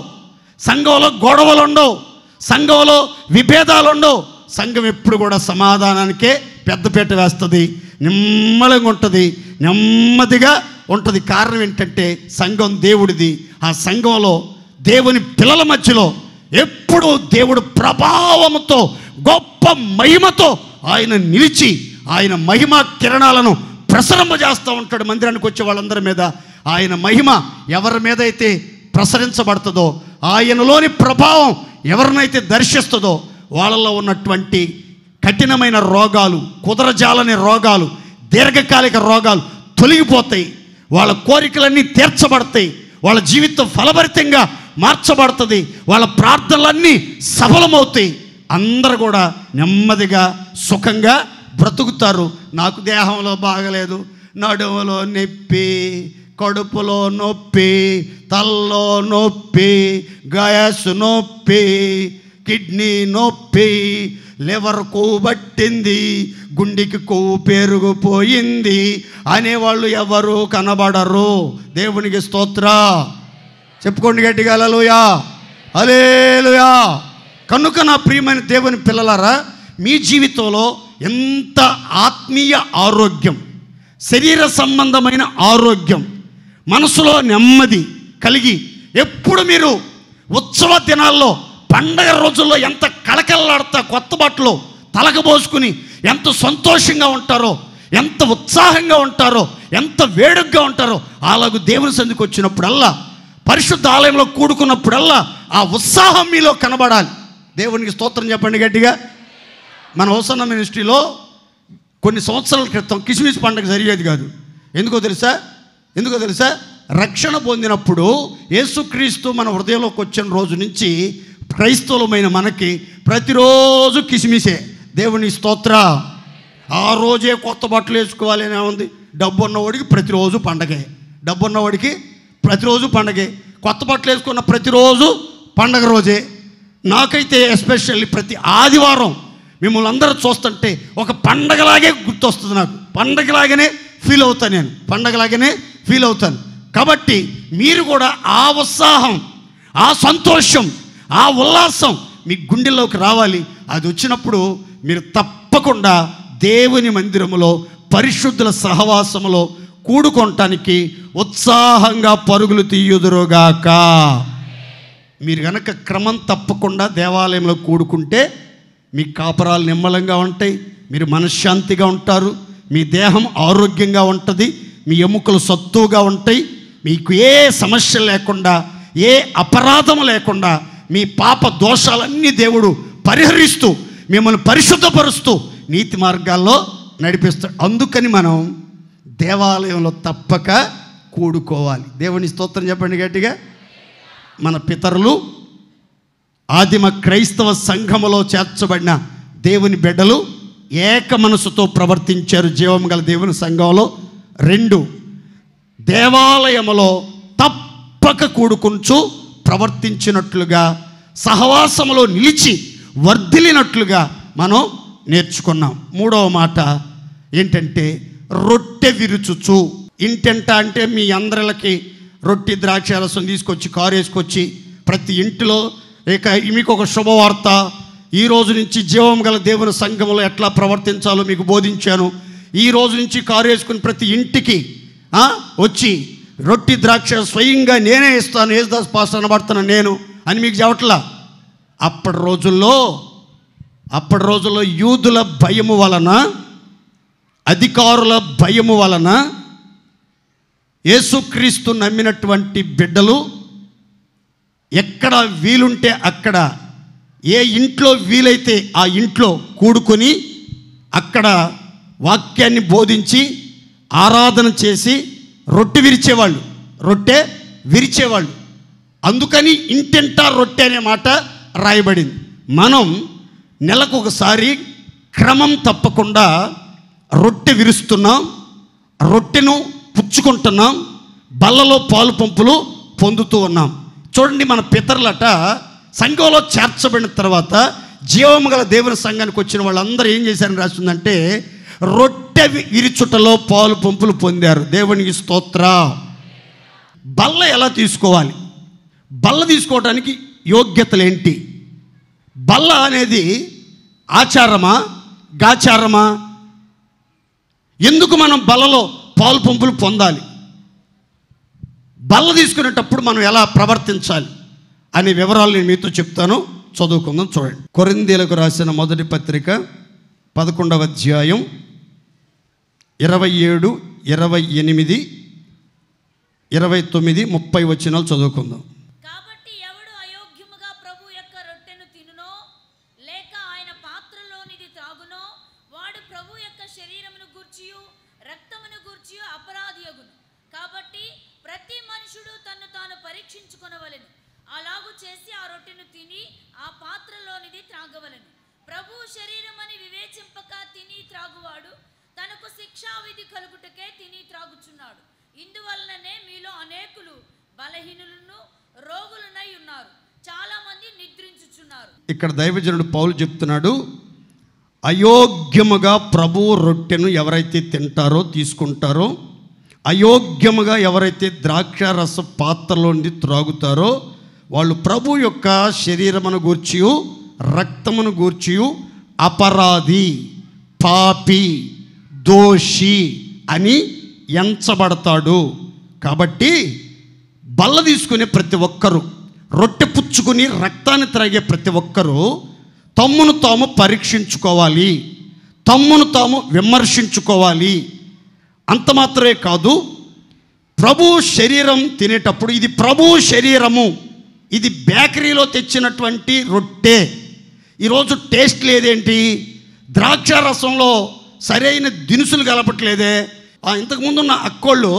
సంఘంలో గొడవలు ఉండవు, సంఘంలో విభేదాలు ఉండవు. సంఘం ఎప్పుడు కూడా సమాధానానికే పెద్దపీట వేస్తుంది, నిమ్మలంగా ఉంటుంది, నెమ్మదిగా ఉంటుంది. కారణం ఏంటంటే సంఘం దేవుడిది. ఆ సంఘంలో దేవుని పిల్లల మధ్యలో ఎప్పుడూ దేవుడు ప్రభావంతో గొప్ప మహిమతో ఆయన నిలిచి ఆయన మహిమ కిరణాలను ప్రసరింపజేస్తూ ఉంటాడు. మందిరానికి వచ్చే వాళ్ళందరి మీద ఆయన మహిమ ఎవరి మీద అయితే ప్రసరించబడుతుందో, ఆయనలోని ప్రభావం ఎవరినైతే దర్శిస్తుందో వాళ్ళలో ఉన్నటువంటి కఠినమైన రోగాలు, కుదరజాలని రోగాలు, దీర్ఘకాలిక రోగాలు తొలగిపోతాయి. వాళ్ళ కోరికలన్నీ తీర్చబడతాయి. వాళ్ళ జీవితం ఫలభరితంగా మార్చబడుతుంది. వాళ్ళ ప్రార్థనలన్నీ సఫలమవుతాయి. అందరూ కూడా నెమ్మదిగా సుఖంగా బ్రతుకుతారు. నాకు దేహంలో బాగలేదు, నడుములో నొప్పి, కడుపులో నొప్పి, తల్లో నొప్పి, గ్యాస్ నొప్పి, కిడ్నీ నొప్పి, లివర్ కొవ్వు పట్టింది, గుండెకి కొవ్వు పెరిగిపోయింది అనేవాళ్ళు ఎవరు కనబడరు. దేవునికి స్తోత్ర. చెప్పుకోండి గట్టిగా హల్లెలూయా, హల్లెలూయా. కనుక నా ప్రియమైన దేవుని పిల్లలారా, మీ జీవితంలో ఎంత ఆత్మీయ ఆరోగ్యం, శరీర సంబంధమైన ఆరోగ్యం, మనసులో నెమ్మది కలిగి ఎప్పుడు మీరు ఉత్సవ దినాల్లో, పండగ రోజుల్లో ఎంత కళకళలాడుతా కొత్త బట్టలు తలకబోసుకుని ఎంత సంతోషంగా ఉంటారో, ఎంత ఉత్సాహంగా ఉంటారో, ఎంత వేడుగ్గా ఉంటారో, అలాగూ దేవుని సన్నిధికి వచ్చినప్పుడల్లా, పరిశుద్ధ ఆలయంలో కూడుకున్నప్పుడల్లా ఆ ఉత్సాహం మీలో కనబడాలి. దేవునికి స్తోత్రం చెప్పండి గట్టిగా. మన హోసన్న మినిస్ట్రీలో కొన్ని సంవత్సరాల క్రితం కిస్మిస్ పండుగ జరిగేది కాదు. ఎందుకో తెలుసా? ఎందుకో తెలుసా? రక్షణ పొందినప్పుడు యేసుక్రీస్తు మన హృదయంలోకి వచ్చిన రోజు నుంచి క్రైస్తవులమైన మనకి ప్రతిరోజు కిసిమిసే. దేవుని స్తోత్ర. ఆ రోజే కొత్త బట్టలు వేసుకోవాలి అనే ఉంది. డబ్బు ఉన్నవాడికి ప్రతిరోజు పండగే, డబ్బు ఉన్నవాడికి ప్రతిరోజు పండగే. కొత్త బట్టలు వేసుకున్న ప్రతిరోజు పండగ రోజే. నాకైతే ఎస్పెషల్లీ ప్రతి ఆదివారం మిమ్మల్ని అందరూ చూస్తుంటే ఒక పండగలాగే గుర్తొస్తుంది. నాకు పండగలాగానే ఫీల్ అవుతాను, నేను పండగలాగానే ఫీల్ అవుతాను. కాబట్టి మీరు కూడా ఆ ఉత్సాహం, ఆ సంతోషం, ఆ ఉల్లాసం మీ గుండెల్లోకి రావాలి. అది వచ్చినప్పుడు మీరు తప్పకుండా దేవుని మందిరములో పరిశుద్ధుల సహవాసములో కూడుకోవటానికి ఉత్సాహంగా పరుగులు తీయుదురుగాక. మీరు కనుక క్రమం తప్పకుండా దేవాలయంలో కూడుకుంటే మీ కాపరాలు నిమ్మలంగా ఉంటాయి, మీరు మనశ్శాంతిగా ఉంటారు, మీ దేహం ఆరోగ్యంగా ఉంటుంది, మీ ఎముకలు సత్తుగా ఉంటాయి, మీకు ఏ సమస్య లేకుండా, ఏ అపరాధం లేకుండా మీ పాప దోషాలన్నీ దేవుడు పరిహరిస్తూ మిమ్మల్ని పరిశుద్ధపరుస్తూ నీతి మార్గాల్లో నడిపిస్తాడు. అందుకని మనం దేవాలయంలో తప్పక కూడుకోవాలి. దేవుని స్తోత్రం చెప్పండి గట్టిగా. మన పితరులు ఆదిమ క్రైస్తవ సంఘములో చేర్చబడిన దేవుని బిడ్డలు ఏక మనసుతో ప్రవర్తించారు. జీవం గల దేవుని సంఘంలో. 2, దేవాలయములో తప్పక కూడుకుంటూ ప్రవర్తించినట్లుగా, సహవాసములో నిలిచి వర్ధిల్లినట్లుగా మనం నేర్చుకున్నాం. 3వ మాట ఏంటంటే రొట్టె విరుచుచు. ఇంటెంట అంటే మీ అందరిలకి రొట్టె ద్రాక్షారసం తీసుకొచ్చి కారు వేసుకొచ్చి ప్రతి ఇంటిలో ఇక మీకు ఒక శుభవార్త, ఈ రోజు నుంచి జీవం గల దేవుని సంఘంలో ఎట్లా ప్రవర్తించాలో మీకు బోధించాను. ఈ రోజు నుంచి కారు వేసుకుని ప్రతి ఇంటికి వచ్చి రొట్టె ద్రాక్ష స్వయంగా నేనే ఇస్తాను, యేసుదాస్ పాస్టర్ అనబడుతున్నా నేను అని మీకు చెప్పట్లా. అప్పటి రోజుల్లో యూదుల భయము వలన, అధికారుల భయము వలన యేసుక్రీస్తు నమ్మినటువంటి బిడ్డలు ఎక్కడ వీలుంటే అక్కడ, ఏ ఇంట్లో వీలైతే ఆ ఇంట్లో కూడుకొని అక్కడ వాక్యాన్ని బోధించి ఆరాధన చేసి రొట్టె విరిచేవాళ్ళు. అందుకని ఇంటెంటా రొట్టె అనే మాట రాయబడింది. మనం నెలకు ఒకసారి క్రమం తప్పకుండా రొట్టె విరుస్తున్నాం, రొట్టెను పుచ్చుకుంటున్నాం, బల్లలో పాలు పంపులు పొందుతూ ఉన్నాం. చూడండి, మన పితరులట సంఘంలో చేర్చబడిన తర్వాత జీవము గల దేవుని సంఘానికి వచ్చిన వాళ్ళందరూ ఏం చేశారని రాస్తుందంటే రొట్టె విరుచుటలో పాలు పంపులు పొందారు. దేవునికి స్తోత్ర. బల్ల ఎలా తీసుకోవాలి? బల్ల తీసుకోవడానికి యోగ్యతలు ఏంటి? బల్ల అనేది ఆచారమా గాచారమా? ఎందుకు మనం బల్లలో పాలు పంపులు పొందాలి? బల్ల తీసుకునేటప్పుడు మనం ఎలా ప్రవర్తించాలి అనే వివరాలు నేను మీతో చెప్తాను. చదువుకుందాం. చూడండి, కొరింథీయులకు రాసిన మొదటి పత్రిక 11వ అధ్యాయం 27, 28, 29, 30 వచనాలు చదువుకుందాం. కాబట్టి ఎవడు అయోగ్యముగా ప్రభు యొక్క రొట్టెను తినునో లేక ఆయన పాత్రలోనిది త్రాగునో వాడు ప్రభు యొక్క శరీరమును గూర్చియు రక్తమును గూర్చియు అపరాధియగును. కాబట్టి ప్రతి మనుషుడు తన్ను తాను పరీక్షించుకొనవలెను. అలాగు చేసి ఆ రొట్టెను తిని ఆ పాత్రలోనిది త్రాగవలెను. ప్రభు శరీరమని వివేచింపక తిని త్రాగువాడు తనకు శిక్షావిధి కలుగుటకే తిని త్రాగుచున్నాడు. ఇందువలననే మీలో అనేకులు బలహీనులను రోగులనై ఉన్నారు, చాలా మంది నిద్రించుచున్నారు. ఇక్కడ దైవజనుడు పౌలు చెప్తున్నాడు, అయోగ్యముగా ప్రభు రొట్టెను ఎవరైతే తింటారో తీసుకుంటారో, అయోగ్యముగా ఎవరైతే ద్రాక్ష రస పాత్రలోండి త్రాగుతారో వాళ్ళు ప్రభు యొక్క శరీరమును గూర్చియు రక్తమును గూర్చియు అపరాధి, పాపి, దోషి అని ఎంచబడతాడు. కాబట్టి బల్ల తీసుకునే ప్రతి ఒక్కరూ, రొట్టె పుచ్చుకుని రక్తాన్ని త్రాగే ప్రతి ఒక్కరూ తమ్మును తాము పరీక్షించుకోవాలి, తమ్మును తాము విమర్శించుకోవాలి. అంత మాత్రమే కాదు, ప్రభు శరీరం తినేటప్పుడు ఇది ప్రభు శరీరము, ఇది బేకరీలో తెచ్చినటువంటి రొట్టె. ఈరోజు టేస్ట్ లేదేంటి? ద్రాక్ష రసంలో సరైన దినుసులు కలపట్లేదే. ఇంతకుముందున్న అక్కోళ్ళు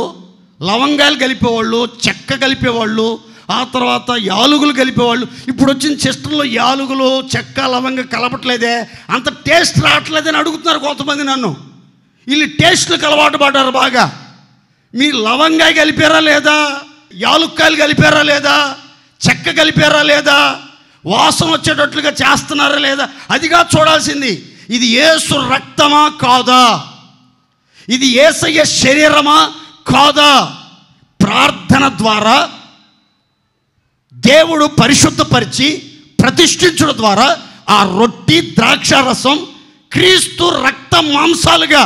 లవంగాలు కలిపేవాళ్ళు, చెక్క కలిపేవాళ్ళు, ఆ తర్వాత యాలుగులు కలిపేవాళ్ళు. ఇప్పుడు వచ్చిన సిస్టంలో యాలుగులు, చెక్క, లవంగ కలపట్లేదే, అంత టేస్ట్ రావట్లేదని అడుగుతున్నారు కొంతమంది నన్ను. వీళ్ళు టేస్ట్లకు అలవాటు పడ్డారు బాగా. మీరు లవంగాయ కలిపారా లేదా, యాలుక్కాయలు కలిపారా లేదా, చెక్క కలిపారా లేదా, వాసన వచ్చేటట్లుగా చేస్తున్నారా లేదా, అదిగా చూడాల్సింది. ఇది యేసు రక్తమా కాదా, ఇది యేసయ్య శరీరమా కాదా. ప్రార్థన ద్వారా దేవుడు పరిశుద్ధపరిచి ప్రతిష్ఠించడం ద్వారా ఆ రొట్టి, ద్రాక్షారసం క్రీస్తు రక్త మాంసాలుగా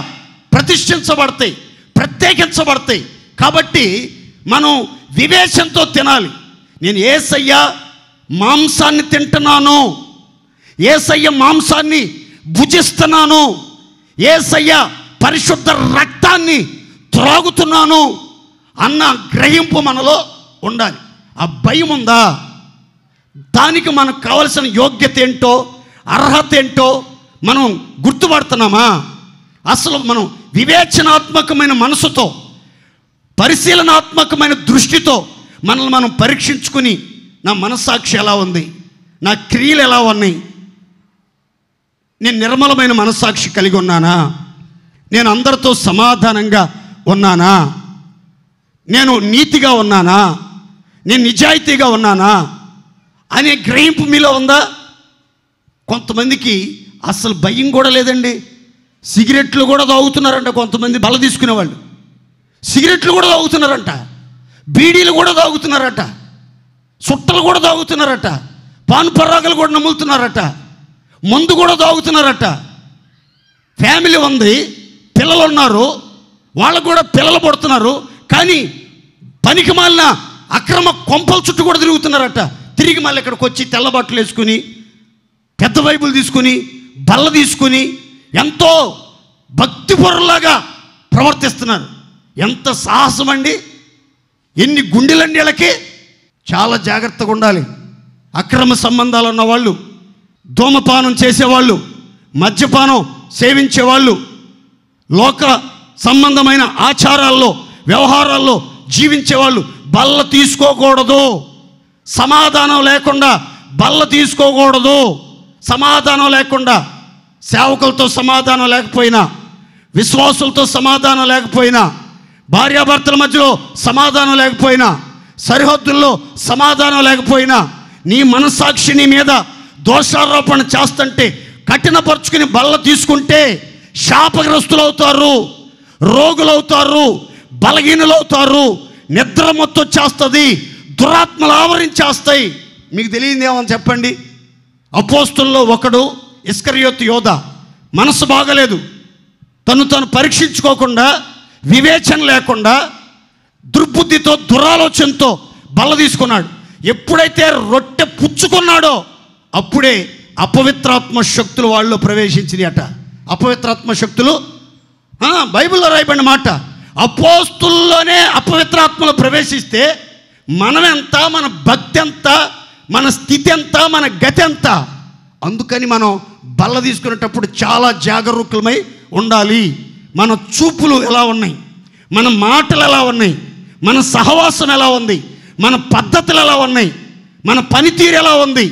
ప్రతిష్ఠించబడతాయి, ప్రత్యేకించబడతాయి. కాబట్టి మనం వివేచనతో తినాలి. నేను యేసయ్య మాంసాన్ని తింటున్నాను, యేసయ్య మాంసాన్ని భుజిస్తున్నాను, యేసయ్య పరిశుద్ధ రక్తాన్ని త్రాగుతున్నాను అన్న గ్రహింపు మనలో ఉండాలి. ఆ భయం ఉందా, దానికి మనకు కావలసిన యోగ్యత ఏంటో, అర్హత ఏంటో మనం గుర్తుపడుతున్నామా? అసలు మనం వివేచనాత్మకమైన మనసుతో, పరిశీలనాత్మకమైన దృష్టితో మనల్ని మనం పరీక్షించుకుని, నా మనస్సాక్షి ఎలా ఉంది, నా క్రియలు ఎలా ఉన్నాయి, నేను నిర్మలమైన మనస్సాక్షి కలిగి ఉన్నానా, నేను అందరితో సమాధానంగా ఉన్నానా, నేను నీతిగా ఉన్నానా, నేను నిజాయితీగా ఉన్నానా అనే గ్రహింపు మీలో ఉందా? కొంతమందికి అసలు భయం కూడా లేదండి. సిగరెట్లు కూడా తాగుతున్నారంట కొంతమంది, బల తీసుకునేవాళ్ళు. సిగరెట్లు కూడా తాగుతున్నారంట, బీడీలు కూడా తాగుతున్నారట, సుట్టలు కూడా తాగుతున్నారట, పాన్ పరాగలు కూడా నములుతున్నారట, మందు కూడా తాగుతున్నారట. ఫ్యామిలీ ఉంది, పిల్లలు ఉన్నారు, వాళ్ళకు కూడా పిల్లలు పడుతున్నారు, కానీ పనికి మాలిన అక్రమ కొంపల చుట్టూ కూడా తిరుగుతున్నారట. తిరిగి మళ్ళీ ఇక్కడికి వచ్చి తెల్ల బట్టలు వేసుకుని, పెద్ద బైబుల్ తీసుకుని, బల్ల తీసుకుని ఎంతో భక్తిపరులాగా ప్రవర్తిస్తున్నారు. ఎంత సాహసం అండి, ఎన్ని గుండెలండి వీళ్ళకి. చాలా జాగ్రత్తగా ఉండాలి. అక్రమ సంబంధాలు ఉన్నవాళ్ళు, ధూమపానం చేసేవాళ్ళు, మద్యపానం సేవించేవాళ్ళు, లోక సంబంధమైన ఆచారాల్లో, వ్యవహారాల్లో జీవించేవాళ్ళు బల్ల తీసుకోకూడదు. సమాధానం లేకుండా బల్ల తీసుకోకూడదు. సమాధానం లేకుండా, సేవకులతో సమాధానం లేకపోయినా, విశ్వాసులతో సమాధానం లేకపోయినా, భార్యాభర్తల మధ్యలో సమాధానం లేకపోయినా, సరిహద్దుల్లో సమాధానం లేకపోయినా, నీ మనస్సాక్షి నీ మీద దోషారోపణ చేస్తుంటే కఠినపరుచుకుని బల్ల తీసుకుంటే శాపగ్రస్తులవుతారు, రోగులవుతారు, బలహీనులవుతారు, నిద్ర మొత్తం వచ్చేస్తుంది, దురాత్మలు ఆవరించేస్తాయి. మీకు తెలియదు ఏమని చెప్పండి. అపోస్తుల్లో ఒకడు ఇస్కరియోతు యోధ, మనసు బాగలేదు, తను పరీక్షించుకోకుండా, వివేచన లేకుండా, దుర్బుద్ధితో, దురాలోచనతో బల్ల తీసుకున్నాడు. ఎప్పుడైతే రొట్టె పుచ్చుకున్నాడో అప్పుడే అపవిత్రాత్మ శక్తులు వాళ్ళు ప్రవేశించినాయి అట. అపవిత్రాత్మ శక్తులు బైబిల్లో రాయబడిన మాట. అపోస్తుల్లోనే అపవిత్రాత్మలు ప్రవేశిస్తే మనం ఎంత, మన భక్తి ఎంత, మన స్థితి ఎంత, మన గతి ఎంత. అందుకని మనం బల్ల తీసుకునేటప్పుడు చాలా జాగరూకులమై ఉండాలి. మన చూపులు ఎలా ఉన్నాయి, మన మాటలు ఎలా ఉన్నాయి, మన సహవాసం ఎలా ఉంది, మన పద్ధతులు ఎలా ఉన్నాయి, మన పనితీరు ఎలా ఉంది,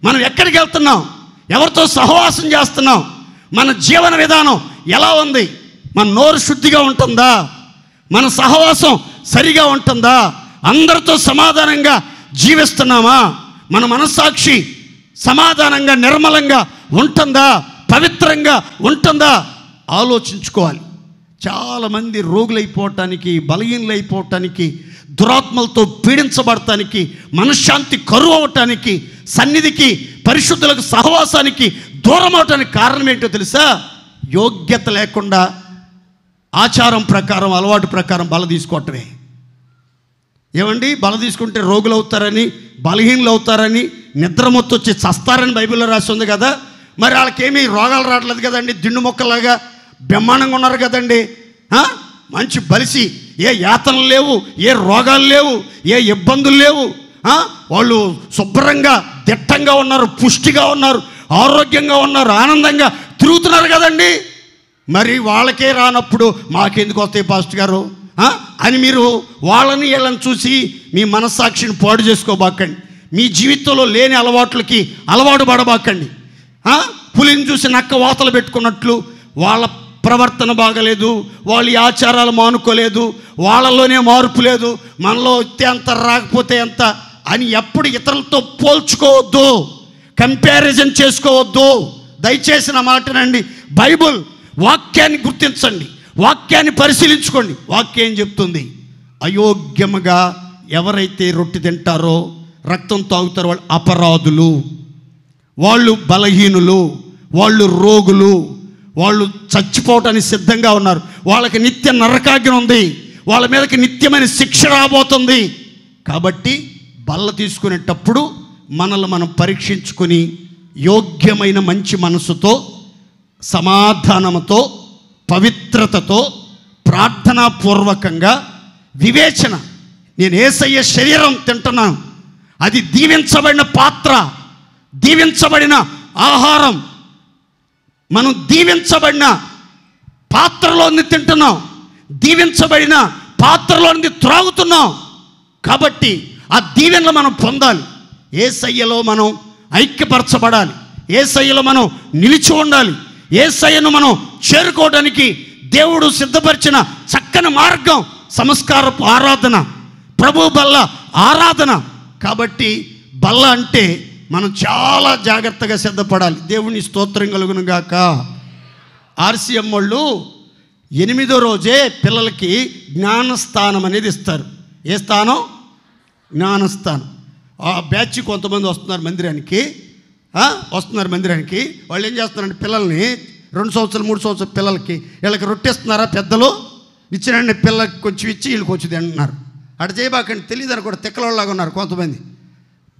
మనం ఎక్కడికి వెళ్తున్నాం, ఎవరితో సహవాసం చేస్తున్నాం, మన జీవన విధానం ఎలా ఉంది, మన నోరు శుద్ధిగా ఉంటుందా, మన సహవాసం సరిగా ఉంటుందా, అందరితో సమాధానంగా జీవిస్తున్నామా, మన మనస్సాక్షి సమాధానంగా నిర్మలంగా ఉంటుందా, పవిత్రంగా ఉంటుందా ఆలోచించుకోవాలి. చాలామంది రోగులైపోవటానికి, బలహీనలైపోవటానికి, దురాత్మలతో పీడించబడటానికి, మనశ్శాంతి కరువు అవటానికి, సన్నిధికి, పరిశుద్ధులకు సహవాసానికి దూరం అవటానికి కారణం ఏంటో తెలుసా? యోగ్యత లేకుండా ఆచారం ప్రకారం, అలవాటు ప్రకారం బల తీసుకోవటమే. ఏమండి, బల తీసుకుంటే రోగులు అవుతారని, బలహీనలు అవుతారని, నిద్ర మొత్తం వచ్చి చస్తారని బైబిల్లో రాసి ఉంది కదా. మరి వాళ్ళకేమీ రోగాలు రావట్లేదు కదండి, దిండు మొక్కలాగా బ్రహ్మాండంగా ఉన్నారు కదండి. మంచి బలిసి, ఏ యాతనలు లేవు, ఏ రోగాలు లేవు, ఏ ఇబ్బందులు లేవు. వాళ్ళు శుభ్రంగా దిట్టంగా ఉన్నారు, పుష్టిగా ఉన్నారు, ఆరోగ్యంగా ఉన్నారు, ఆనందంగా తిరుగుతున్నారు కదండి. మరి వాళ్ళకే రానప్పుడు మాకెందుకు వస్తాయి పాస్టర్ గారు? అని మీరు వాళ్ళని వీళ్ళని చూసి మీ మనస్సాక్షిని పాడు చేసుకోబాకండి. మీ జీవితంలో లేని అలవాట్లకి అలవాటు పడబాకండి. పులిని చూసి నక్క వాతలు పెట్టుకున్నట్లు వాళ్ళ ప్రవర్తన బాగలేదు, వాళ్ళ ఆచారాలు మానుకోలేదు, వాళ్ళలోనే మార్పు లేదు, మనలో వస్తే అంత రాకపోతే ఎంత అని ఎప్పుడు ఇతరులతో పోల్చుకోవద్దు, కంపారిజన్ చేసుకోవద్దు. దయచేసి నా మాటనండి. బైబుల్ వాక్యాన్ని గుర్తించండి, వాక్యాన్ని పరిశీలించుకోండి. వాక్యం ఏం చెప్తుంది? అయోగ్యముగా ఎవరైతే రొట్టె తింటారో, రక్తం తాగుతారో వాళ్ళు అపరాధులు, వాళ్ళు బలహీనులు, వాళ్ళు రోగులు, వాళ్ళు చచ్చిపోవటానికి సిద్ధంగా ఉన్నారు. వాళ్ళకి నిత్య నరకాగ్ని ఉంది, వాళ్ళ మీదకి నిత్యమైన శిక్ష రాబోతుంది. కాబట్టి బల్ల తీసుకునేటప్పుడు మనల్ని మనం పరీక్షించుకొని యోగ్యమైన మంచి మనసుతో, సమాధానంతో, పవిత్రతతో, ప్రార్థనాపూర్వకంగా వివేచన, నేను యేసయ్య శరీరం తింటున్నాను, అది దీవించబడిన పాత్ర, దీవించబడిన ఆహారం, మనం దీవించబడిన పాత్రలోని తింటున్నాం, దీవించబడిన పాత్రలోని త్రాగుతున్నాం. కాబట్టి ఆ దీవెనలు మనం పొందాలి. యేసయ్యలో మనం ఐక్యపరచబడాలి, యేసయ్యలో మనం నిలిచి ఉండాలి. యేసయ్యను మనం చేరుకోవడానికి దేవుడు సిద్ధపరిచిన చక్కని మార్గం సంస్కారపు ఆరాధన, ప్రభు బల్ల ఆరాధన. కాబట్టి బల్ల అంటే మనం చాలా జాగ్రత్తగా సిద్ధపడాలి. దేవుని స్తోత్రం కలుగును గాక. ఆర్సీఎం వాళ్ళు 8వ రోజే పిల్లలకి జ్ఞానస్థానం అనేది ఇస్తారు. ఏ స్థానం? జ్ఞానస్థానం. ఆ బ్యాచ్ కొంతమంది వస్తున్నారు మందిరానికి. వాళ్ళు ఏం చేస్తున్నారంటే పిల్లల్ని 2 సంవత్సరాలు 3 సంవత్సరాల పిల్లలకి వీళ్ళకి రొట్టెస్తున్నారా పెద్దలు, ఇచ్చినండి పిల్లలకి కొంచెం ఇచ్చి వీళ్ళకి వచ్చి తింటున్నారు. అటు చేయబాకండి, తెలియదని కూడా తిక్కలలాగా ఉన్నారు కొంతమంది.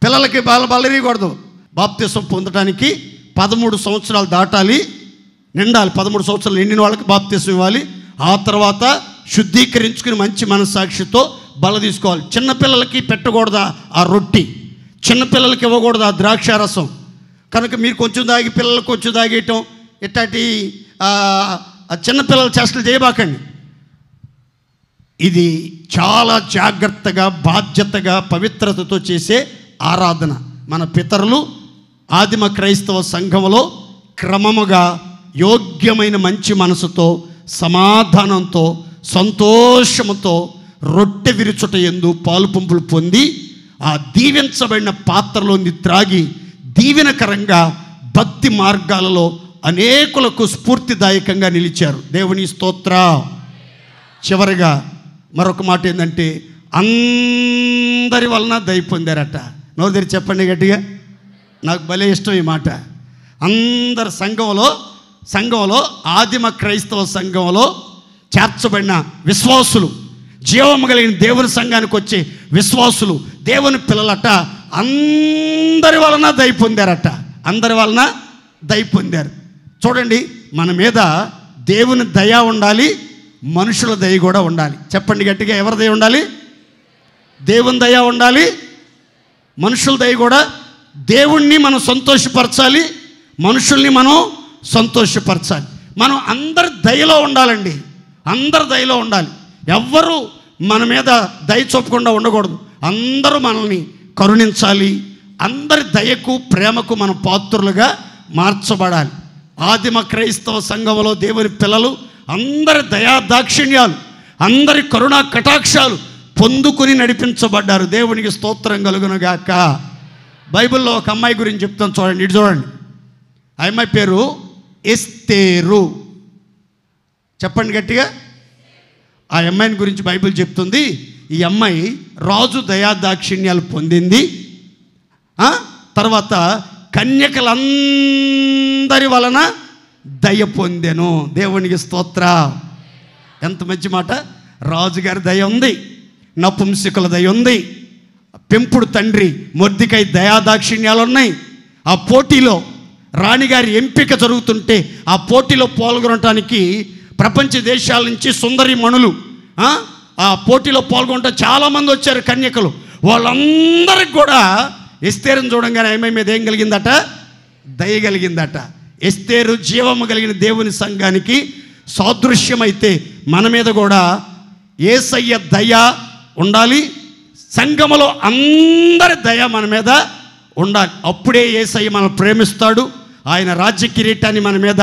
పిల్లలకి బలరీయకూడదు. బాప్తిసం పొందడానికి 13 సంవత్సరాలు దాటాలి, నిండాలి. 13 సంవత్సరాలు నిండిన వాళ్ళకి బాప్తిసం ఇవ్వాలి. ఆ తర్వాత శుద్ధీకరించుకుని మంచి మనస్సాక్షితో బల తీసుకోవాలి. చిన్నపిల్లలకి పెట్టకూడదా ఆ రొట్టి, చిన్నపిల్లలకి ఇవ్వకూడదు ఆ ద్రాక్షారసం. కనుక మీరు కొంచెం దాగి పిల్లలు కొంచెం దాగేయటం, ఇట్లాంటి చిన్నపిల్లల చేష్టలు చేయబాకండి. ఇది చాలా జాగ్రత్తగా, బాధ్యతగా, పవిత్రతతో చేసే ఆరాధన. మన పితరులు ఆదిమ క్రైస్తవ సంఘంలో క్రమముగా యోగ్యమైన మంచి మనసుతో, సమాధానంతో, సంతోషముతో రొట్టె విరుచుట యందు పాలు పంపులు పొంది ఆ దీవించబడిన పాత్రలోని త్రాగి దీవెనకరంగా భక్తి మార్గాలలో అనేకులకు స్ఫూర్తిదాయకంగా నిలిచారు. దేవుని స్తోత్ర. చివరిగా మరొక మాట ఏంటంటే, అందరి వలన దయ పొందారట. నోరు తెరిచి చెప్పండి గట్టిగా. నాకు భలే ఇష్టం ఈ మాట. అందరు సంఘంలో ఆదిమ క్రైస్తవ సంఘంలో చేర్చబడిన విశ్వాసులు, జీవము కలిగిన దేవుని సంఘానికి వచ్చే విశ్వాసులు, దేవుని పిల్లలట, అందరి వలన దయ పొందారట. అందరి వలన దయ పొందారు. చూడండి, మన మీద దేవుని దయ ఉండాలి, మనుషుల దయ కూడా ఉండాలి. చెప్పండి గట్టిగా, ఎవరి దయ ఉండాలి? దేవుని దయ ఉండాలి, మనుషుల దయ కూడా. దేవుణ్ణి మనం సంతోషపరచాలి, మనుషుల్ని మనం సంతోషపరచాలి. మనం అందరి దయలో ఉండాలండి, అందరి దయలో ఉండాలి. ఎవ్వరూ మన మీద దయ చూపకుండా ఉండకూడదు. అందరూ మనల్ని కరుణించాలి. అందరి దయకు, ప్రేమకు మనం పాత్రులుగా మార్చబడాలి. ఆదిమ క్రైస్తవ సంఘంలో దేవుని పిల్లలు అందరి దయా దాక్షిణ్యాలు, అందరి కరుణా కటాక్షాలు పొందుకుని నడిపించబడ్డారు. దేవునికి స్తోత్రం కలుగునుగాక. బైబిల్లో ఒక అమ్మాయి గురించి చెప్తాను, చూడండి. ఇటు చూడండి. ఆ అమ్మాయి పేరు ఎస్తేరు. చెప్పండి గట్టిగా. ఆ అమ్మాయిని గురించి బైబిల్ చెప్తుంది. ఈ అమ్మాయి రాజు దయా దాక్షిణ్యాలు పొందింది. తర్వాత కన్యకలందరి వలన దయ పొందెను. దేవునికి స్తోత్ర. ఎంత మంచి మాట. రాజుగారి దయ ఉంది, నపుంసకుల దయ ఉంది, పెంపుడు తండ్రి మొర్దెకై దయాదాక్షిణ్యాలు ఉన్నాయి. ఆ పోటీలో రాణిగారి ఎంపిక జరుగుతుంటే ఆ పోటీలో పాల్గొనటానికి ప్రపంచ దేశాల నుంచి సుందరి మణులు ఆ పోటీలో పాల్గొనటం చాలామంది వచ్చారు, కన్యకలు. వాళ్ళందరికి కూడా ఎస్తేరుని చూడంగానే ఆమె మీద ఏం కలిగిందట? దయ కలిగిందట. ఎస్తేరు జీవము కలిగిన దేవుని సంఘానికి సాదృశ్యమైతే మన మీద కూడా యేసయ్య దయ ఉండాలి, సంఘములో అందరి దయ మన మీద ఉండాలి. అప్పుడే యేసయ్య మనల్ని ప్రేమిస్తాడు, ఆయన రాజ్య కిరీటాన్ని మన మీద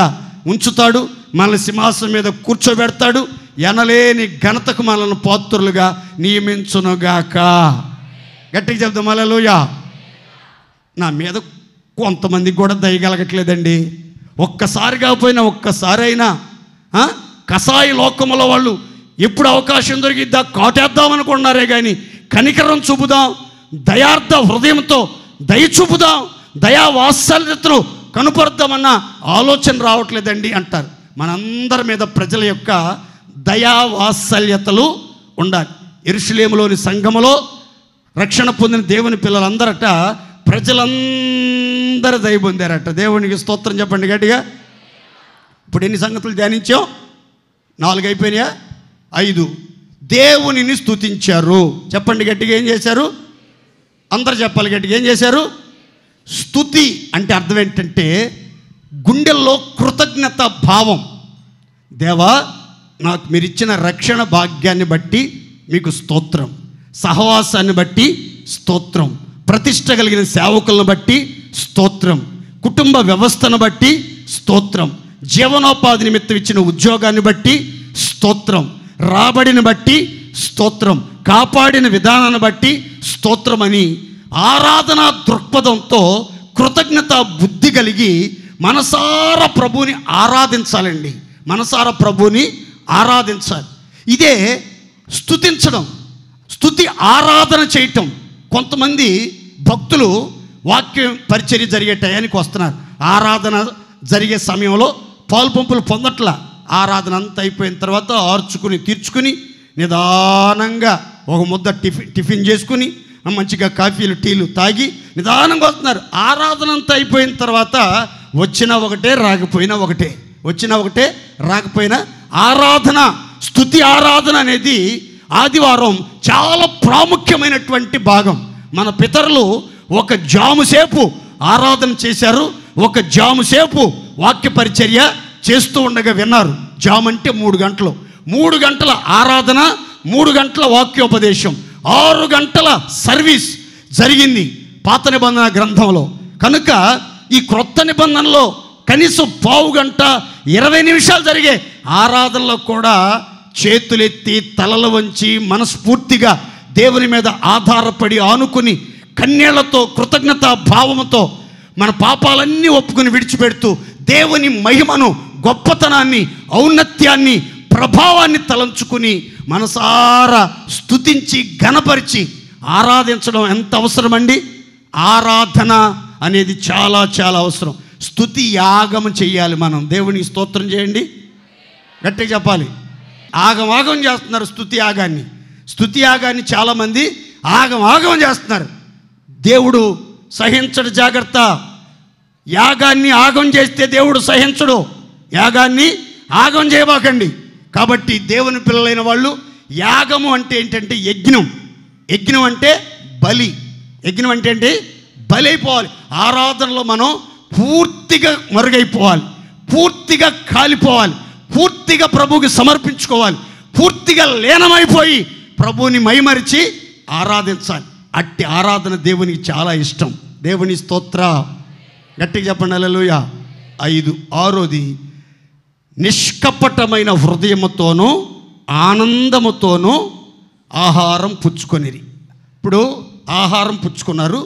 ఉంచుతాడు, మనల్ని సింహాసనం మీద కూర్చోబెడతాడు, ఎనలేని ఘనతకు మనల్ని పాత్రులుగా నియమించునుగాక. గట్టిగా చెప్తాం హల్లెలూయా. నా మీద కొంతమందికి కూడా దయగలగట్లేదండి. ఒక్కసారి కాకపోయినా ఒక్కసారి అయినా కసాయి లోకముల వాళ్ళు ఎప్పుడు అవకాశం దొరికిద్దా కాటేద్దాం అనుకున్నారే కానీ కనికరం చూపుదాం, దయార్థ హృదయంతో దయ చూపుదాం, దయా వాత్సల్యతను కనుపరుద్దామన్న ఆలోచన రావట్లేదండి అంటారు. మనందరి మీద ప్రజల యొక్క దయా వాత్సల్యతలు ఉండాలి. యెరూషలేములోని సంఘములో రక్షణ పొందిన దేవుని పిల్లలందరట ప్రజలందరూ దయ పొందారట. దేవునికి స్తోత్రం చెప్పండి గట్టిగా. ఇప్పుడు ఎన్ని సంగతులు ధ్యానించాం? 4 అయిపోయినాయా? 5. దేవునిని స్తుతించారు. చెప్పండి గట్టిగా. ఏం చేశారు? అందరు చెప్పాలి గట్టిగా. ఏం చేశారు? స్తుతి అంటే అర్థం ఏంటంటే గుండెల్లో కృతజ్ఞత భావం. దేవా, నాకు మీరు ఇచ్చిన రక్షణ భాగ్యాన్ని బట్టి మీకు స్తోత్రం, సహవాసాన్ని బట్టి స్తోత్రం, ప్రతిష్ట కలిగిన సేవకులను బట్టి స్తోత్రం, కుటుంబ వ్యవస్థను బట్టి స్తోత్రం, జీవనోపాధి నిమిత్తం ఇచ్చిన ఉద్యోగాన్ని బట్టి స్తోత్రం, రాబడిని బట్టి స్తోత్రం, కాపాడిన విధానాన్ని బట్టి స్తోత్రం అని ఆరాధనా దృక్పథంతో కృతజ్ఞత బుద్ధి కలిగి మనసారా ప్రభువుని ఆరాధించాలండి. మనసారా ప్రభువుని ఆరాధించాలి. ఇదే స్తుతించడం, స్తుతి ఆరాధన చేయటం. కొంతమంది భక్తులు వాక్యం పరిచర్య జరిగే టయానికి వస్తున్నారు, ఆరాధన జరిగే సమయంలో పాలు పంపులు పొందట్ల. ఆరాధన అంతా అయిపోయిన తర్వాత ఆర్చుకుని తీర్చుకుని నిదానంగా ఒక ముద్ద టిఫిన్ చేసుకుని మంచిగా కాఫీలు టీలు తాగి నిదానంగా వస్తున్నారు. ఆరాధన అంతా అయిపోయిన తర్వాత వచ్చినా ఒకటే రాకపోయినా ఒకటే, వచ్చినా ఒకటే రాకపోయినా ఆరాధన, స్తుతి ఆరాధన అనేది ఆదివారం చాలా ప్రాముఖ్యమైనటువంటి భాగం. మన పితరులు ఒక జాము సేపు ఆరాధన చేశారు, ఒక జాము సేపు వాక్య పరిచర్య చేస్తూ ఉండగా విన్నారు. జాము అంటే 3 గంటలు, 3 గంటల ఆరాధన, 3 గంటల వాక్యోపదేశం, 6 గంటల సర్వీస్ జరిగింది పాత నిబంధన గ్రంథంలో. కనుక ఈ క్రొత్త నిబంధనలో కనీసం 1/2 గంట 20 నిమిషాలు జరిగే ఆరాధనలో కూడా చేతులెత్తి తలలు వంచి మనస్ఫూర్తిగా దేవుని మీద ఆధారపడి ఆనుకుని కన్నీళ్లతో కృతజ్ఞత భావముతో మన పాపాలన్నీ ఒప్పుకుని విడిచిపెడుతూ దేవుని మహిమను, గొప్పతనాన్ని, ఔన్నత్యాన్ని, ప్రభావాన్ని తలంచుకుని మనసారా స్తుతించి ఘనపరిచి ఆరాధించడం ఎంత అవసరమండి. ఆరాధన అనేది చాలా చాలా అవసరం. స్తుతి యాగం చెయ్యాలి మనం. దేవునికి స్తోత్రం చేయండి, గట్టిగా చెప్పాలి. ఆగం చేస్తున్నారు స్తుతి యాగాన్ని. స్తుతి యాగాన్ని చాలామంది ఆగం చేస్తున్నారు. దేవుడు సహించడు, జాగ్రత్త. యాగాన్ని ఆగం చేస్తే దేవుడు సహించడు. యాగాన్ని ఆగం చేయబాకండి. కాబట్టి దేవుని పిల్లలైన వాళ్ళు యాగము అంటే ఏంటంటే యజ్ఞం. యజ్ఞం అంటే బలి. యజ్ఞం అంటే ఏంటి? బలి అయిపోవాలి. ఆరాధనలో మనం పూర్తిగా మరుగైపోవాలి, పూర్తిగా కాలిపోవాలి, పూర్తిగా ప్రభువుకి సమర్పించుకోవాలి, పూర్తిగా లీనమైపోయి ప్రభువుని మైమరిచి ఆరాధించాలి. అట్టి ఆరాధన దేవునికి చాలా ఇష్టం. దేవుని స్తోత్ర, గట్టిగా చెప్పండి హల్లెలూయా. 5. 6వది నిష్కపటమైన హృదయముతోనూ ఆనందముతోనూ ఆహారం పుచ్చుకొనిరి. ఇప్పుడు ఆహారం పుచ్చుకున్నారు.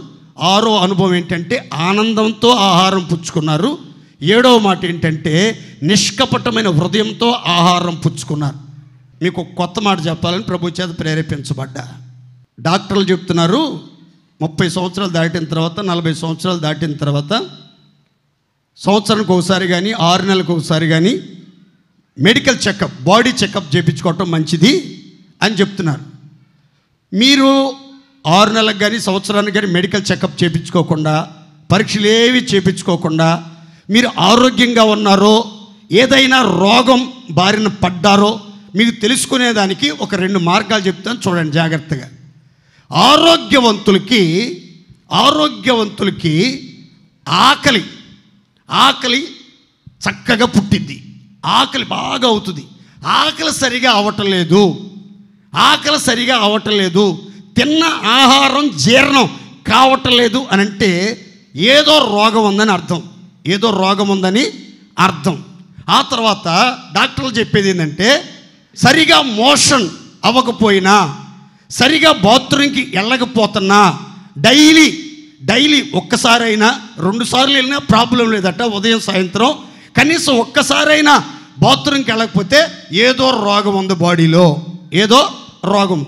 6వ అనుభవం ఏంటంటే ఆనందంతో ఆహారం పుచ్చుకున్నారు. 7వ మాట ఏంటంటే నిష్కపటమైన హృదయంతో ఆహారం పుచ్చుకున్నారు. మీకు ఒక కొత్త మాట చెప్పాలని ప్రభు చేత ప్రేరేపించబడ్డా. డాక్టర్లు చెప్తున్నారు 30 సంవత్సరాలు దాటిన తర్వాత, 40 సంవత్సరాలు దాటిన తర్వాత సంవత్సరానికి ఒకసారి కానీ 6 నెలలకు ఒకసారి కానీ మెడికల్ చెకప్, బాడీ చెకప్ చేయించుకోవటం మంచిది అని చెప్తున్నారు. మీరు 6 నెలలకు కానీ సంవత్సరానికి కానీ మెడికల్ చెకప్ చేయించుకోకుండా, పరీక్షలు ఏవి చేయించుకోకుండా మీరు ఆరోగ్యంగా ఉన్నారో, ఏదైనా రోగం బారిన పడ్డారో మీకు తెలుసుకునేదానికి ఒక 2 మార్గాలు చెప్తాను, చూడండి జాగ్రత్తగా. ఆరోగ్యవంతులకి ఆకలి చక్కగా పుట్టిద్ది, ఆకలి బాగా అవుతుంది. ఆకలి సరిగా అవ్వటం లేదు, ఆకలి సరిగా అవ్వటం లేదు, తిన్న ఆహారం జీర్ణం కావటం లేదు అని అంటే ఏదో రోగం ఉందని అర్థం, ఏదో రోగం ఉందని అర్థం. ఆ తర్వాత డాక్టర్లు చెప్పేది ఏంటంటే సరిగా మోషన్ అవ్వకపోయినా, సరిగా బాత్రూమ్కి వెళ్ళకపోతున్నా, డైలీ ఒక్కసారైనా 2 సార్లు వెళ్ళినా ప్రాబ్లం లేదట, ఉదయం సాయంత్రం కనీసం ఒక్కసారైనా బాత్రూమ్కి వెళ్ళకపోతే ఏదో రోగం ఉంది బాడీలో, ఏదో రోగం.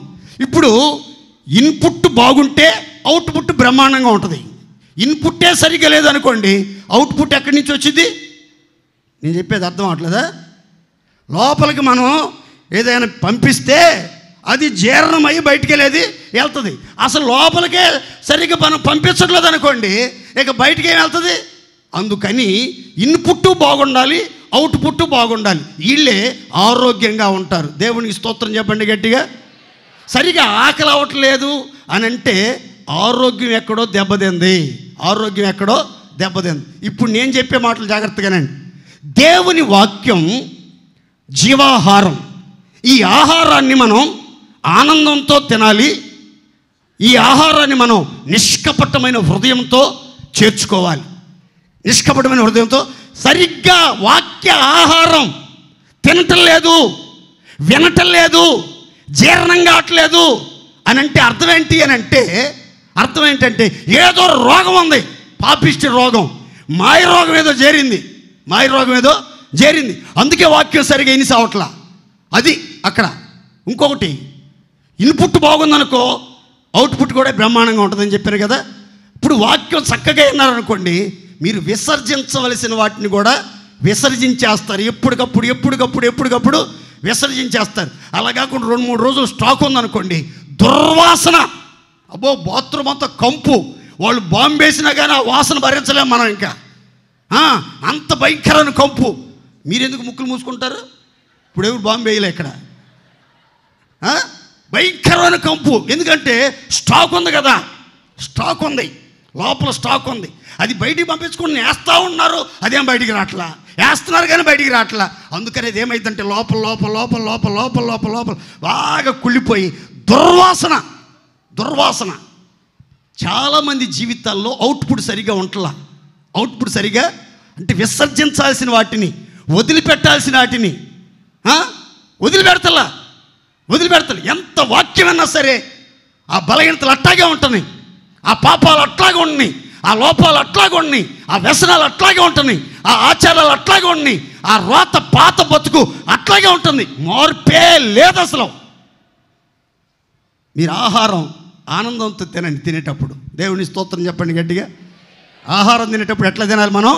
ఇప్పుడు ఇన్పుట్ బాగుంటే అవుట్పుట్ బ్రహ్మాండంగా ఉంటుంది. ఇన్పుట్టే సరిగ్గా లేదనుకోండి, అవుట్పుట్ ఎక్కడి నుంచి వచ్చింది? నేను చెప్పేది అర్థం అవట్లేదా? లోపలికి మనం ఏదైనా పంపిస్తే అది జీర్ణమయ్యి బయటికి వెళ్ళేది వెళ్తుంది. అసలు లోపలికే సరిగ్గా మనం పంపించట్లేదు అనుకోండి, ఇక బయటికి ఏం వెళ్తుంది? అందుకని ఇన్పుట్ బాగుండాలి, అవుట్పుట్ బాగుండాలి. వీళ్ళే ఆరోగ్యంగా ఉంటారు. దేవునికి స్తోత్రం చెప్పండి గట్టిగా. సరిగా ఆకలి అవ్వట్లేదు అని అంటే ఆరోగ్యం ఎక్కడో దెబ్బతింది, ఆరోగ్యం ఎక్కడో దెబ్బతింది. ఇప్పుడు నేను చెప్పే మాటలు జాగ్రత్తగానండి. దేవుని వాక్యం జీవాహారం. ఈ ఆహారాన్ని మనం ఆనందంతో తినాలి. ఈ ఆహారాన్ని మనం నిష్కపటమైన హృదయంతో చేర్చుకోవాలి. నిష్కపటమైన హృదయంతో. సరిగ్గా వాక్య ఆహారం తినటం లేదు, వినటం లేదు, జీర్ణం కావట్లేదు అని అంటే అర్థం ఏంటి అని అంటే, అర్థం ఏంటంటే ఏదో రోగం ఉంది, పాపిష్టి రోగం, మాయ రోగం ఏదో చేరింది, మాయ రోగం ఏదో చేరింది. అందుకే వాక్యం సరిగా ఇనిసావట్లా. అది అక్కడ. ఇంకొకటి, ఇన్పుట్ బాగుందనుకో అవుట్పుట్ కూడా బ్రహ్మాండంగా ఉంటుందని చెప్పారు కదా. ఇప్పుడు వాక్యం చక్కగా విన్నారనుకోండి, మీరు విసర్జించవలసిన వాటిని కూడా విసర్జించేస్తారు. ఎప్పటికప్పుడు విసర్జించేస్తారు. అలా కాకుండా 2-3 రోజులు స్టాక్ ఉందనుకోండి, దుర్వాసన, అబ్బో బాత్రూమ్ అంతా కంపు, వాళ్ళు బాంబు వేసినా కానీ ఆ వాసన భరించలేము మనం. ఇంకా అంత భయంకరమైన కంపు. మీరెందుకు ముక్కులు మూసుకుంటారు? ఇప్పుడు ఎవరు బాంబు వేయలే ఇక్కడ. భయంకరమైన కంపు. ఎందుకంటే స్టాక్ ఉంది కదా, స్టాక్ ఉంది, లోపల స్టాక్ ఉంది. అది బయటికి పంపించుకుని వేస్తూ ఉన్నారు, అదేం బయటికి రావట్లా, వేస్తున్నారు కానీ బయటికి రావట్లా. అందుకని అది ఏమైందంటే లోపల లోపల లోపల లోపల లోపల లోపల లోపల బాగా కుళ్ళిపోయి దుర్వాసన. చాలామంది జీవితాల్లో అవుట్పుట్ సరిగా ఉంటలా. అవుట్పుట్ సరిగా అంటే విసర్జించాల్సిన వాటిని, వదిలిపెట్టాల్సిన వాటిని వదిలిపెడతలే. ఎంత వాక్యమైనా సరే ఆ బలహీనతలు అట్లాగే ఉంటున్నాయి, ఆ పాపాలు అట్లాగే ఉన్నాయి, ఆ లోపాలు అట్లాగే ఉన్నాయి, ఆ వ్యసనాలు అట్లాగే ఉంటున్నాయి, ఆ ఆచారాలు అట్లాగే ఉన్నాయి, ఆ రోత పాత బతుకు అట్లాగే ఉంటుంది. మార్పే లేదు అసలు. మీరు ఆహారం ఆనందంతో తినండి. తినేటప్పుడు దేవుని స్తోత్రం చెప్పండి గట్టిగా. ఆహారం తినేటప్పుడు ఎట్లా తినాలి మనం?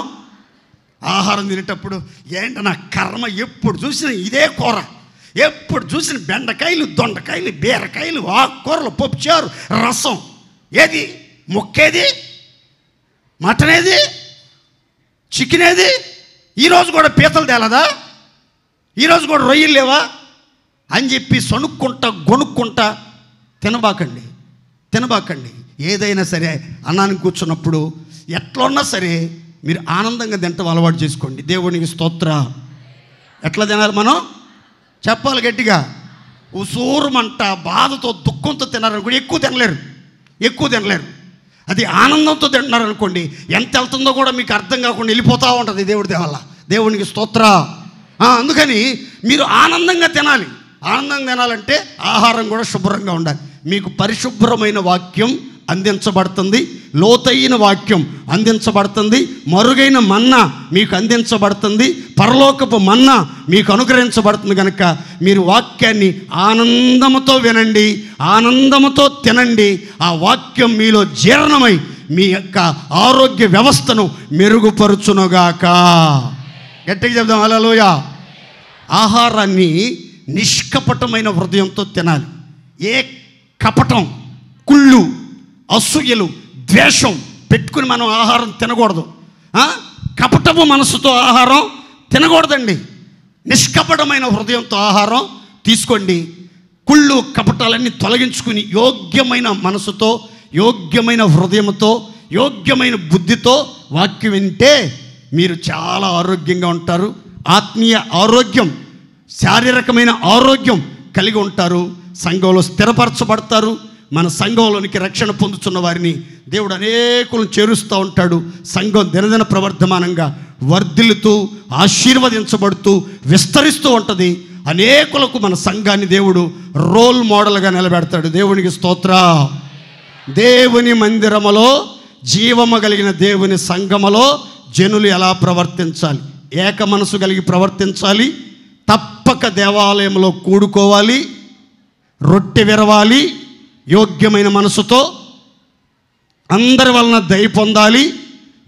ఆహారం తినేటప్పుడు ఏంటి నా కర్మ, ఎప్పుడు చూసినా ఇదే కూర, ఎప్పుడు చూసిన బెండకాయలు, దొండకాయలు, బీరకాయలు, ఆకుకూరలు, పప్పుచారు, రసం, ఏది ముక్కేది, మటన్ ఏది, చికెన్ ఏది, ఈరోజు కూడా పీతలు తేలదా, ఈరోజు కూడా రొయ్యలు లేవా అని చెప్పి గొనుక్కుంటా తినబాకండి. ఏదైనా సరే అన్నానికి కూర్చున్నప్పుడు ఎట్లున్నా సరే మీరు ఆనందంగా తింటాం అలవాటు చేసుకోండి. దేవునికి స్తోత్ర. ఎట్లా తినాలి మనం? చెప్పాలి గట్టిగా. ఉసూరుమంట బాధతో దుఃఖంతో తినారనుకోండి ఎక్కువ తినలేరు. అది ఆనందంతో తింటున్నారనుకోండి, ఎంత వెళ్తుందో కూడా మీకు అర్థం కాకుండా వెళ్ళిపోతూ ఉంటుంది దేవుడి దేవల్ల. దేవునికి స్తోత్ర. అందుకని మీరు ఆనందంగా తినాలి. ఆనందంగా తినాలంటే ఆహారం కూడా శుభ్రంగా ఉండాలి. మీకు పరిశుభ్రమైన వాక్యం అందించబడుతుంది, లోతైన వాక్యం అందించబడుతుంది, మరుగైన మన్నా మీకు అందించబడుతుంది, పరలోకపు మన్నా మీకు అనుగ్రహించబడుతుంది. కనుక మీరు వాక్యాన్ని ఆనందముతో వినండి, ఆనందముతో తినండి. ఆ వాక్యం మీలో జీర్ణమై మీ యొక్క ఆరోగ్య వ్యవస్థను మెరుగుపరుచునుగాక. గట్టిగా చెప్దాం హల్లెలూయా. ఆహారాన్ని నిష్కపటమైన హృదయంతో తినాలి. ఏ కపటం, కుళ్ళు, అసూయలు, ద్వేషం పెట్టుకుని మనం ఆహారం తినకూడదు. కపటపు మనసుతో ఆహారం తినకూడదండి. నిష్కపటమైన హృదయంతో ఆహారం తీసుకోండి. కుళ్ళు కపటాలన్నీ తొలగించుకుని యోగ్యమైన మనసుతో, యోగ్యమైన హృదయంతో, యోగ్యమైన బుద్ధితో వాక్యం వింటే మీరు చాలా ఆరోగ్యంగా ఉంటారు. ఆత్మీయ ఆరోగ్యం, శారీరకమైన ఆరోగ్యం కలిగి ఉంటారు. సంఘంలో స్థిరపరచబడతారు. మన సంఘంలోనికి రక్షణ పొందుతున్న వారిని దేవుడు అనేకులను చేరుస్తూ ఉంటాడు. సంఘం దినదిన ప్రవర్ధమానంగా వర్ధిల్లుతూ ఆశీర్వదించబడుతూ విస్తరిస్తూ ఉంటుంది. అనేకులకు మన సంఘాన్ని దేవుడు రోల్ మోడల్గా నిలబెడతాడు. దేవునికి స్తోత్రం. దేవుని మందిరములో, జీవము కలిగిన దేవుని సంఘములో జనులు ఎలా ప్రవర్తించాలి? ఏక మనసు కలిగి ప్రవర్తించాలి. తప్పక దేవాలయంలో కూడుకోవాలి, రొట్టె విరవాలి, యోగ్యమైన మనసుతో అందరి వలన దయ పొందాలి,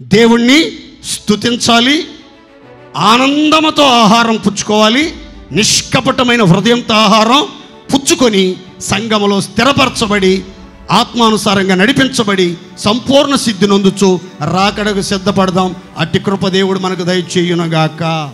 దేవుణ్ణి స్తుతించాలి, ఆనందముతో ఆహారం పుచ్చుకోవాలి, నిష్కపటమైన హృదయంతో ఆహారం పుచ్చుకొని సంఘములో స్థిరపరచబడి ఆత్మానుసారంగా నడిపించబడి సంపూర్ణ సిద్ధి నొందుచు రాకడకు సిద్ధపడదాం. అట్టి కృప దేవుడు మనకు దయచేయునుగాక.